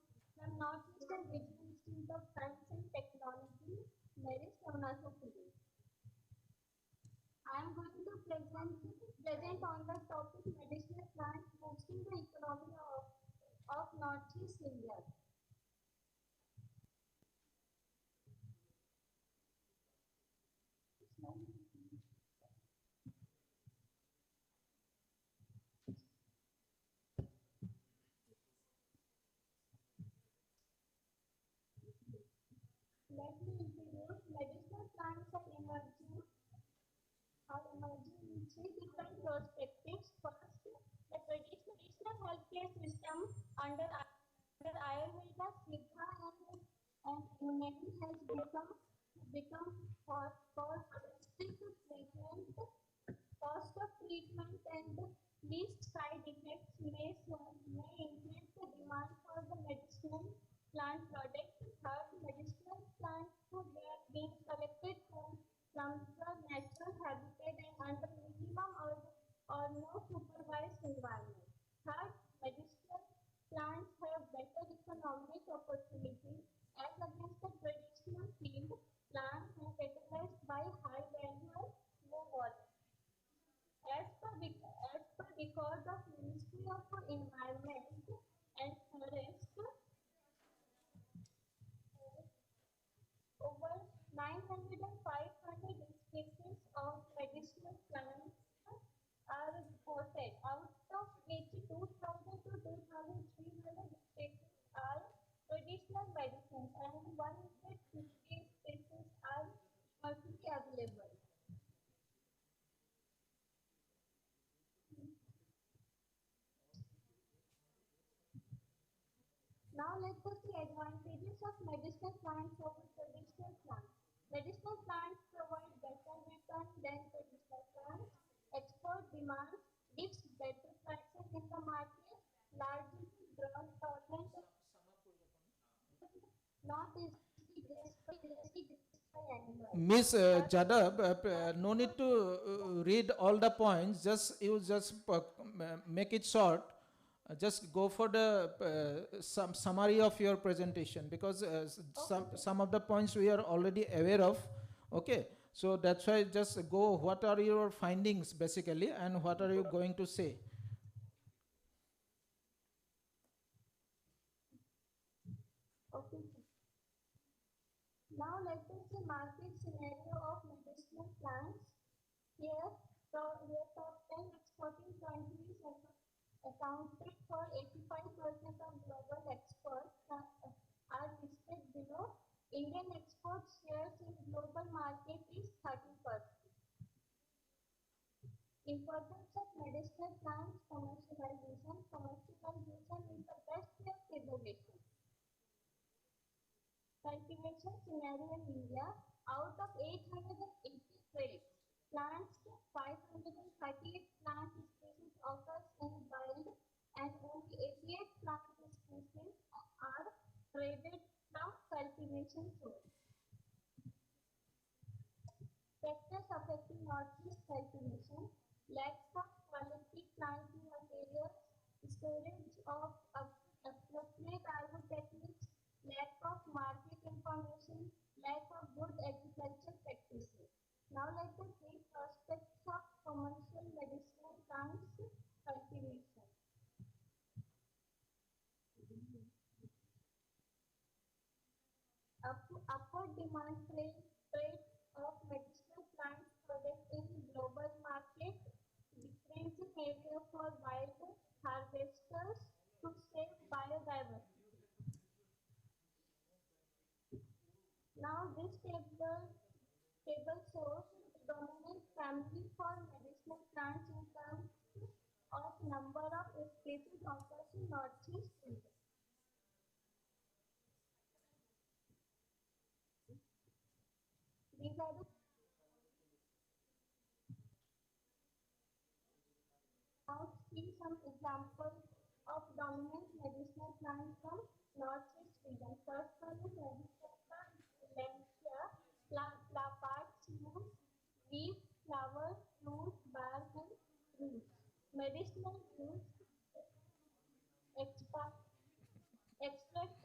S13: Northeastern Regional Institute of Science and Technology, Merit, Arunachal Pradesh. I am going to present on the topic medicinal plants boosting the economy of Northeast India. Let me introduce medicinal plants are emerging in three different perspectives. First, the traditional healthcare system under Ayurveda, Siddha, and Unani has become cost of treatment and least side effects may increase the demand for the medicinal plant products. Third, medicinal plants were being collected from the natural habitat and under minimum or no supervised environment. Third, medicinal plants have better economic opportunities as against the traditional field. Now let us see advantages of medicinal plants over traditional plants. Medicinal plants provide better return than traditional plants. Export demand gives better traction in the market. Largely drought tolerant, not easily destroyed by animals.
S12: Miss Jadab, no need to read all the points. Just you just make it short. Just go for the some summary of your presentation, because some of the points we are already aware of. Okay, so that's why just go. What are your findings basically, and what are you going to say?
S13: Okay. Now let us see market scenario of medicinal plants. Here, the top 10 exporting countries accounted for 85% of global exports are listed below. Indian export shares in global market is 30%. Importance of medicinal plants commercialization. Commercialization is the best way of evaluation. Cultivation scenario in India. Out of 880 traits, plants, 538 plant species occurs in wild, and only 88 plant species are traded from cultivation source. Factors affecting Northeast cultivation: lack of quality planting materials, storage of appropriate agro techniques, lack of market information, lack of good agriculture practices. Now let us see prospects of commercial medicinal plants cultivation. Upward demand trade of medicinal plants products in global market, decreasing area for wild harvesters to save biodiversity. Now this table shows the dominant family for medicinal plants in terms of number of species occurs in Northeast India. These are the now see some examples of dominant medicinal plants from Northeast region. First one is medicinal plant, Lentia, parts use leaf, flower, fruit, bark, and roots. Medicinal use, extract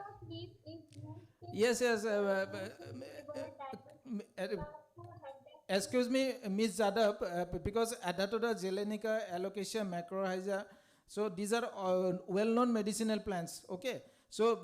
S13: of leaf is used in
S12: Yes, excuse me, Ms. Zadab, because Adatoda, Zelenica, Alocasia, Macrorhiza, so these are well-known medicinal plants, okay? So,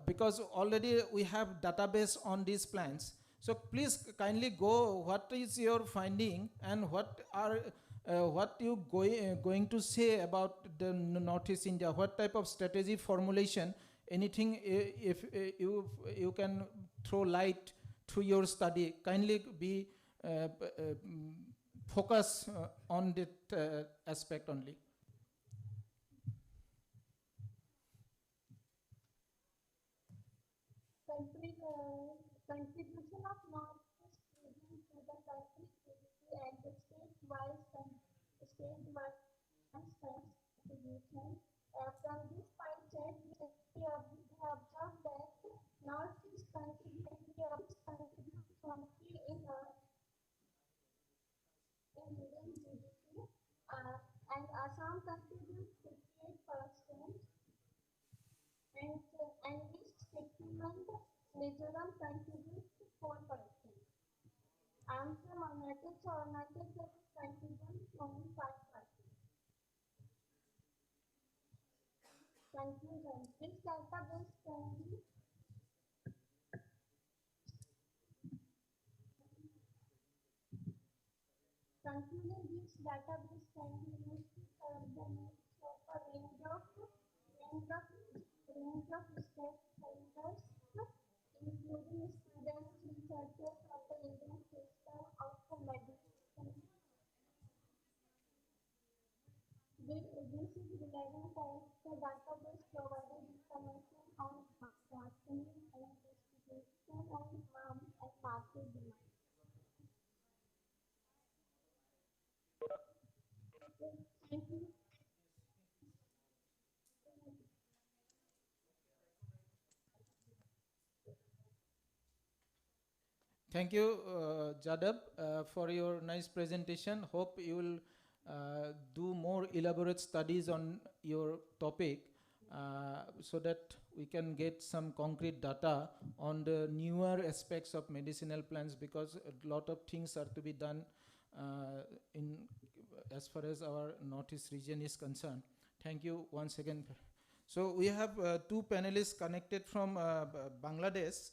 S12: because already we have database on these plants, so please kindly go, what is your finding and what are what you going to say about the Northeast India, what type of strategy formulation, anything if you can throw light through your study, kindly be focus on that aspect only.
S13: Contribution of Northeast region to the country GDP and the statewide contribution. From this pie chart, we observe that Northeast contributes only in Indian GDP, and Assam contributes 58%, and East Sikkim and Mizoram contributes 4%. I'm from Arunachal, so Arunachal contributes only 5%. Conclusion. This database can be Conclusion, this database can be used to serve the needs of a range of stakeholders, including students, researchers of the Indian system of medicine. This is relevant as the database provided information on
S12: Thank you, Jadab, for your nice presentation. Hope you will do more elaborate studies on your topic so that we can get some concrete data on the newer aspects of medicinal plants, because a lot of things are to be done in as far as our Northeast region is concerned. Thank you once again. So we have two panelists connected from Bangladesh,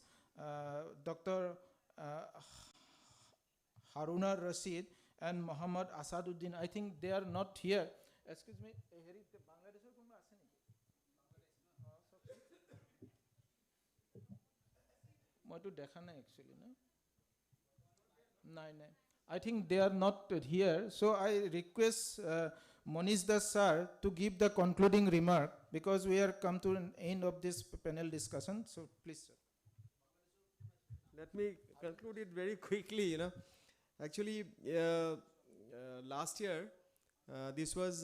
S12: Dr. Haruna Rashid and Muhammad Asaduddin. I think they are not here. Excuse me, Bangladesh কোনো আছে নেকি? মইতো দেখা নাই actually, no? নাই. I think they are not here. So I request Monish Das sir to give the concluding remark, because we are come to an end of this panel discussion. So please, sir.
S3: Let me conclude it very quickly, Actually, last year, this was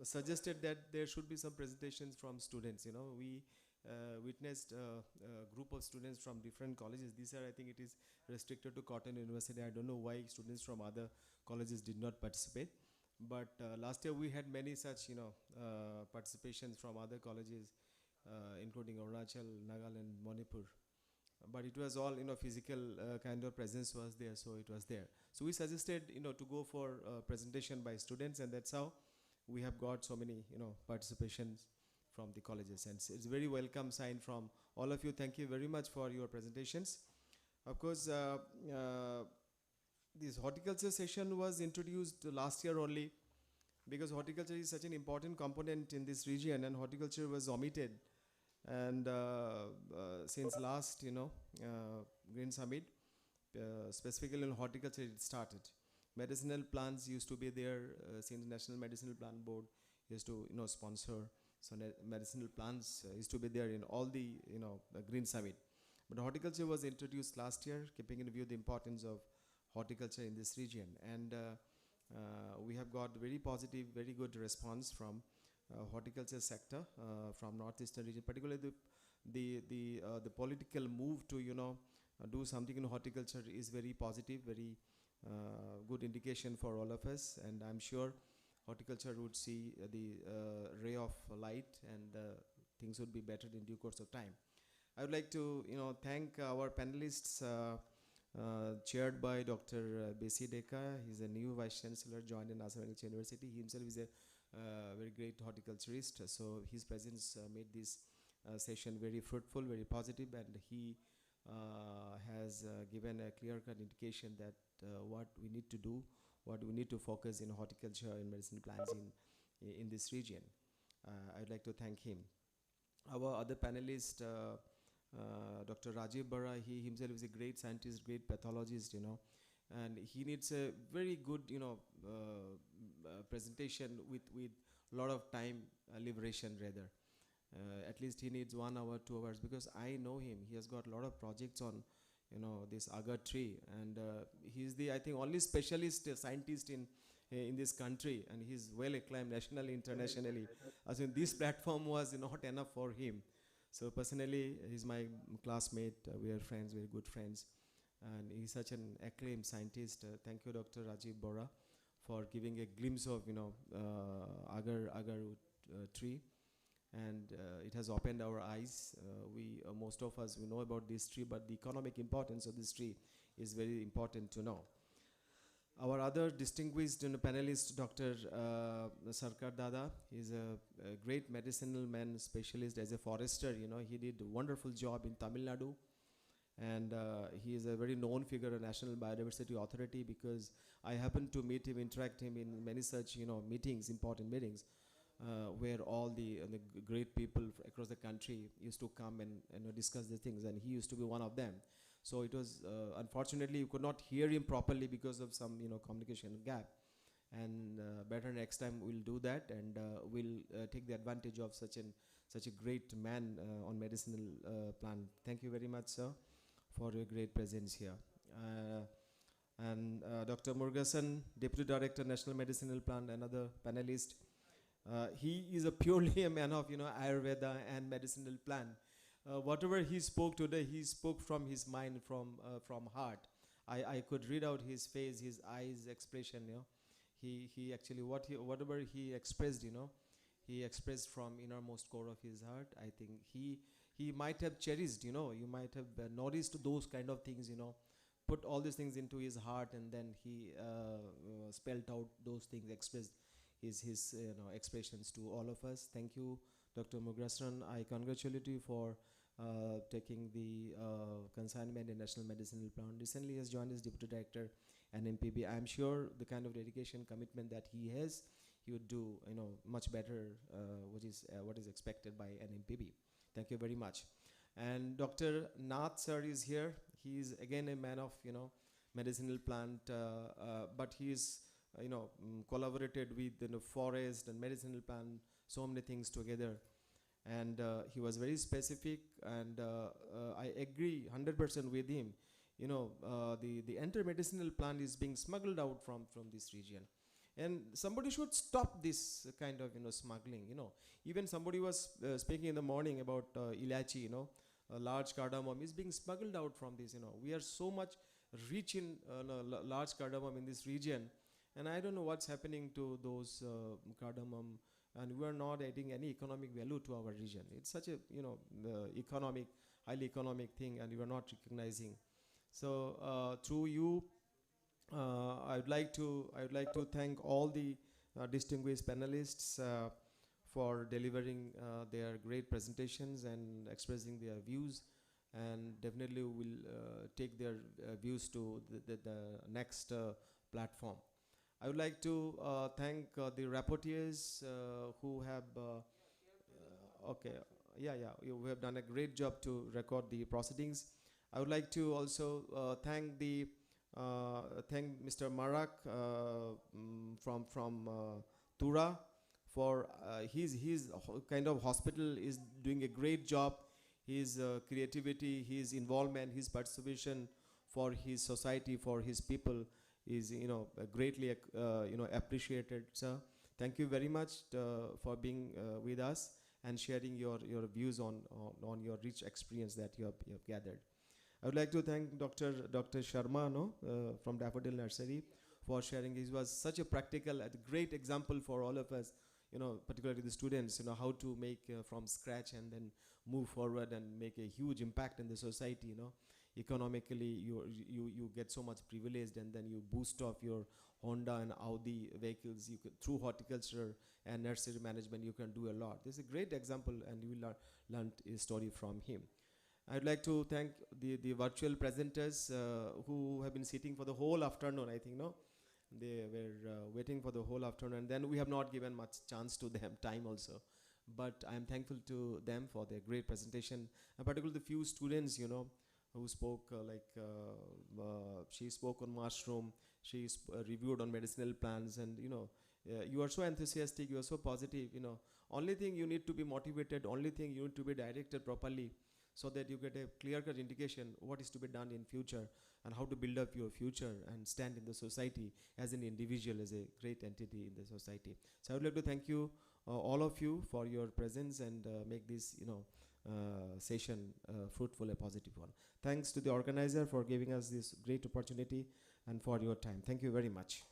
S3: suggested that there should be some presentations from students, We witnessed a group of students from different colleges. This year, I think it is restricted to Cotton University. I don't know why students from other colleges did not participate. But last year, we had many such, participations from other colleges, including Arunachal, Nagaland, Manipur. But it was all, physical kind of presence was there, so it was there. So we suggested, to go for presentation by students, and that's how we have got so many, participations from the colleges. And it's a very welcome sign from all of you. Thank you very much for your presentations. Of course, this horticulture session was introduced last year only, because horticulture is such an important component in this region, and horticulture was omitted. And since last, Green Summit, specifically in horticulture, it started. Medicinal plants used to be there since National Medicinal Plant Board used to, sponsor. So medicinal plants used to be there in all the, Green Summit. But horticulture was introduced last year, keeping in view the importance of horticulture in this region. And we have got very positive, very good response from horticulture sector from Northeastern region, particularly the political move to do something in horticulture is very positive, very good indication for all of us, and I'm sure horticulture would see the ray of light, and things would be better in due course of time. I would like to thank our panelists chaired by Dr. Besi Deka. He's a new Vice Chancellor, joined in Assam Agriculture University. He himself is a very great horticulturist, so his presence made this session very fruitful, very positive, and he has given a clear-cut indication that what we need to do, what we need to focus in horticulture and medicine plants in this region. I'd like to thank him. Our other panelist, Dr. Rajiv Bara, he himself is a great scientist, great pathologist, and he needs a very good, presentation with a lot of time liberation rather. At least he needs 1 hour, 2 hours, because I know him. He has got a lot of projects on, this agar tree, and he's the, I think, only specialist scientist in this country, and he's well acclaimed nationally, internationally. As in, this platform was not enough for him. So personally, he's my classmate. We are friends, we're good friends, and he's such an acclaimed scientist. Thank you, Dr. Rajiv Bora, for giving a glimpse of agar tree, and it has opened our eyes. We most of us, we know about this tree, but the economic importance of this tree is very important to know. Our other distinguished panelist, Dr. Sarkar Dada, is a great medicinal man, specialist as a forester. He did a wonderful job in Tamil Nadu, and he is a very known figure at National Biodiversity Authority, because I happened to meet him, interact him in many such meetings, important meetings, where all the great people across the country used to come and discuss the things, and he used to be one of them. So it was, unfortunately, you could not hear him properly because of some, communication gap. And better next time we'll do that, and we'll take the advantage of such a great man on medicinal plant. Thank you very much, sir, for your great presence here. And Dr. Murugasan, Deputy Director, National Medicinal Plant, another panelist. He is purely a man of, Ayurveda and medicinal plant. Whatever he spoke today, he spoke from his mind, from heart. I could read out his face, his eyes expression, he actually, whatever he expressed, he expressed from innermost core of his heart. I think he might have cherished, you might have nourished those kind of things, put all these things into his heart, and then he spelled out those things, expressed his expressions to all of us. Thank you, Dr. Mugrasran. I congratulate you for taking the consignment in National Medicinal Plan. Recently he has joined as Deputy Director and MPB. I'm sure the kind of dedication, commitment that he has, he would do much better what is expected by an MPB. Thank you very much. And Dr. Nath sir is here. He is again a man of medicinal plant, but he is collaborated with forest and medicinal plant, so many things together. And he was very specific, and I agree 100% with him. The entire medicinal plant is being smuggled out from this region, and somebody should stop this kind of smuggling. Even somebody was speaking in the morning about ilachi. A large cardamom is being smuggled out from this. We are so much rich in large cardamom in this region, and I don't know what's happening to those cardamom, and we are not adding any economic value to our region. It's such a highly economic thing, and we are not recognizing. So through you, I would like to thank all the distinguished panelists for delivering their great presentations and expressing their views, and definitely will take their views to the next platform. I would like to thank the rapporteurs who have you have done a great job to record the proceedings. I would like to also thank Mr. Marak from Tura for his kind of hospital is doing a great job. His creativity, his involvement, his participation for his society, for his people is greatly appreciated, sir. Thank you very much for being with us and sharing your views on your rich experience that you have gathered. I would like to thank Dr. Sharma from Daffodil Nursery for sharing. He was such a practical, a great example for all of us, particularly the students, how to make from scratch and then move forward and make a huge impact in the society. Economically, you get so much privileged, and then you boost off your Honda and Audi vehicles. You could, through horticulture and nursery management, you can do a lot. This is a great example, and you will learn a story from him. I'd like to thank the virtual presenters who have been sitting for the whole afternoon, I think, They were waiting for the whole afternoon, and then we have not given much chance to them, time also. But I am thankful to them for their great presentation, and particularly the few students, who spoke, she spoke on mushroom, she reviewed on medicinal plants, and you are so enthusiastic, you are so positive. Only thing you need to be motivated, only thing you need to be directed properly, so that you get a clear-cut indication what is to be done in future and how to build up your future and stand in the society as an individual, as a great entity in the society. So I would like to thank you, all of you, for your presence and make this session fruitful, a positive one. Thanks to the organizer for giving us this great opportunity and for your time. Thank you very much.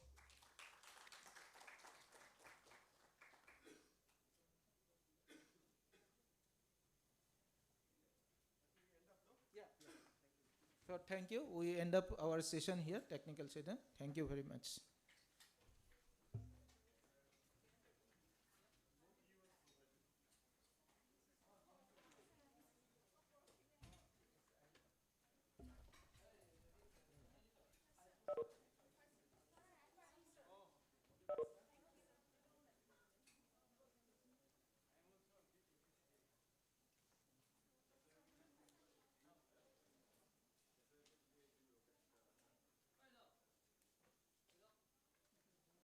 S12: So thank you. We end up our session here, technical session. Thank you very much.